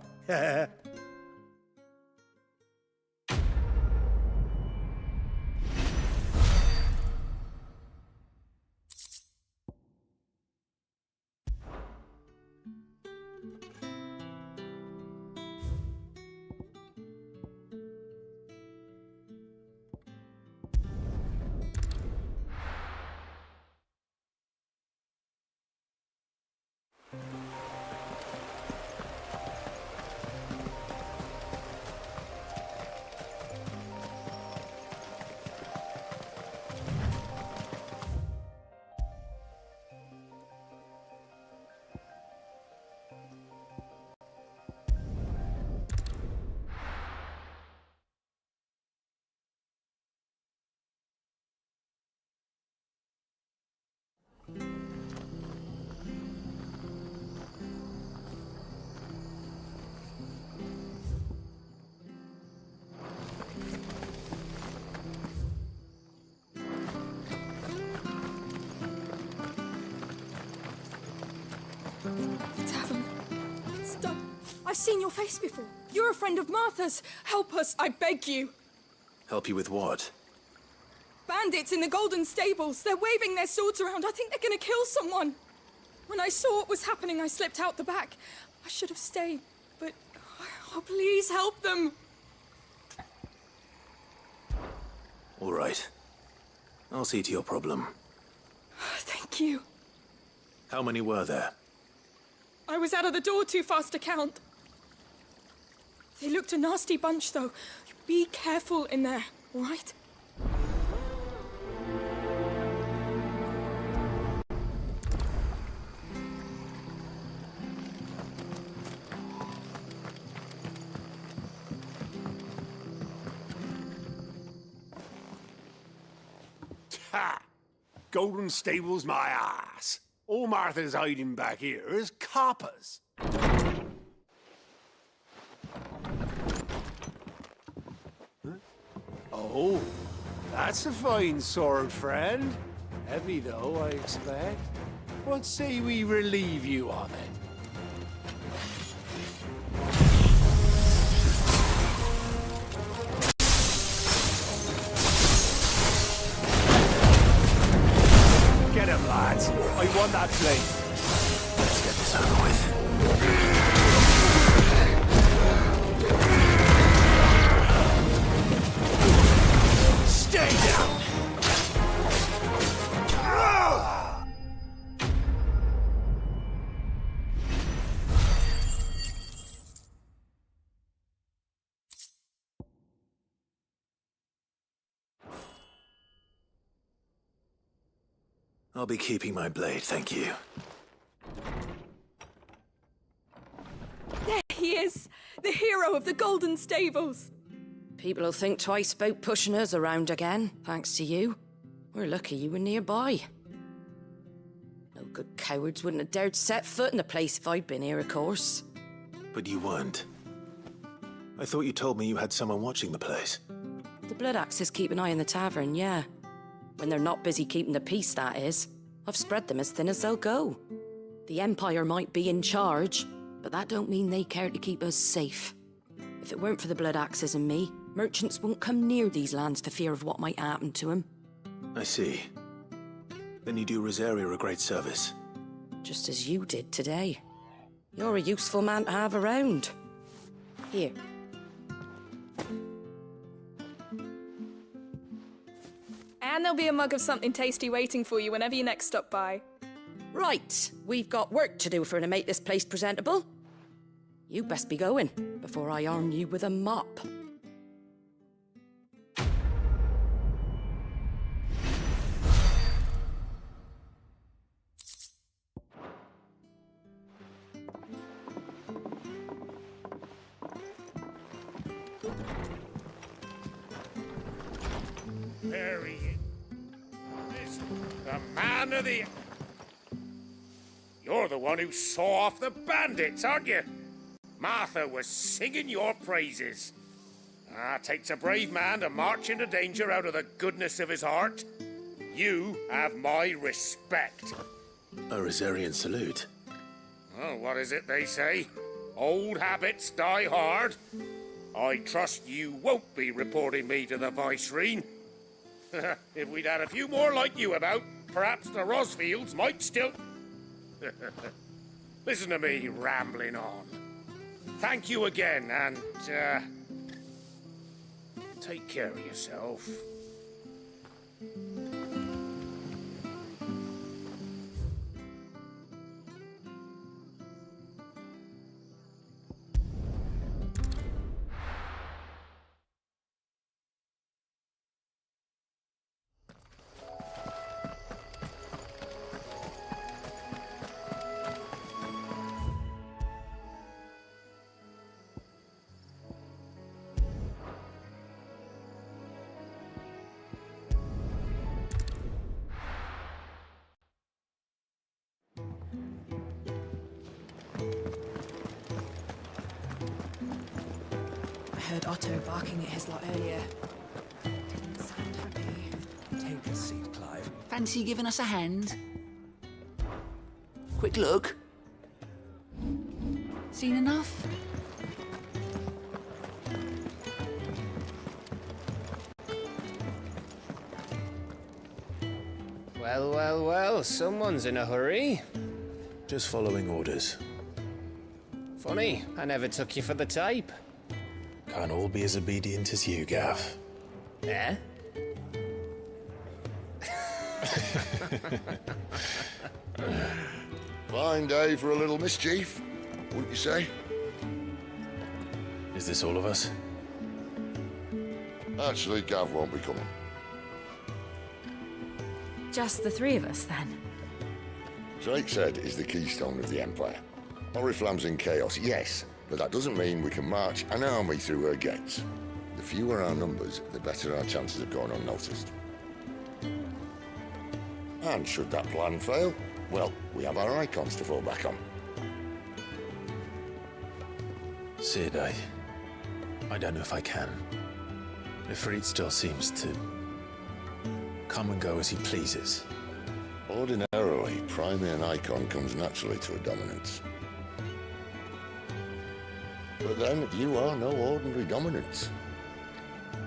Tavern. It's done. I've seen your face before. You're a friend of Martha's. Help us, I beg you. Help you with what? Bandits in the Golden Stables. They're waving their swords around. I think they're gonna kill someone. When I saw what was happening, I slipped out the back. I should have stayed. But, oh, please help them. All right. I'll see to your problem. Thank you. How many were there? I was out of the door too fast to count. They looked a nasty bunch, though. Be careful in there, all right? Ha! Golden Stable's my ass. All Martha's hiding back here is coppers. Oh, that's a fine sword, friend. Heavy, though, I expect. What say we relieve you of it? Get him, lads. I want that blade. Let's get this over with. Stay down! I'll be keeping my blade, thank you. There he is! The hero of the Golden Stables! People'll think twice about pushing us around again, thanks to you. We're lucky you were nearby. No good cowards wouldn't have dared set foot in the place if I'd been here, of course. But you weren't. I thought you told me you had someone watching the place. The Blood Axes keep an eye on the tavern, yeah. When they're not busy keeping the peace, that is. I've spread them as thin as they'll go. The Empire might be in charge, but that don't mean they care to keep us safe. If it weren't for the Blood Axes and me, merchants won't come near these lands for fear of what might happen to them. I see. Then you do Rosaria a great service. Just as you did today. You're a useful man to have around. Here. And there'll be a mug of something tasty waiting for you whenever you next stop by. Right, we've got work to do for to make this place presentable. You best be going, before I arm you with a mop. There he is. The man of the... You're the one who saw off the bandits, aren't you? Martha was singing your praises. Takes a brave man to march into danger out of the goodness of his heart. You have my respect. A Rosarian salute. Oh, what is it they say? Old habits die hard. I trust you won't be reporting me to the Viceroy. If we'd had a few more like you about, perhaps the Rosfields might still... Listen to me rambling on. Thank you again, and, take care of yourself. I heard Otto barking at his lot earlier. Didn't sound happy. Take a seat, Clive. Fancy giving us a hand? Quick look. Seen enough? Well, well, well, someone's in a hurry. Just following orders. Funny, I never took you for the type. Can't all be as obedient as you, Gav. Eh? Fine day for a little mischief, wouldn't you say? Is this all of us? Actually, Gav won't be coming. Just the three of us, then? Drake said is the keystone of the Empire. Oriflamme's in chaos, yes, but that doesn't mean we can march an army through her gates. The fewer our numbers, the better our chances of going unnoticed. And should that plan fail, well, we have our icons to fall back on. Sid, I don't know if I can. Ifrit still seems to come and go as he pleases. Ordinarily, priming an icon comes naturally to a dominance. But then, you are no ordinary dominance.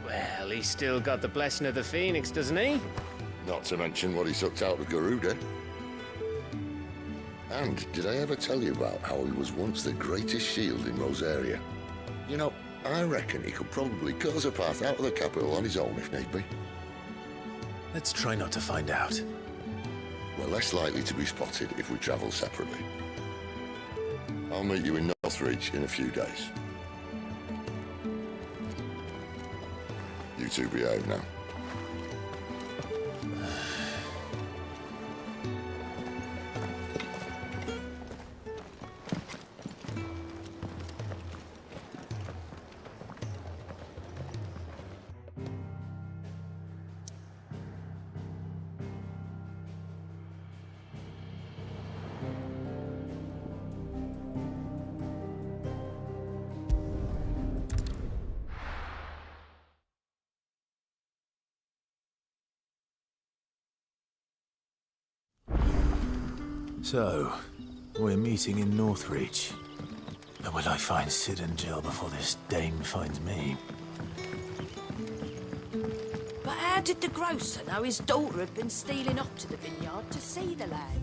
Well, he's still got the blessing of the Phoenix, doesn't he? Not to mention what he sucked out of Garuda. And did I ever tell you about how he was once the greatest shield in Rosaria? You know, I reckon he could probably cut us a path out of the capital on his own if need be. Let's try not to find out. We're less likely to be spotted if we travel separately. I'll meet you in Northreach in a few days. You two behave now. So, we're meeting in Northreach. But will I find Sid and Jill before this dame finds me? But how did the grocer know his daughter had been stealing up to the vineyard to see the lad?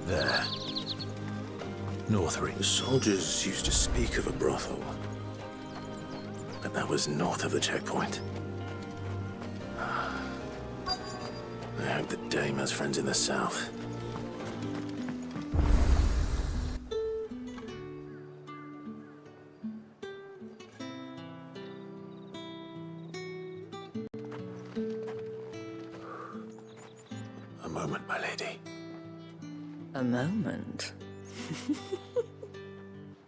There. Northreach. The soldiers used to speak of a brothel. But that was north of the checkpoint. I hope the dame has friends in the south. A moment, my lady. A moment?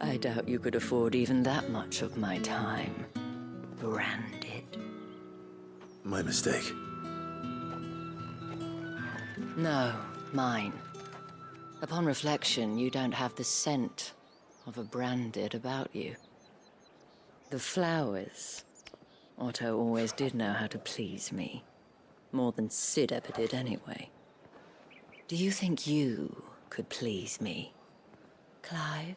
I doubt you could afford even that much of my time. Branded. My mistake. No, mine. Upon reflection, you don't have the scent of a branded about you. The flowers. Otto always did know how to please me. More than Sid ever did anyway. Do you think you could please me, Clive?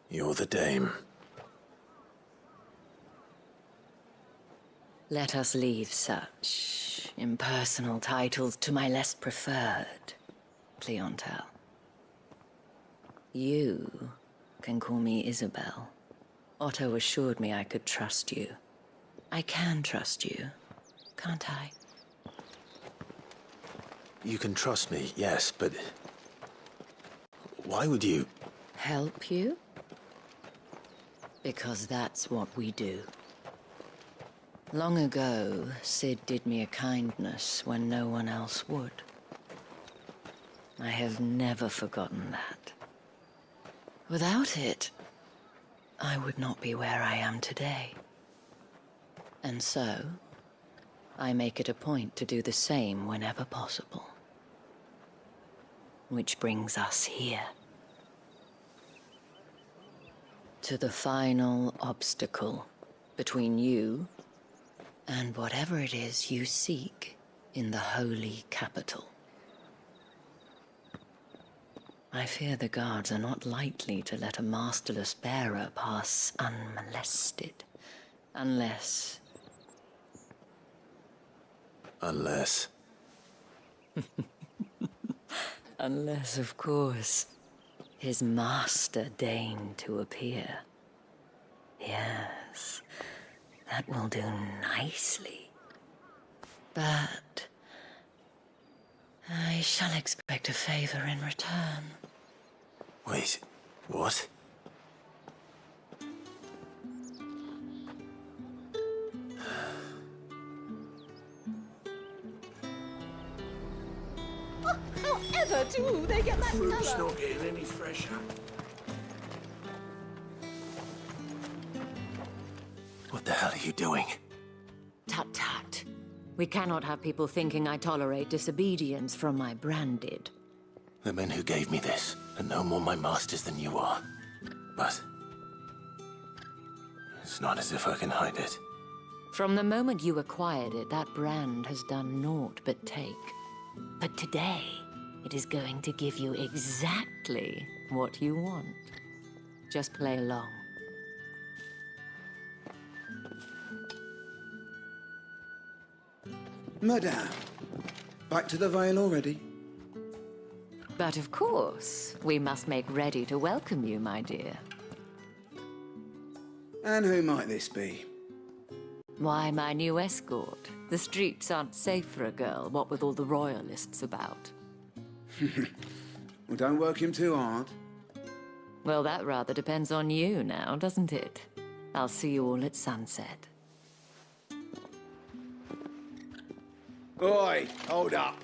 You're the dame. Let us leave such impersonal titles to my less preferred clientele. You can call me Isabel. Otto assured me I could trust you. I can trust you, can't I? You can trust me, yes, but... why would you... Help you? Because that's what we do. Long ago, Sid did me a kindness when no one else would. I have never forgotten that. Without it, I would not be where I am today. And so, I make it a point to do the same whenever possible. Which brings us here. To the final obstacle between you and whatever it is you seek in the holy capital. I fear the guards are not likely to let a masterless bearer pass unmolested. Unless... Unless... Unless, of course, his master deigned to appear. Yes, that will do nicely. But... I shall expect a favor in return. Wait, what? However do they get that Fruit's colour? not getting any fresher. What the hell are you doing? Tut-tut. We cannot have people thinking I tolerate disobedience from my branded. The men who gave me this are no more my masters than you are. But... it's not as if I can hide it. From the moment you acquired it, that brand has done naught but take. But today, it is going to give you exactly what you want. Just play along. Madame, back to the Vale already? But of course, we must make ready to welcome you, my dear. And who might this be? Why, my new escort. The streets aren't safe for a girl, what with all the royalists about. Well, don't work him too hard. Well, that rather depends on you now, doesn't it? I'll see you all at sunset. Oi, hold up.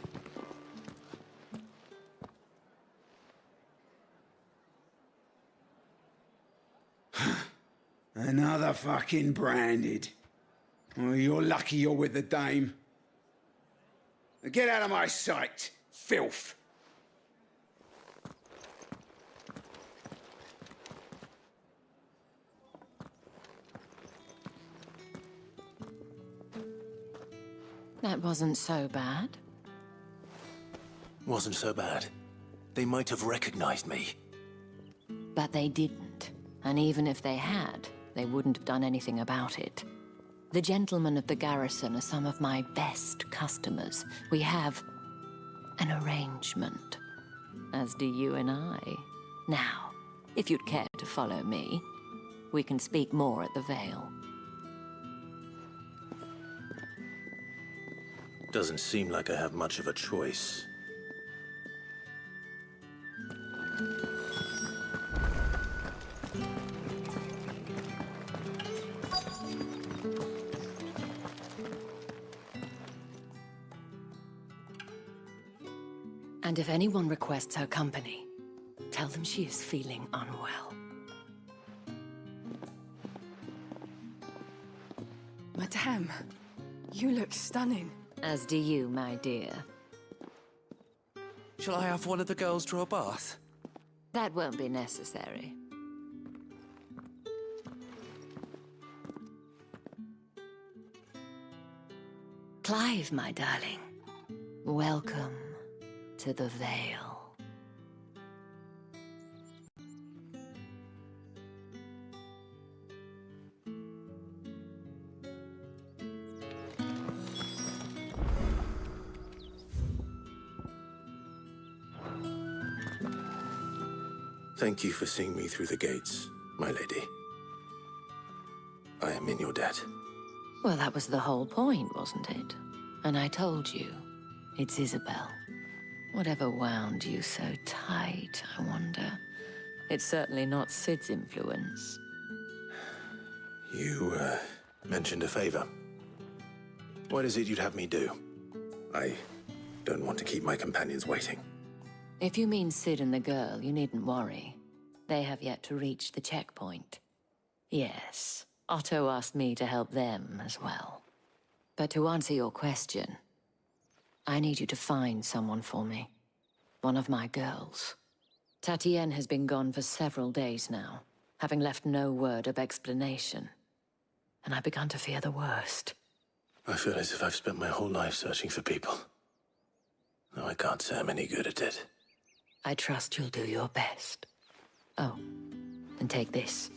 Another fucking branded. Oh, you're lucky you're with the dame. Get out of my sight, filth. That wasn't so bad. Wasn't so bad. They might have recognized me. But they didn't. And even if they had, they wouldn't have done anything about it. The gentlemen of the garrison are some of my best customers. We have an arrangement, as do you and I. Now, if you'd care to follow me, we can speak more at the Vale. Doesn't seem like I have much of a choice. And if anyone requests her company, tell them she is feeling unwell. Madame, you look stunning. As do you, my dear. Shall I have one of the girls draw a bath? That won't be necessary. Clive, my darling. Welcome to the Vale. Thank you for seeing me through the gates, my lady. I am in your debt. Well, that was the whole point, wasn't it? And I told you, it's Isabel. Whatever wound you so tight, I wonder. It's certainly not Sid's influence. You, mentioned a favor. What is it you'd have me do? I don't want to keep my companions waiting. If you mean Sid and the girl, you needn't worry. They have yet to reach the checkpoint. Yes, Otto asked me to help them as well. But to answer your question, I need you to find someone for me. One of my girls. Tatienne has been gone for several days now, having left no word of explanation. And I've begun to fear the worst. I feel as if I've spent my whole life searching for people. No, I can't say I'm any good at it. I trust you'll do your best. Oh, and take this.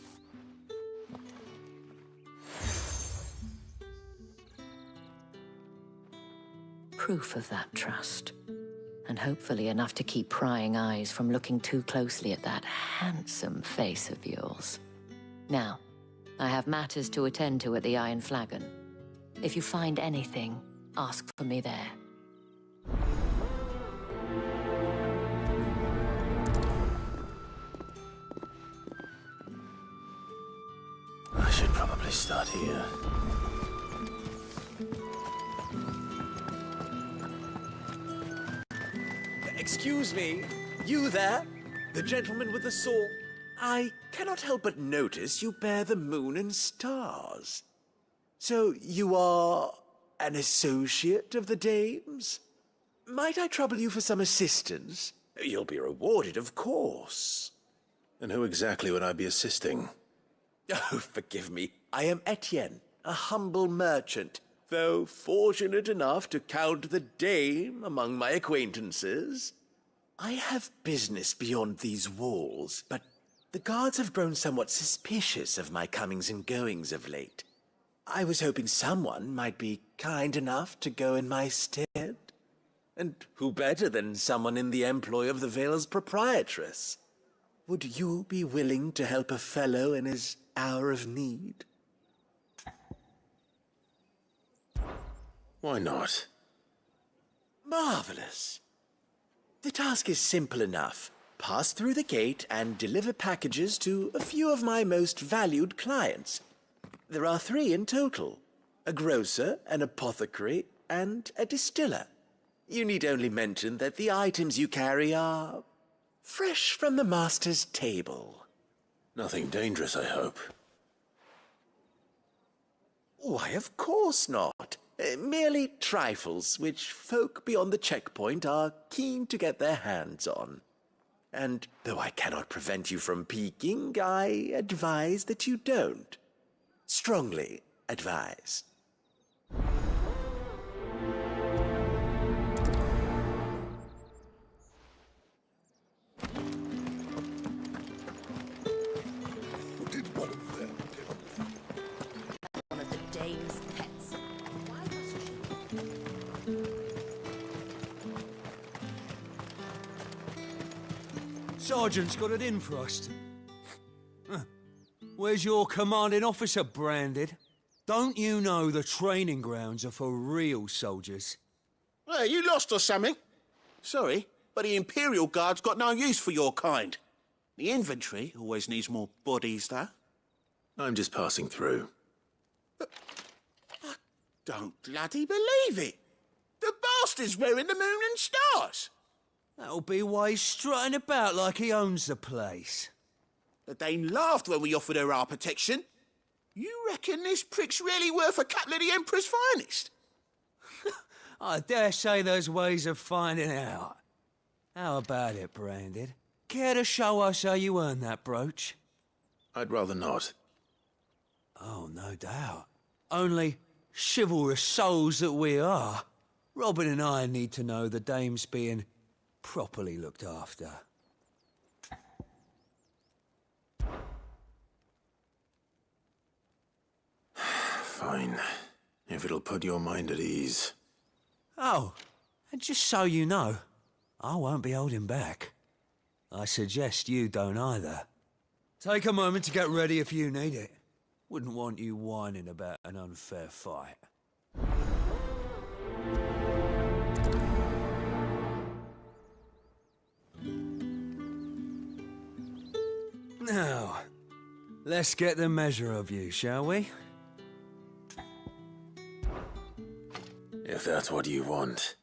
Proof of that trust. And hopefully enough to keep prying eyes from looking too closely at that handsome face of yours. Now, I have matters to attend to at the Iron Flagon. If you find anything, ask for me there. I should probably start here. Excuse me, you there? The gentleman with the sword? I cannot help but notice you bear the moon and stars. So you are an associate of the dames? Might I trouble you for some assistance? You'll be rewarded, of course. And who exactly would I be assisting? Oh, forgive me. I am Etienne, a humble merchant, though fortunate enough to count the dame among my acquaintances. I have business beyond these walls, but the guards have grown somewhat suspicious of my comings and goings of late. I was hoping someone might be kind enough to go in my stead. And who better than someone in the employ of the Vale's proprietress? Would you be willing to help a fellow in his hour of need? Why not? Marvelous. The task is simple enough. Pass through the gate and deliver packages to a few of my most valued clients. There are 3 in total. A grocer, an apothecary, and a distiller. You need only mention that the items you carry are fresh from the master's table. Nothing dangerous, I hope. Why, of course not. Merely trifles which folk beyond the checkpoint are keen to get their hands on. And though I cannot prevent you from peeking, I advise that you don't. Strongly advise. One of the dame's pets. Why wasn't she? Sergeant's got it in for us. Where's your commanding officer, Branded? Don't you know the training grounds are for real soldiers? Hey, you lost or something? Sorry, but the Imperial Guard's got no use for your kind. The infantry always needs more bodies, though. I'm just passing through. But I don't bloody believe it. The bastard's wearing the moon and stars. That'll be why he's strutting about like he owns the place. The Dane laughed when we offered her our protection. You reckon this prick's really worth a couple of the Emperor's finest? I dare say there's ways of finding out. How about it, Branded? Care to show us how you earned that brooch? I'd rather not. Oh, no doubt. Only chivalrous souls that we are, Robin and I need to know the dame's being properly looked after. Fine. If it'll put your mind at ease. Oh, and just so you know, I won't be holding back. I suggest you don't either. Take a moment to get ready if you need it. Wouldn't want you whining about an unfair fight. Now, let's get the measure of you, shall we? If that's what you want.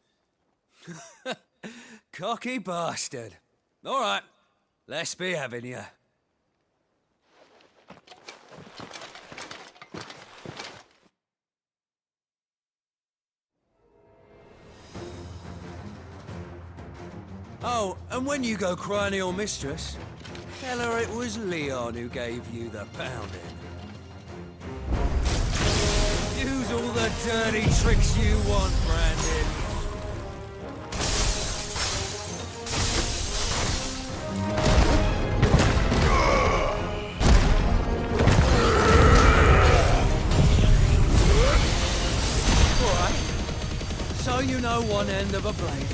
Cocky bastard. All right, let's be having you. Oh, and when you go crying to your mistress, tell her it was Leon who gave you the pounding. Use all the dirty tricks you want, Brandon. All right. So you know one end of a blade.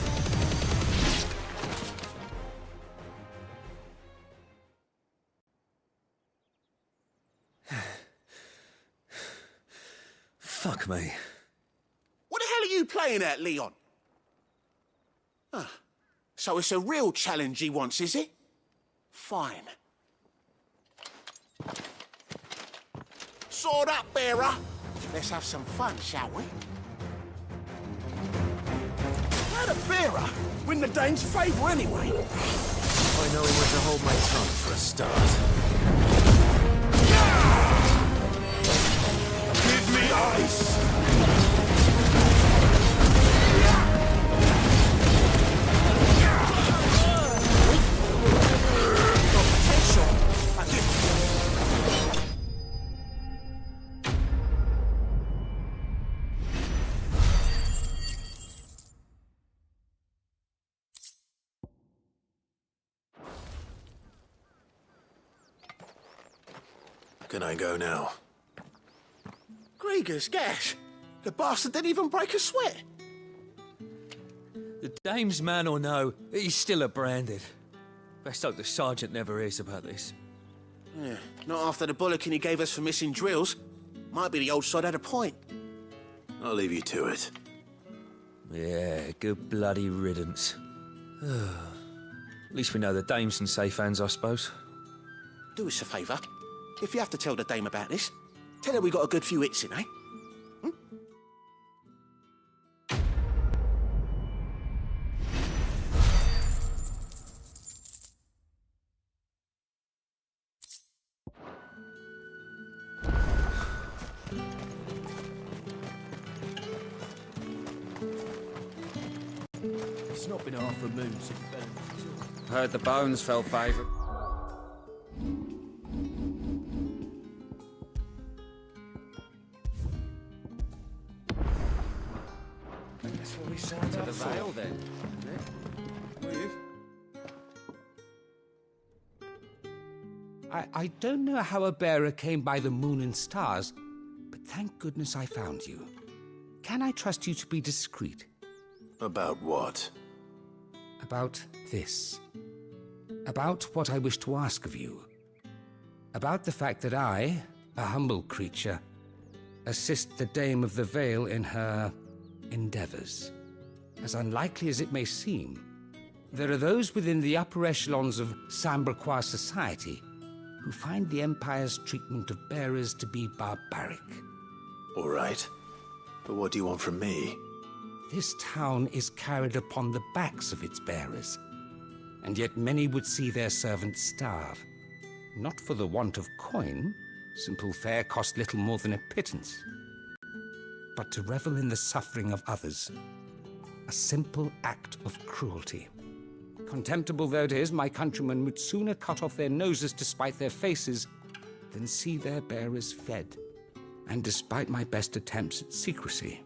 Fuck me. What the hell are you playing at, Leon? Ah, so it's a real challenge he wants, is it? Fine. Sword up, bearer. Let's have some fun, shall we? How'd a bearer win the Dane's favour anyway? I know when to hold my tongue for a start. Give me ice! Got potential. I do. Can I go now? Grieger's gas. The bastard didn't even break a sweat. The dame's man or no, he's still a branded. Best hope the sergeant never hears about this. Yeah, not after the bullocking he gave us for missing drills. Might be the old sod had a point. I'll leave you to it. Yeah, good bloody riddance. At least we know the dame's in safe hands, I suppose. Do us a favour. If you have to tell the dame about this, tell her we got a good few hits in, eh? It's not been half a moon since Ben. Heard the bones fell favourite. That's what we signed up to the Vale then, isn't it? I don't know how a bearer came by the moon and stars, but thank goodness I found you. Can I trust you to be discreet? About what? About this. About what I wish to ask of you. About the fact that I, a humble creature, assist the Dame of the Vale in her endeavors. As unlikely as it may seem, there are those within the upper echelons of Samberquois society who find the Empire's treatment of bearers to be barbaric. All right. But what do you want from me? This town is carried upon the backs of its bearers, and yet many would see their servants starve. Not for the want of coin, simple fare cost little more than a pittance, but to revel in the suffering of others, a simple act of cruelty. Contemptible though it is, my countrymen would sooner cut off their noses to spite their faces than see their bearers fed. And despite my best attempts at secrecy,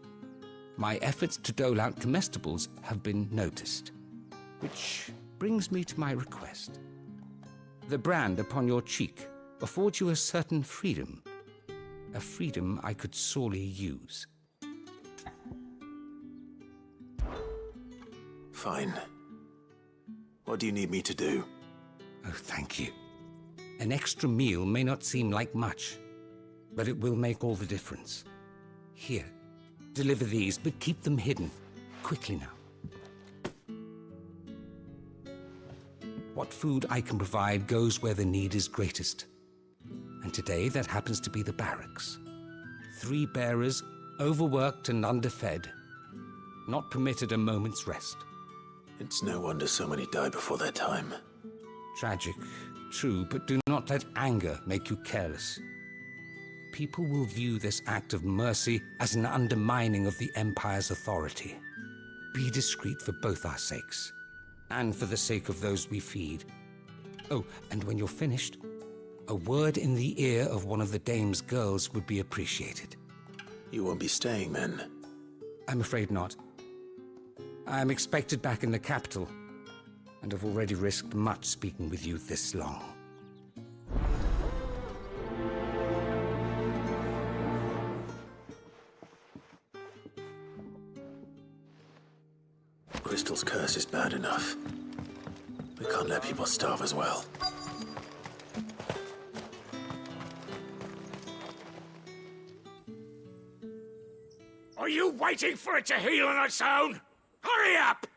my efforts to dole out comestibles have been noticed. Which brings me to my request. The brand upon your cheek affords you a certain freedom, a freedom I could sorely use. Fine. What do you need me to do? Oh, thank you. An extra meal may not seem like much, but it will make all the difference. Here, deliver these, but keep them hidden. Quickly now. What food I can provide goes where the need is greatest. And today, that happens to be the barracks. 3 bearers, overworked and underfed, not permitted a moment's rest. It's no wonder so many die before their time. Tragic, true, but do not let anger make you careless. People will view this act of mercy as an undermining of the Empire's authority. Be discreet for both our sakes, and for the sake of those we feed. Oh, and when you're finished, a word in the ear of one of the dame's girls would be appreciated. You won't be staying, then? I'm afraid not. I'm expected back in the capital, and have already risked much speaking with you this long. Crystal's curse is bad enough. We can't let people starve as well. Are you waiting for it to heal on its own? Hurry up!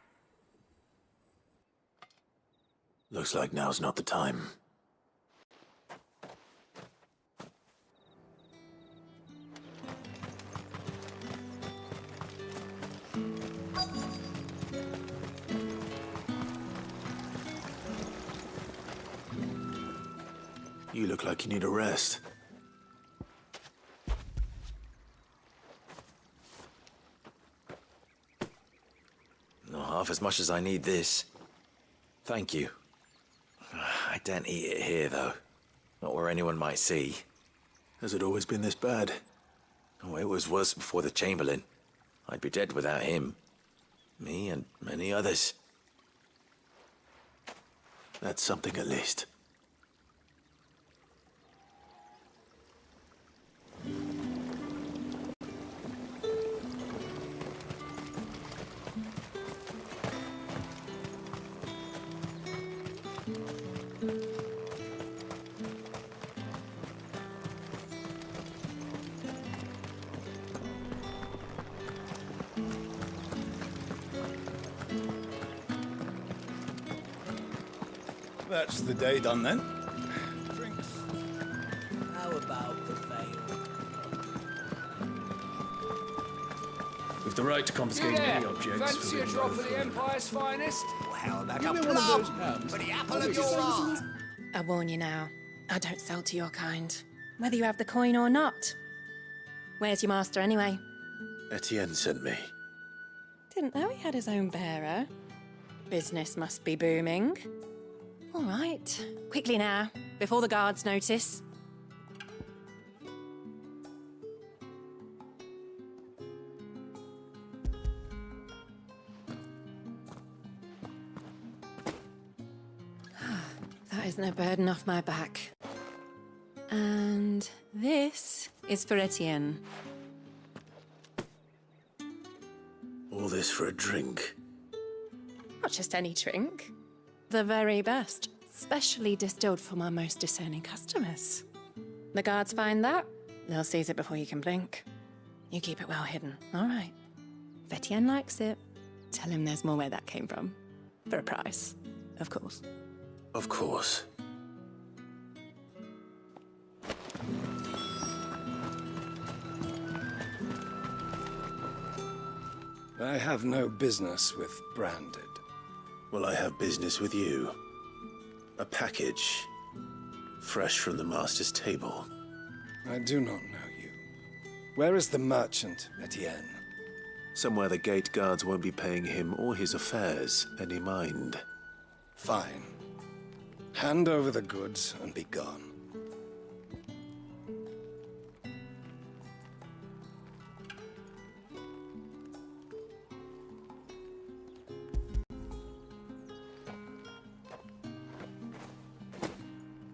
Looks like now's not the time. You look like you need a rest. Not half as much as I need this. Thank you. I daren't eat it here, though. Not where anyone might see. Has it always been this bad? Oh, it was worse before the Chamberlain. I'd be dead without him. Me and many others. That's something at least. That's the day done then. Drinks. How about the veil? With the right to confiscate any objects. Fancy a drop of the Empire's finest? Well, back Give up me to one of love those pounds. for the apple of your eye. I warn you now, I don't sell to your kind, whether you have the coin or not. Where's your master anyway? Etienne sent me. Didn't know he had his own bearer. Business must be booming. All right, quickly now, before the guards notice. That is no burden off my back. And this is for Etienne. All this for a drink. Not just any drink. The very best, specially distilled for my most discerning customers. The guards find that, they'll seize it before you can blink. You keep it well hidden, all right? If Etienne likes it, tell him there's more where that came from. For a price, of course. Of course. I have no business with Branded. Well, I have business with you. A package. Fresh from the master's table. I do not know you. Where is the merchant, Etienne? Somewhere the gate guards won't be paying him or his affairs any mind. Fine. Hand over the goods and be gone.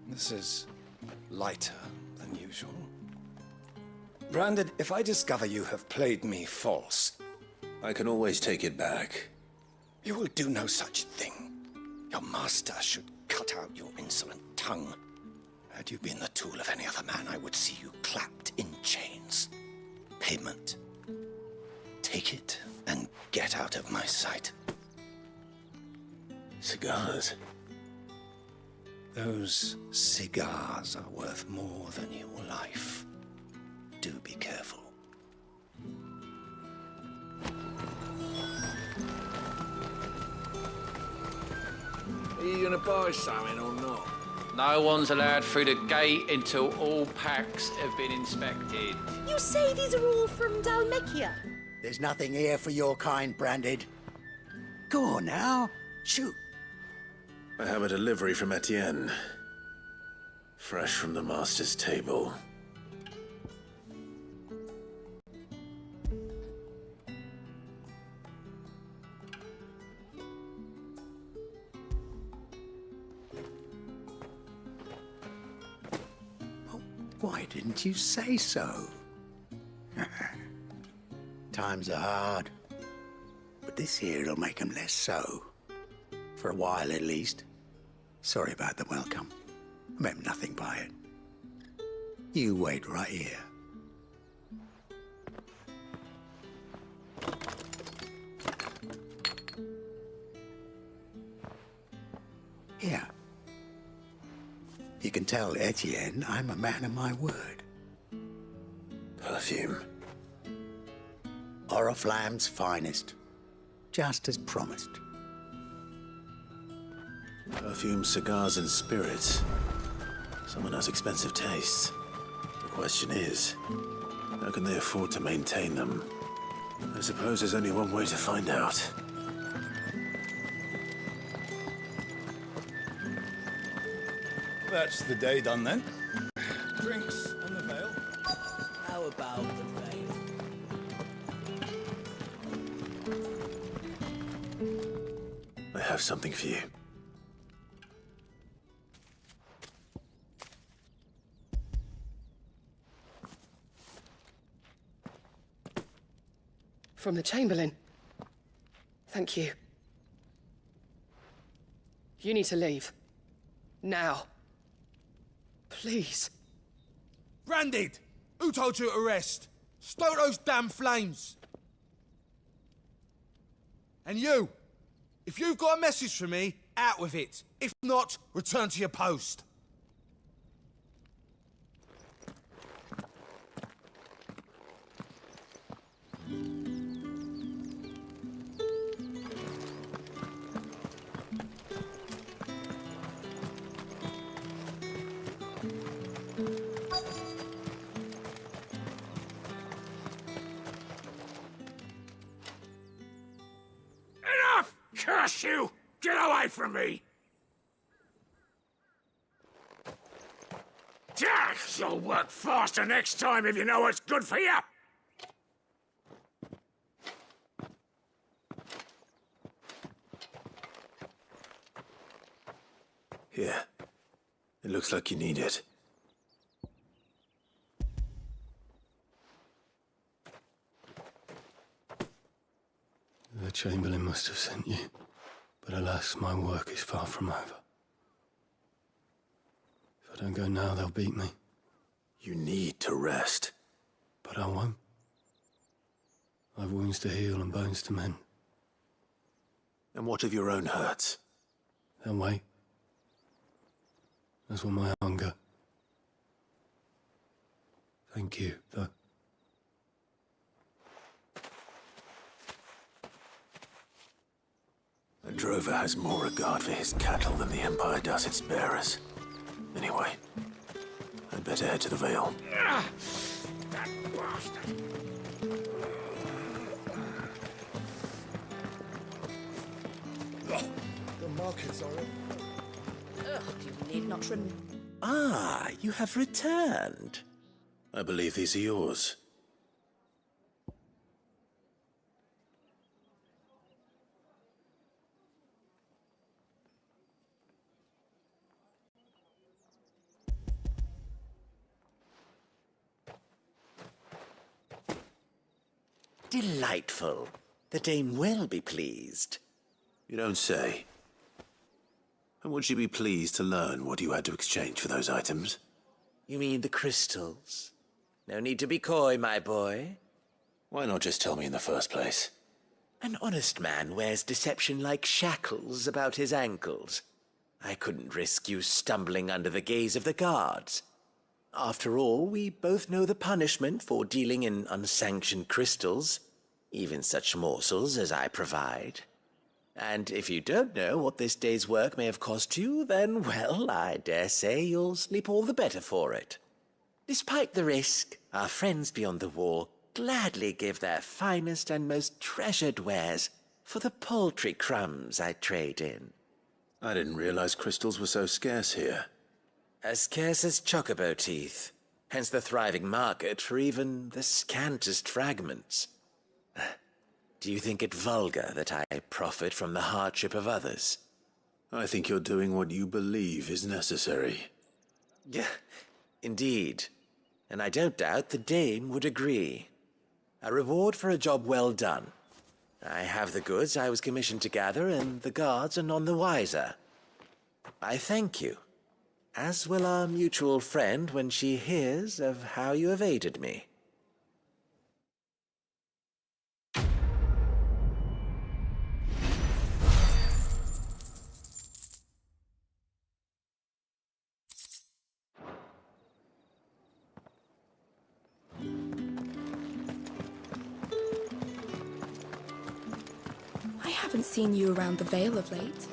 This is lighter than usual. Branded, if I discover you have played me false... I can always take it back. You will do no such thing. Your master should cut out your insolent tongue. Had you been the tool of any other man, I would see you clapped in chains. Payment. Take it and get out of my sight. Cigars? Those cigars are worth more than your life. Do be careful. Are you gonna buy something or not? No one's allowed through the gate until all packs have been inspected. You say these are all from Dalmekia? There's nothing here for your kind, Branded. Go on now, shoot. I have a delivery from Etienne. Fresh from the master's table. Why didn't you say so? Times are hard, but this here'll make 'em less so. For a while, at least. Sorry about the welcome. I meant nothing by it. You wait right here. Here. You can tell Etienne I'm a man of my word. Perfume. Oriflamme's finest. Just as promised. Perfume, cigars, and spirits. Someone has expensive tastes. The question is, how can they afford to maintain them? I suppose there's only one way to find out. That's the day done then. Drinks and the veil. How about the veil? I have something for you. From the Chamberlain. Thank you. You need to leave. Now. Please. Branded! Who told you to rest? Stoke those damn flames! And you! If you've got a message for me, out with it. If not, return to your post. Curse you! Get away from me! You'll work faster next time if you know what's good for you! Here. It looks like you need it. The Chamberlain must have sent you, but alas, my work is far from over. If I don't go now, they'll beat me. You need to rest. But I won't. I've wounds to heal and bones to mend. And what of your own hurts? They'll wait. As will my hunger. Thank you, though. A drover has more regard for his cattle than the Empire does its bearers. Anyway, I'd better head to the Vale. That bastard! The markets are in. Ugh, you need not remember. Ah, you have returned. I believe these are yours. Delightful. The dame will be pleased. You don't say. And would she be pleased to learn what you had to exchange for those items? You mean the crystals? No need to be coy, my boy. Why not just tell me in the first place? An honest man wears deception like shackles about his ankles. I couldn't risk you stumbling under the gaze of the guards. After all, we both know the punishment for dealing in unsanctioned crystals, even such morsels as I provide. And if you don't know what this day's work may have cost you, then, well, I dare say you'll sleep all the better for it. Despite the risk, our friends beyond the wall gladly give their finest and most treasured wares for the paltry crumbs I trade in. I didn't realize crystals were so scarce here. As scarce as chocobo teeth, hence the thriving market for even the scantest fragments. Do you think it vulgar that I profit from the hardship of others? I think you're doing what you believe is necessary. Yeah, indeed. And I don't doubt the dame would agree. A reward for a job well done. I have the goods I was commissioned to gather, and the guards are none the wiser. I thank you, as will our mutual friend when she hears of how you have aided me. I haven't seen you around the Vale of late.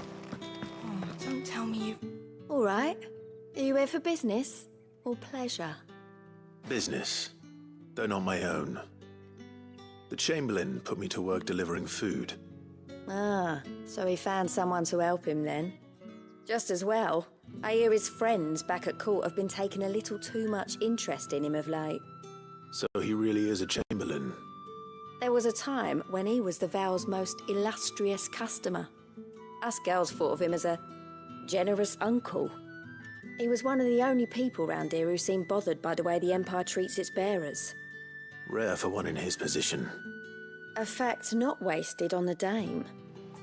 Oh, don't tell me you... All right. Are you here for business or pleasure? Business, though not my own. The Chamberlain put me to work delivering food. Ah, so he found someone to help him then. Just as well. I hear his friends back at court have been taking a little too much interest in him of late. So he really is a Chamberlain. There was a time when he was the Vale's most illustrious customer. Us girls thought of him as a generous uncle. He was one of the only people round here who seemed bothered by the way the Empire treats its bearers. Rare for one in his position. A fact not wasted on the dame.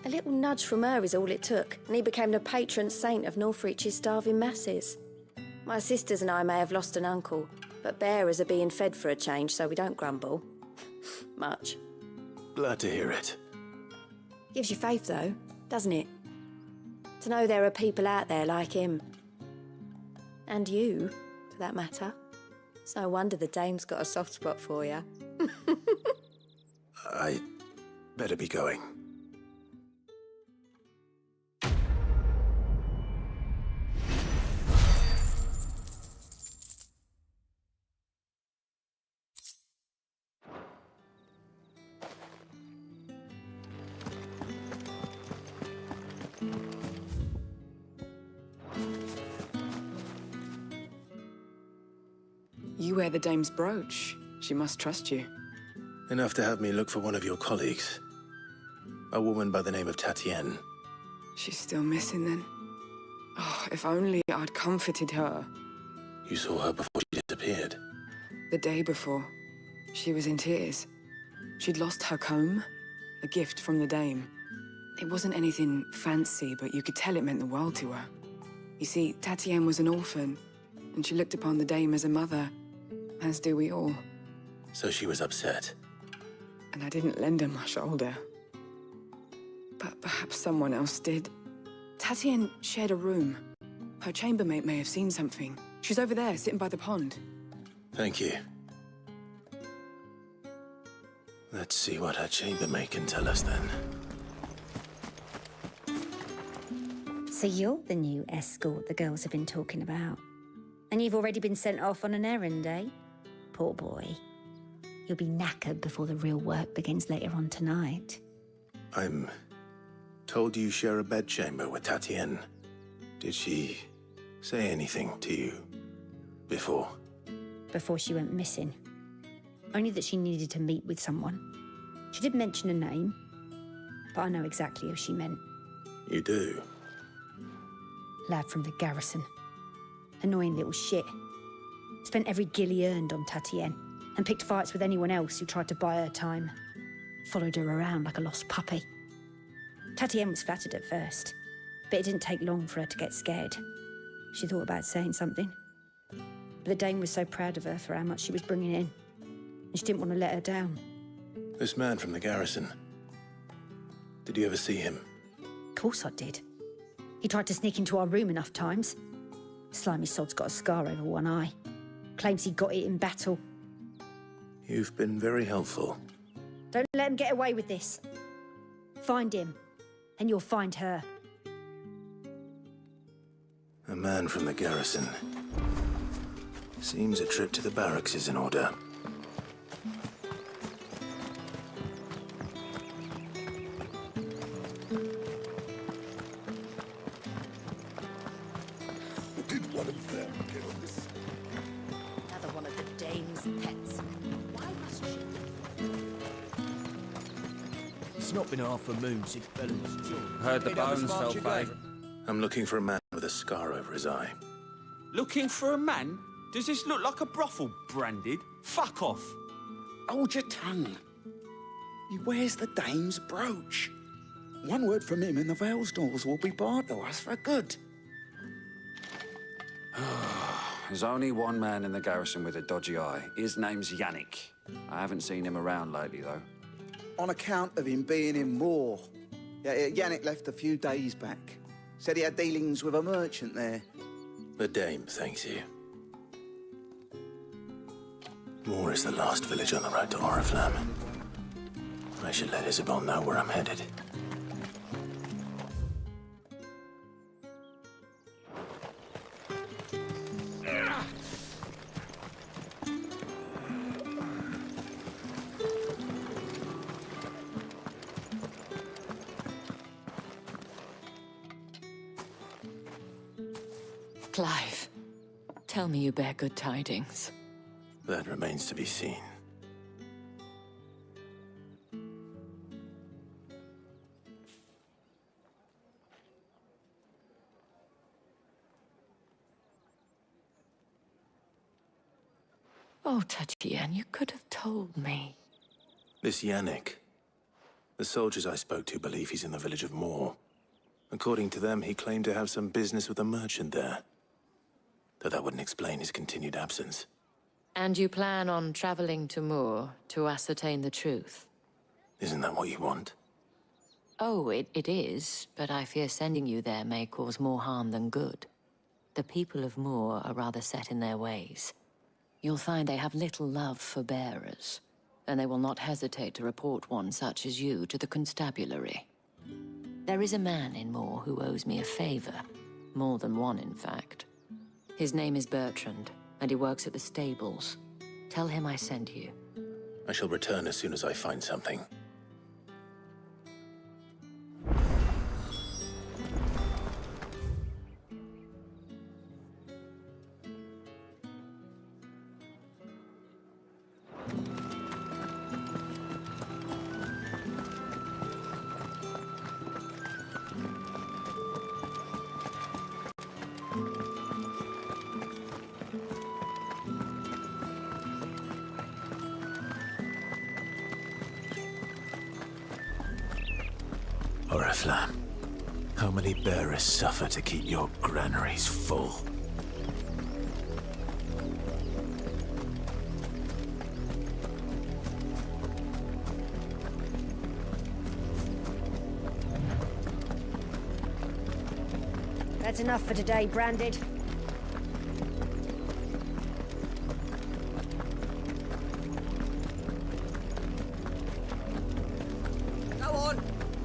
A little nudge from her is all it took, and he became the patron saint of Northreach's starving masses. My sisters and I may have lost an uncle, but bearers are being fed for a change, so we don't grumble. Much. Glad to hear it. Gives you faith, though, doesn't it? To know there are people out there like him. And you, for that matter. It's no wonder the dame's got a soft spot for you. I better be going. You wear the dame's brooch. She must trust you. Enough to have me look for one of your colleagues. A woman by the name of Tatienne. She's still missing then. Oh, if only I'd comforted her. You saw her before she disappeared. The day before. She was in tears. She'd lost her comb, a gift from the dame. It wasn't anything fancy, but you could tell it meant the world to her. You see, Tatienne was an orphan, and she looked upon the dame as a mother, as do we all. So she was upset. And I didn't lend her my shoulder. But perhaps someone else did. Tatienne shared a room. Her chambermaid may have seen something. She's over there, sitting by the pond. Thank you. Let's see what her chambermaid can tell us then. So you're the new escort the girls have been talking about. And you've already been sent off on an errand, eh? Poor boy. You'll be knackered before the real work begins later on tonight. I'm told you share a bedchamber with Tatienne. Did she say anything to you before? Before she went missing. Only that she needed to meet with someone. She did mention a name, but I know exactly who she meant. You do? Lad from the garrison. Annoying little shit. Spent every guil he earned on Tatienne, and picked fights with anyone else who tried to buy her time. Followed her around like a lost puppy. Tatienne was flattered at first. But it didn't take long for her to get scared. She thought about saying something. But the Dame was so proud of her for how much she was bringing in. And she didn't want to let her down. This man from the garrison. Did you ever see him? Of course I did. He tried to sneak into our room enough times. Slimy sod's got a scar over one eye. Claims he got it in battle. You've been very helpful. Don't let him get away with this. Find him, and you'll find her. A man from the garrison. Seems a trip to the barracks is in order. Did one of them get on this? Another one of the Dame's pets. Why must she? It's not been half a moon since Belen's job. Heard the bones fell, Faye. I'm looking for a man with a scar over his eye. Looking for a man? Does this look like a brothel, Branded? Fuck off. Hold your tongue. He wears the Dame's brooch. One word from him and the Vale's doors will be barred to us for good. There's only one man in the garrison with a dodgy eye. His name's Yannick. I haven't seen him around lately, though. On account of him being in war. Yeah, Yannick left a few days back. Said he had dealings with a merchant there. The Dame thanks you. Moor is the last village on the road to Oriflamme. I should let Isabel know where I'm headed. Clive, tell me you bear good tidings. That remains to be seen. Oh, Tatian, you could have told me. This Yannick. The soldiers I spoke to believe he's in the village of Moor. According to them, he claimed to have some business with a merchant there. Though that wouldn't explain his continued absence. And you plan on traveling to Moor to ascertain the truth? Isn't that what you want? Oh, it is, but I fear sending you there may cause more harm than good. The people of Moor are rather set in their ways. You'll find they have little love for bearers, and they will not hesitate to report one such as you to the constabulary. There is a man in Moor who owes me a favor. More than one, in fact. His name is Bertrand, and he works at the stables. Tell him I sent you. I shall return as soon as I find something. Oriflamme, how many bearers suffer to keep your granaries full? That's enough for today, Branded. Go on.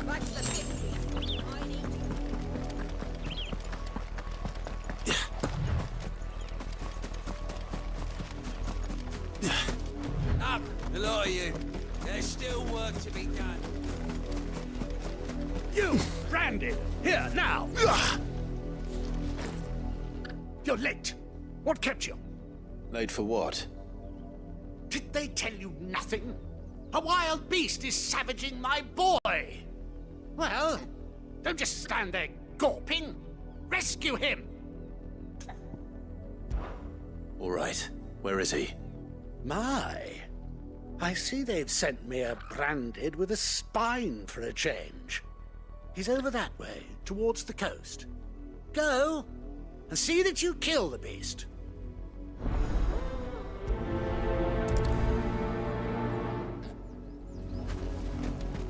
Back to the 50. Up, the lot of you. There's still work to be done. You, Branded! Here, now! You're late. What kept you? Late for what? Did they tell you nothing? A wild beast is savaging my boy! Well, don't just stand there gawping. Rescue him! All right. Where is he? My, I see they've sent me a Branded with a spine for a change. is over that way, towards the coast. Go, and see that you kill the beast.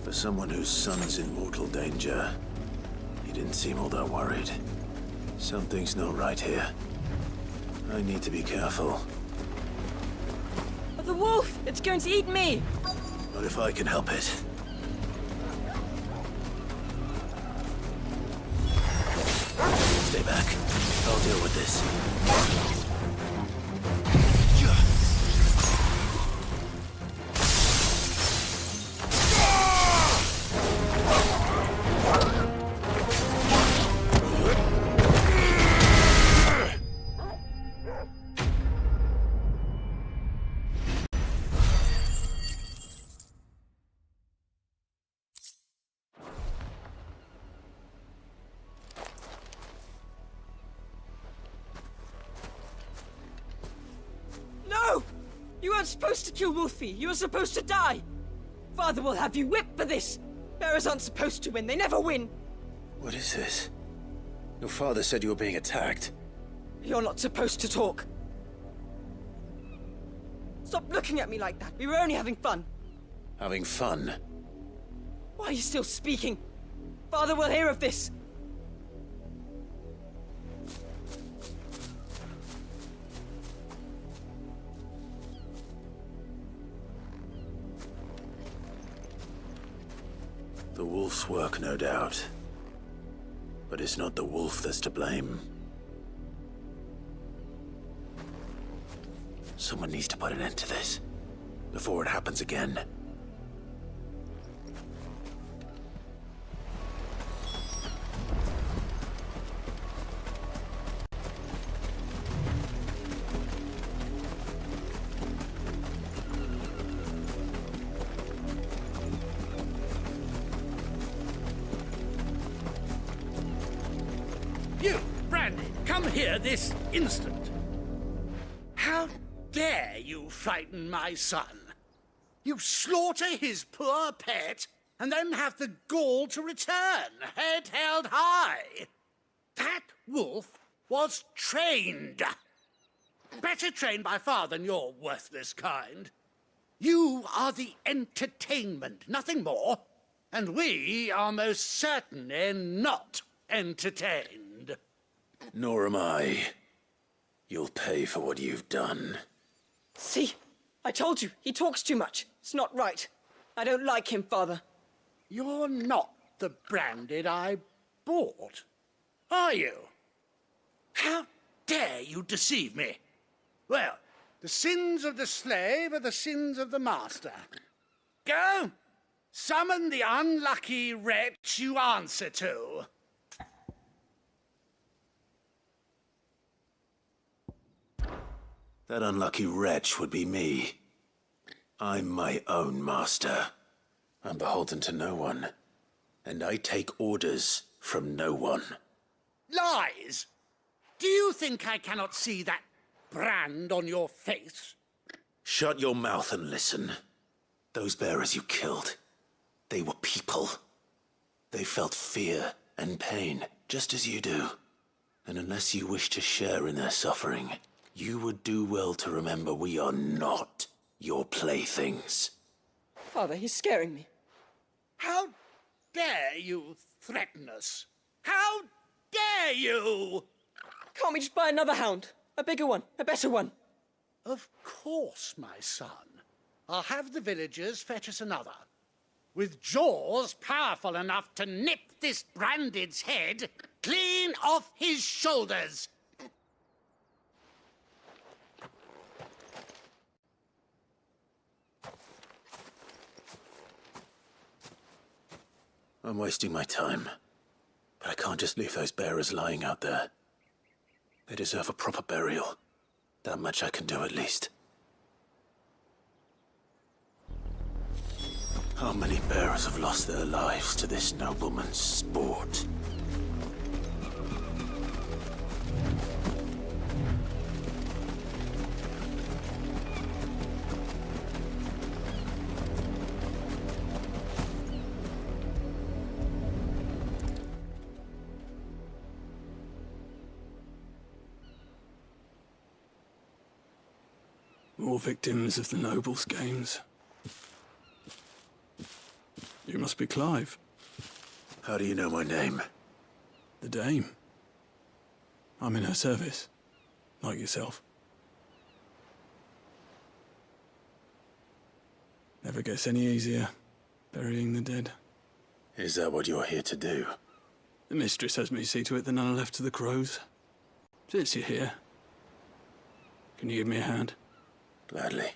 For someone whose son's in mortal danger, he didn't seem all that worried. Something's not right here. I need to be careful. The wolf! It's going to eat me! Not if I can help it. Stay back. I'll deal with this. Supposed to kill Wolfie. You were supposed to die. Father will have you whipped for this. Bearers aren't supposed to win. They never win. What is this? Your father said you were being attacked. You're not supposed to talk. Stop looking at me like that. We were only having fun. Having fun? Why are you still speaking? Father will hear of this. The wolf's work, no doubt. But it's not the wolf that's to blame. Someone needs to put an end to this, before it happens again. You, Brandy, come here this instant. How dare you frighten my son? You slaughter his poor pet, and then have the gall to return, head held high. That wolf was trained. Better trained by far than your worthless kind. You are the entertainment, nothing more. And we are most certainly not entertained. Nor am I. You'll pay for what you've done. See? I told you, he talks too much. It's not right. I don't like him, Father. You're not the Branded I bought, are you? How dare you deceive me? Well, the sins of the slave are the sins of the master. Go! Summon the unlucky wretch you answer to. That unlucky wretch would be me. I'm my own master. I'm beholden to no one. And I take orders from no one. Lies! Do you think I cannot see that brand on your face? Shut your mouth and listen. Those bearers you killed, they were people. They felt fear and pain, just as you do. And unless you wish to share in their suffering, you would do well to remember we are not your playthings. Father, he's scaring me. How dare you threaten us? How dare you? Can't we just buy another hound? A bigger one, a better one. Of course, my son. I'll have the villagers fetch us another. With jaws powerful enough to nip this Branded's head clean off his shoulders. I'm wasting my time. But I can't just leave those bearers lying out there. They deserve a proper burial. That much I can do at least. How many bearers have lost their lives to this nobleman's sport? More victims of the nobles' games. You must be Clive. How do you know my name? The Dame. I'm in her service, like yourself. Never gets any easier, burying the dead. Is that what you're here to do? The mistress has me see to it that none are left to the crows. Since you're here, can you give me a hand? Gladly.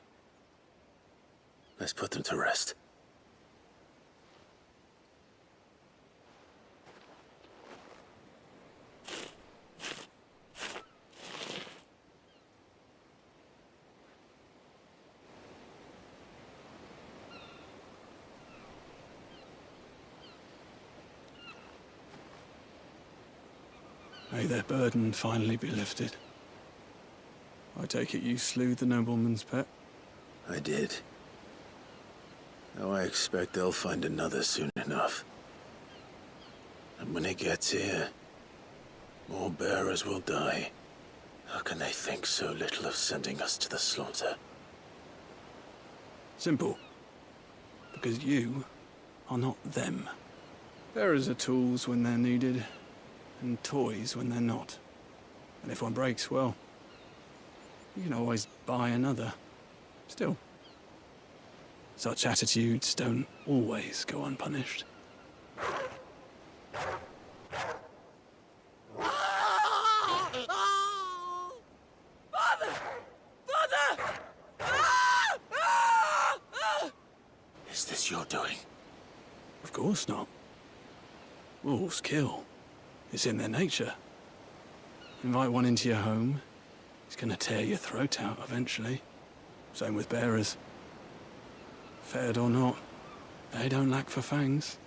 Let's put them to rest. May their burden finally be lifted. I take it you slew the nobleman's pet? I did. Now I expect they'll find another soon enough. And when it gets here, more bearers will die. How can they think so little of sending us to the slaughter? Simple. Because you are not them. Bearers are tools when they're needed, and toys when they're not. And if one breaks, well, you can always buy another. Still, such attitudes don't always go unpunished. Is this your doing? Of course not. Wolves kill. It's in their nature. Invite one into your home, he's gonna tear your throat out eventually. Same with bearers. Fed or not, they don't lack for fangs.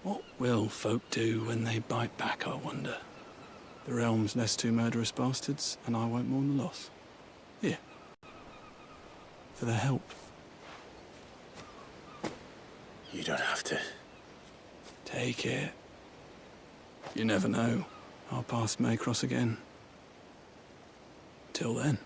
What will folk do when they bite back, I wonder? The realm's less two murderous bastards, and I won't mourn the loss. Here. For their help. You don't have to. Take it. You never know. Our paths may cross again. Till then.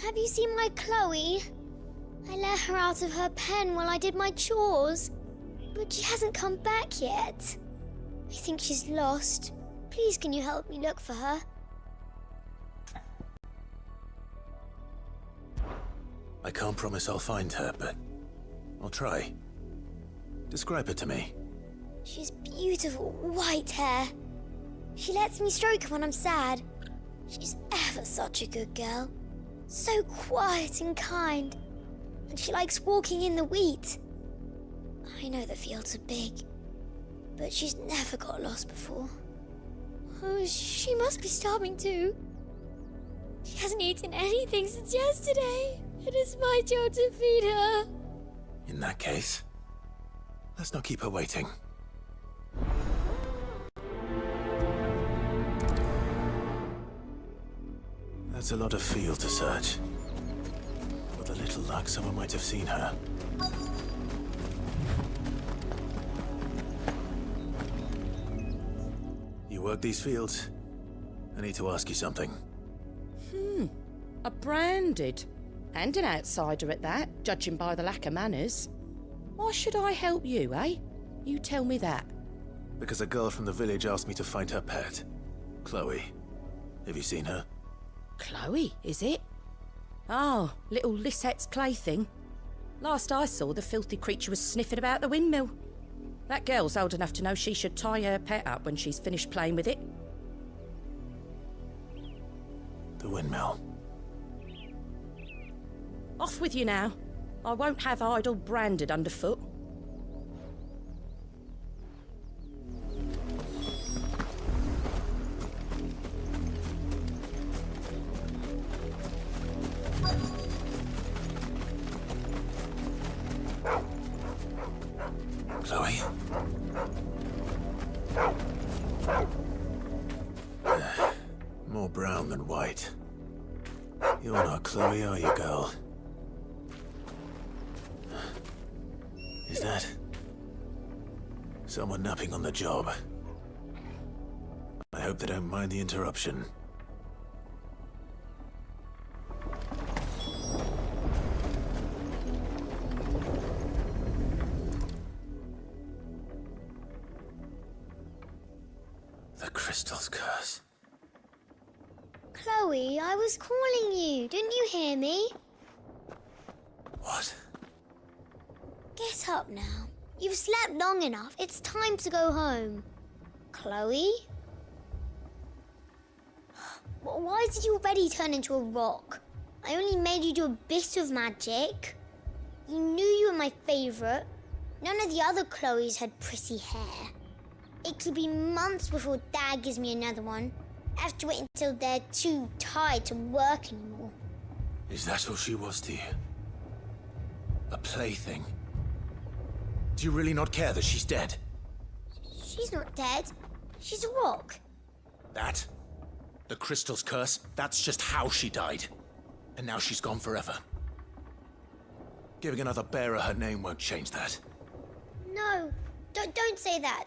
Have you seen my Chloe? I let her out of her pen while I did my chores, but she hasn't come back yet. I think she's lost. Please, can you help me look for her? I can't promise I'll find her, but I'll try. Describe her to me. She has beautiful white hair. She lets me stroke her when I'm sad. She's ever such a good girl. So quiet and kind. And she likes walking in the wheat. I know the fields are big, but she's never got lost before. Oh, she must be starving too. She hasn't eaten anything since yesterday. It is my job to feed her. In that case, let's not keep her waiting. That's a lot of field to search. With a little luck, someone might have seen her. You work these fields? I need to ask you something. A branded. And an outsider at that, judging by the lack of manners. Why should I help you, eh? You tell me that. Because a girl from the village asked me to find her pet, Chloe. Have you seen her? Chloe, is it? Oh, little Lisette's plaything. Last I saw, the filthy creature was sniffing about the windmill. That girl's old enough to know she should tie her pet up when she's finished playing with it. The windmill. Off with you now. I won't have idle branded underfoot. Chloe? More brown than white. You're not Chloe, are you, girl? Is that someone napping on the job? I hope they don't mind the interruption. The crystal's curse. Chloe, I was calling you. Didn't you hear me? What? Get up now. You've slept long enough. It's time to go home. Chloe? Why did you already turn into a rock? I only made you do a bit of magic. You knew you were my favourite. None of the other Chloes had pretty hair. It could be months before Dad gives me another one. I have to wait until they're too tired to work anymore. Is that all she was to you? A plaything? Do you really not care that she's dead? She's not dead. She's a rock. That? The crystal's curse? That's just how she died. And now she's gone forever. Giving another bearer her name won't change that. No, don't say that.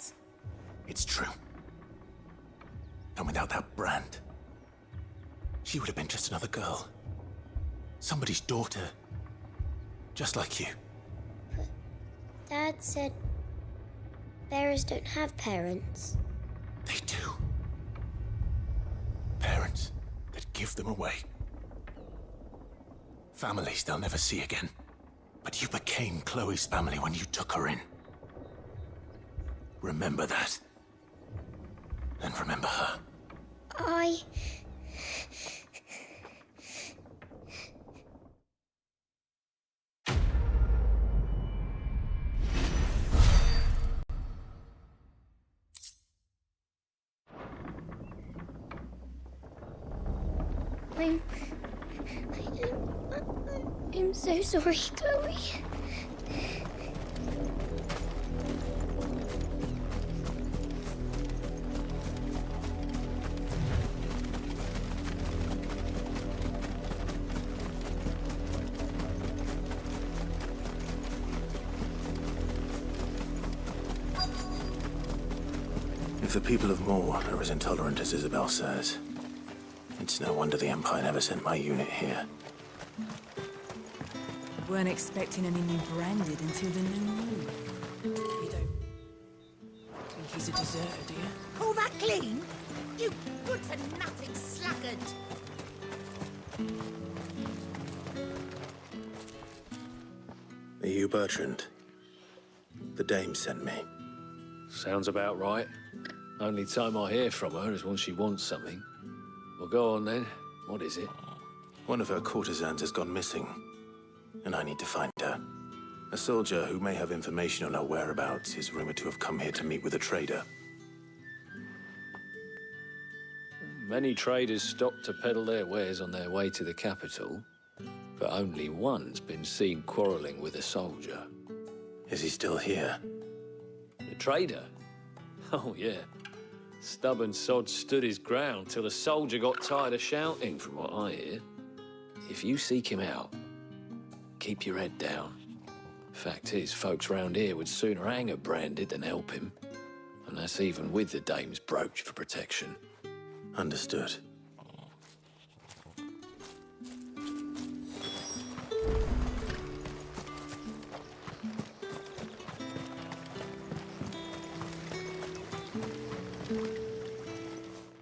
It's true. And without that brand, she would have been just another girl. Somebody's daughter. Just like you. But Dad said bearers don't have parents. They do. Parents that give them away. Families they'll never see again. But you became Chloe's family when you took her in. Remember that. And remember her. I'm so sorry, Chloe. If the people of Moor are as intolerant as Isabel says, it's no wonder the Empire never sent my unit here. Weren't expecting any new branded until the new moon. You don't think he's a deserter, do you? Call that clean? You good-for-nothing sluggard! Are you Bertrand? The dame sent me. Sounds about right. Only time I hear from her is when she wants something. Well, go on then. What is it? One of her courtesans has gone missing, and I need to find her. A soldier who may have information on her whereabouts is rumored to have come here to meet with a trader. Many traders stop to peddle their wares on their way to the capital, but only one's been seen quarrelling with a soldier. Is he still here? The trader? Oh, yeah. Stubborn sod stood his ground till the soldier got tired of shouting, from what I hear. If you seek him out, keep your head down. Fact is, folks round here would sooner hang a branded than help him. And that's even with the dame's brooch for protection. Understood.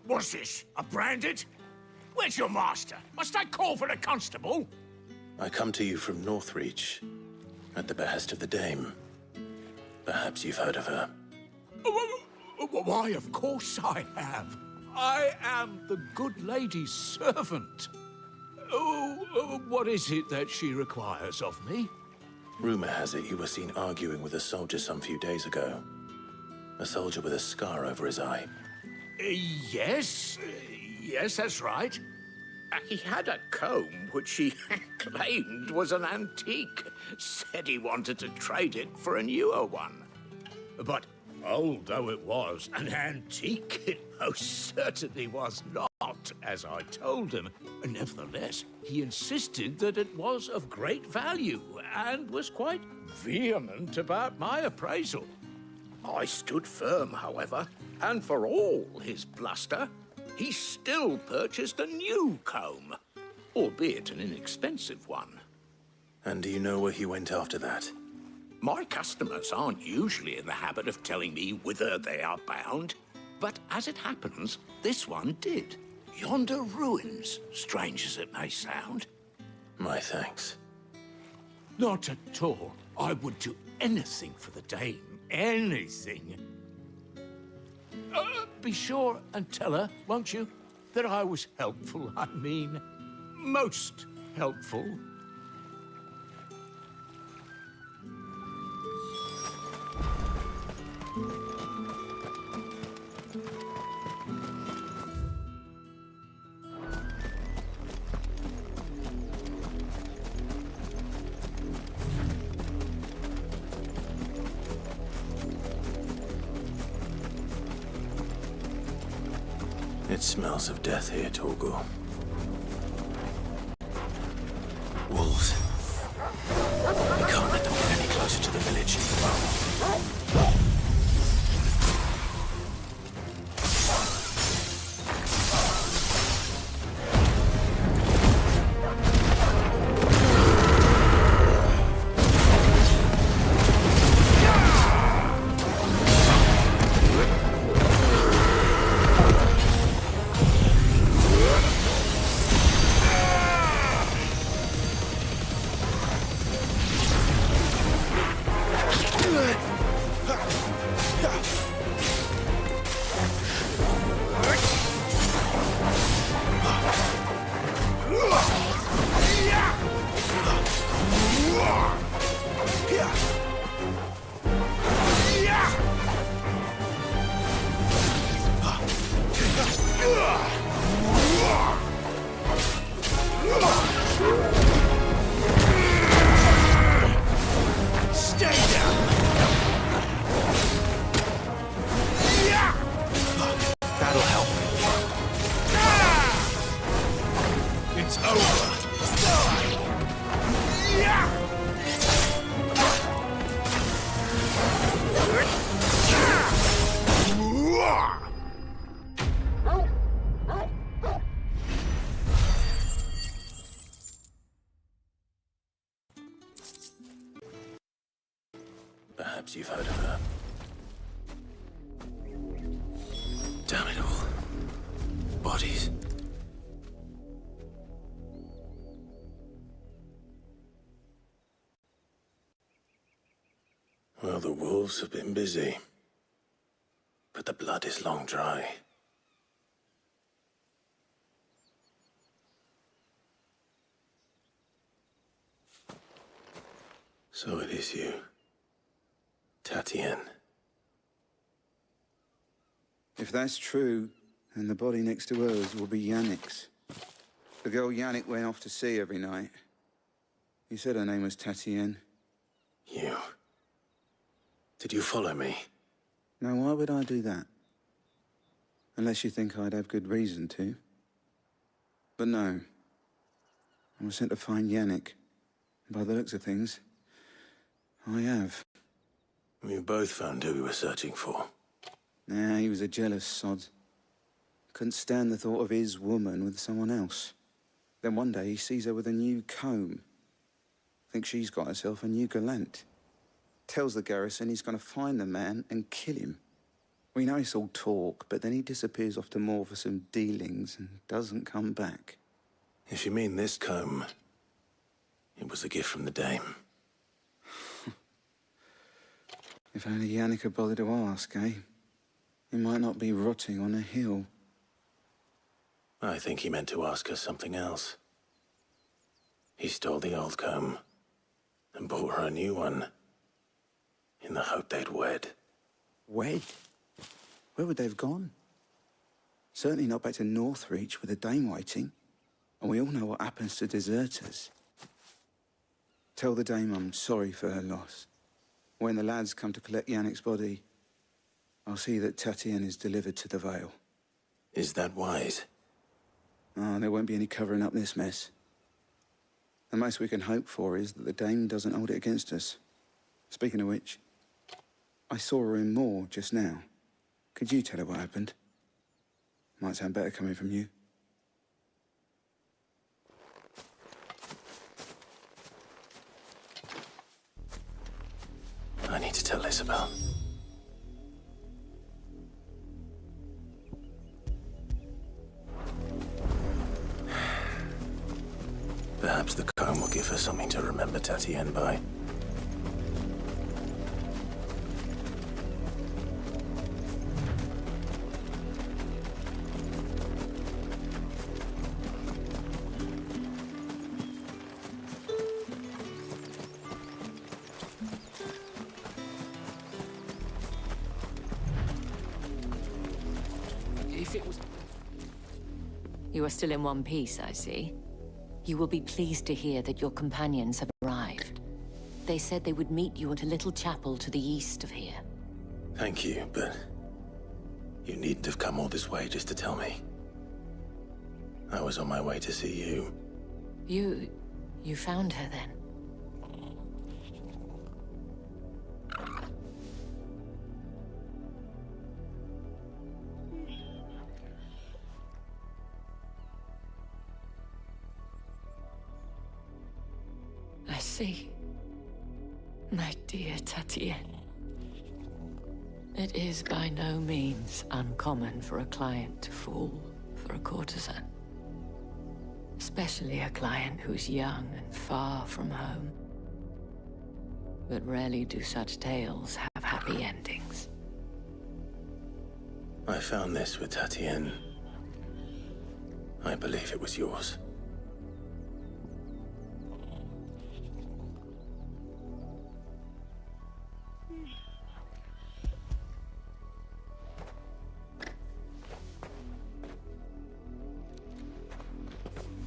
What's this? A branded? Where's your master? Must I call for a constable? I come to you from Northreach, at the behest of the dame. Perhaps you've heard of her. Why, of course I have. I am the good lady's servant. What is it that she requires of me? Rumor has it you were seen arguing with a soldier some few days ago. A soldier with a scar over his eye. Yes. Yes, that's right. He had a comb which he claimed was an antique. Said he wanted to trade it for a newer one. But old though it was, an antique it most certainly was not, as I told him. Nevertheless, he insisted that it was of great value and was quite vehement about my appraisal. I stood firm, however, and for all his bluster, he still purchased a new comb, albeit an inexpensive one. And do you know where he went after that? My customers aren't usually in the habit of telling me whither they are bound, but as it happens, this one did. Yonder ruins, strange as it may sound. My thanks. Not at all. I would do anything for the dame. Anything. Be sure and tell her, won't you, that I was helpful. I mean, most helpful. It smells of death here, Torgal. Wolves. We can't let them get any closer to the village. Perhaps you've heard of her. Damn it all. Bodies. Well, the wolves have been busy. But the blood is long dry. So it is you. Tatienne. If that's true, then the body next to hers will be Yannick's. The girl Yannick went off to see every night. He said her name was Tatienne. You. Did you follow me? Now, why would I do that? Unless you think I'd have good reason to. But no. I was sent to find Yannick. By the looks of things, I have. We both found who we were searching for. Nah, he was a jealous sod. Couldn't stand the thought of his woman with someone else. Then one day he sees her with a new comb. Thinks she's got herself a new gallant. Tells the garrison he's going to find the man and kill him. We know it's all talk, but then he disappears off to Moor for some dealings and doesn't come back. If you mean this comb, it was a gift from the dame. If only Yannick had bothered to ask, eh? He might not be rotting on a hill. I think he meant to ask us something else. He stole the old comb, and bought her a new one in the hope they'd wed. Wed? Where would they have gone? Certainly not back to Northreach with a dame waiting. And we all know what happens to deserters. Tell the dame I'm sorry for her loss. When the lads come to collect Yannick's body, I'll see that Tatienne is delivered to the Vale. Is that wise? Oh, there won't be any covering up this mess. The most we can hope for is that the dame doesn't hold it against us. Speaking of which, I saw her in Moor just now. Could you tell her what happened? Might sound better coming from you. I need to tell Isabel. Perhaps the comb will give her something to remember Tatienne by. If it was... You are still in one piece, I see. You will be pleased to hear that your companions have arrived. They said they would meet you at a little chapel to the east of here. Thank you, but you needn't have come all this way just to tell me. I was on my way to see you. You found her then? I see. My dear Tatienne. It is by no means uncommon for a client to fall for a courtesan. Especially a client who's young and far from home. But rarely do such tales have happy endings. I found this with Tatienne. I believe it was yours.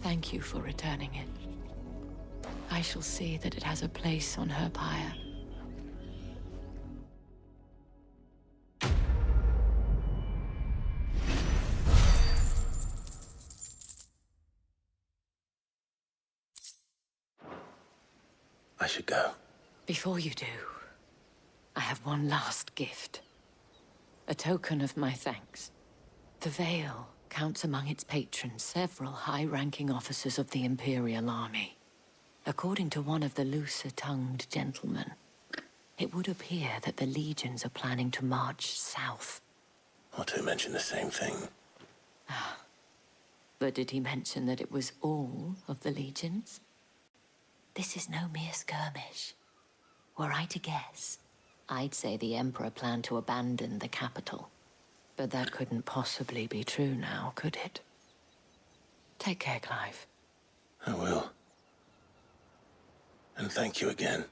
Thank you for returning it. I shall see that it has a place on her pyre. I should go. Before you do, I have one last gift. A token of my thanks. The Vale counts among its patrons several high-ranking officers of the Imperial Army. According to one of the looser-tongued gentlemen, it would appear that the legions are planning to march south. Otto mentioned the same thing. But did he mention that it was all of the legions? This is no mere skirmish. Were I to guess, I'd say the Emperor planned to abandon the capital. But that couldn't possibly be true now, could it? Take care, Clive. I will. And thank you again.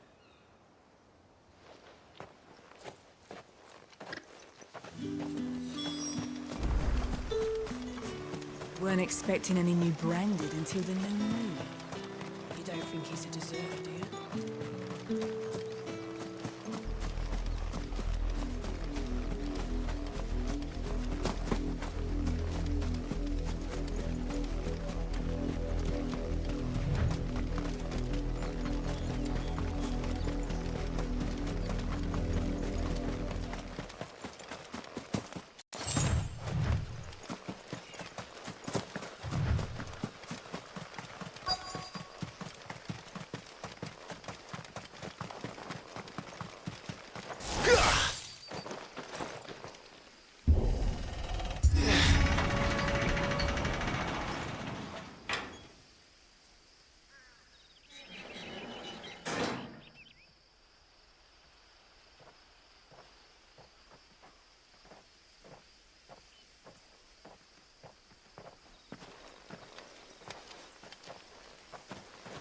Weren't expecting any new branded until the new moon. You don't think he's a deserter, do you?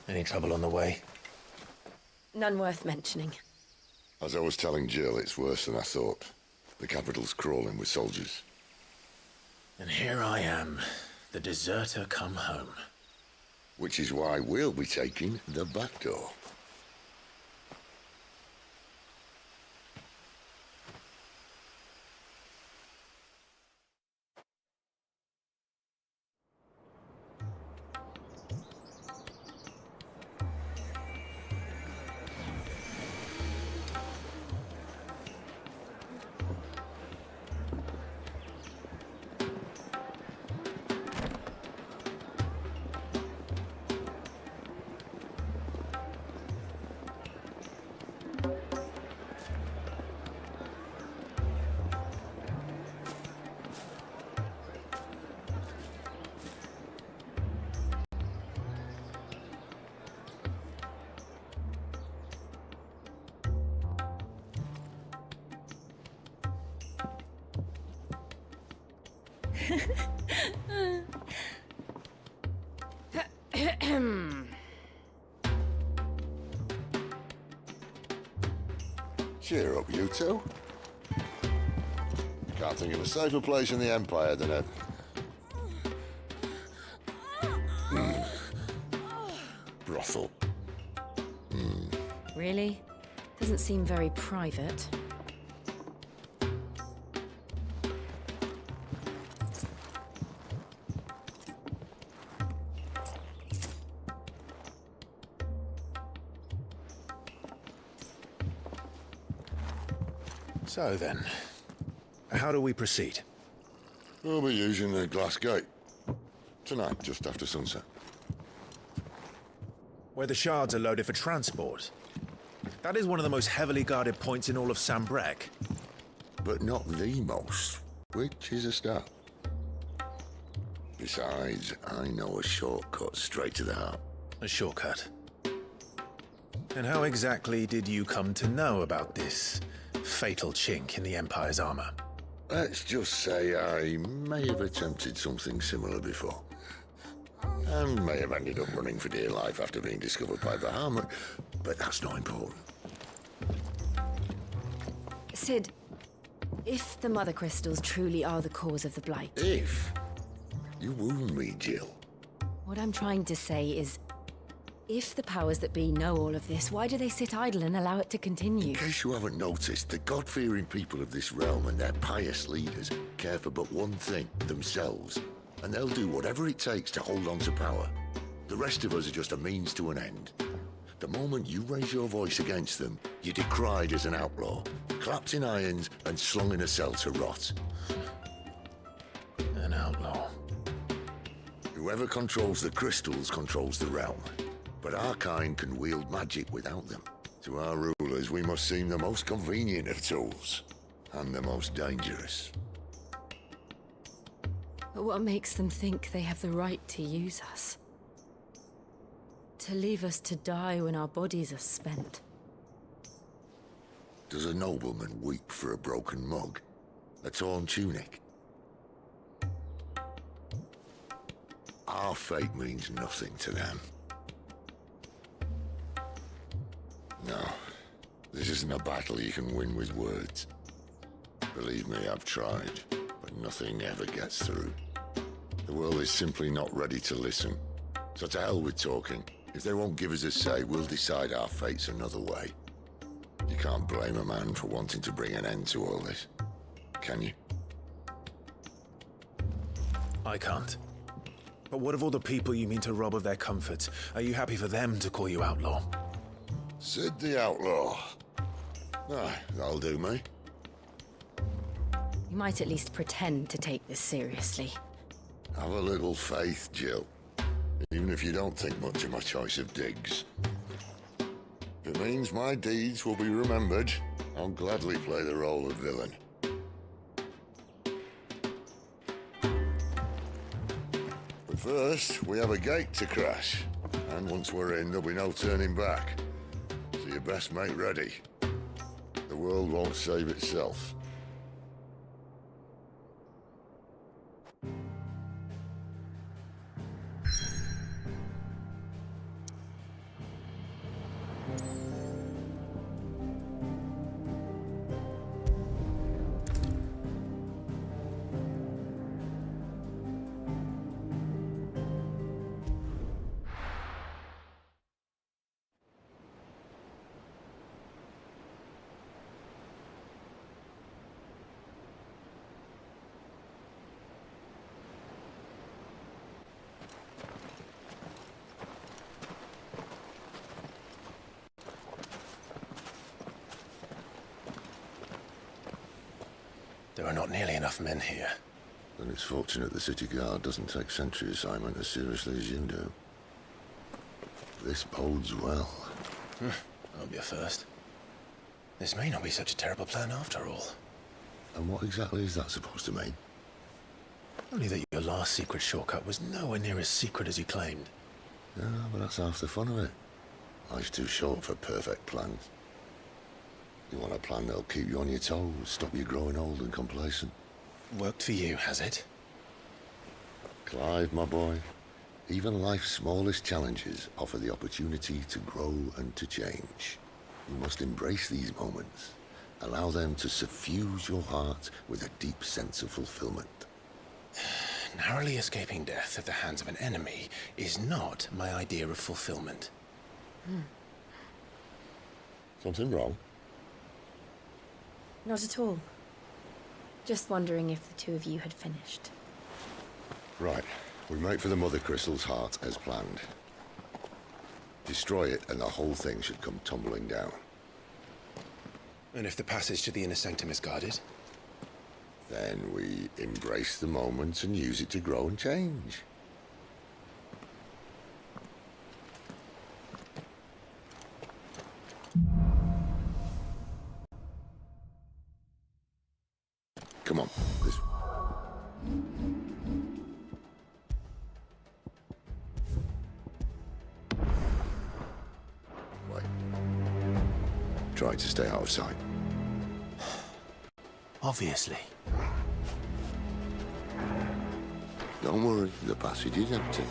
Any trouble on the way? None worth mentioning. As I was telling Jill, it's worse than I thought. The capital's crawling with soldiers. And here I am, the deserter come home. Which is why we'll be taking the back door. Cheer up, you two. Can't think of a safer place in the Empire than a... brothel. Really? Doesn't seem very private. So then, how do we proceed? We'll be using the glass gate. Tonight, just after sunset. Where the shards are loaded for transport. That is one of the most heavily guarded points in all of Sambrek. But not the most, which is a start. Besides, I know a shortcut straight to the heart. A shortcut? And how exactly did you come to know about this fatal chink in the Empire's armor? Let's just say I may have attempted something similar before. And may have ended up running for dear life after being discovered by Bahamut, but that's not important. Sid, if the Mother Crystals truly are the cause of the Blight... If? You wound me, Jill. What I'm trying to say is, if the powers that be know all of this, why do they sit idle and allow it to continue? In case you haven't noticed, the God-fearing people of this realm and their pious leaders care for but one thing, themselves. And they'll do whatever it takes to hold on to power. The rest of us are just a means to an end. The moment you raise your voice against them, you're decried as an outlaw, clapped in irons and slung in a cell to rot. An outlaw. Whoever controls the crystals controls the realm. But our kind can wield magic without them. To our rulers, we must seem the most convenient of tools, and the most dangerous. But what makes them think they have the right to use us? To leave us to die when our bodies are spent? Does a nobleman weep for a broken mug? A torn tunic? Our fate means nothing to them. No, this isn't a battle you can win with words. Believe me, I've tried, but nothing ever gets through. The world is simply not ready to listen. So to hell with talking. If they won't give us a say, we'll decide our fates another way. You can't blame a man for wanting to bring an end to all this, can you? I can't. But what of all the people you mean to rob of their comforts? Are you happy for them to call you outlaw? Sid the Outlaw. Ah, that'll do me. You might at least pretend to take this seriously. Have a little faith, Jill. Even if you don't think much of my choice of digs. If it means my deeds will be remembered, I'll gladly play the role of villain. But first, we have a gate to crash. And once we're in, there'll be no turning back. So you best make ready. The world won't save itself. There are not nearly enough men here. Then it's fortunate the city guard doesn't take sentry assignment as seriously as you do. This bodes well. That'll be a first. This may not be such a terrible plan after all. And what exactly is that supposed to mean? Only that your last secret shortcut was nowhere near as secret as you claimed. Yeah, but that's half the fun of it. Life's too short for perfect plans. You want a plan that'll keep you on your toes, stop you growing old and complacent. Worked for you, has it? Clive, my boy, even life's smallest challenges offer the opportunity to grow and to change. You must embrace these moments. Allow them to suffuse your heart with a deep sense of fulfillment. Narrowly escaping death at the hands of an enemy is not my idea of fulfillment. Something wrong? Not at all. Just wondering if the two of you had finished. Right. We make for the Mother Crystal's heart as planned. Destroy it and the whole thing should come tumbling down. And if the passage to the inner sanctum is guarded? Then we embrace the moment and use it to grow and change. Come on, this... Wait. Try to stay out of sight. Obviously. Don't worry, the passage is empty.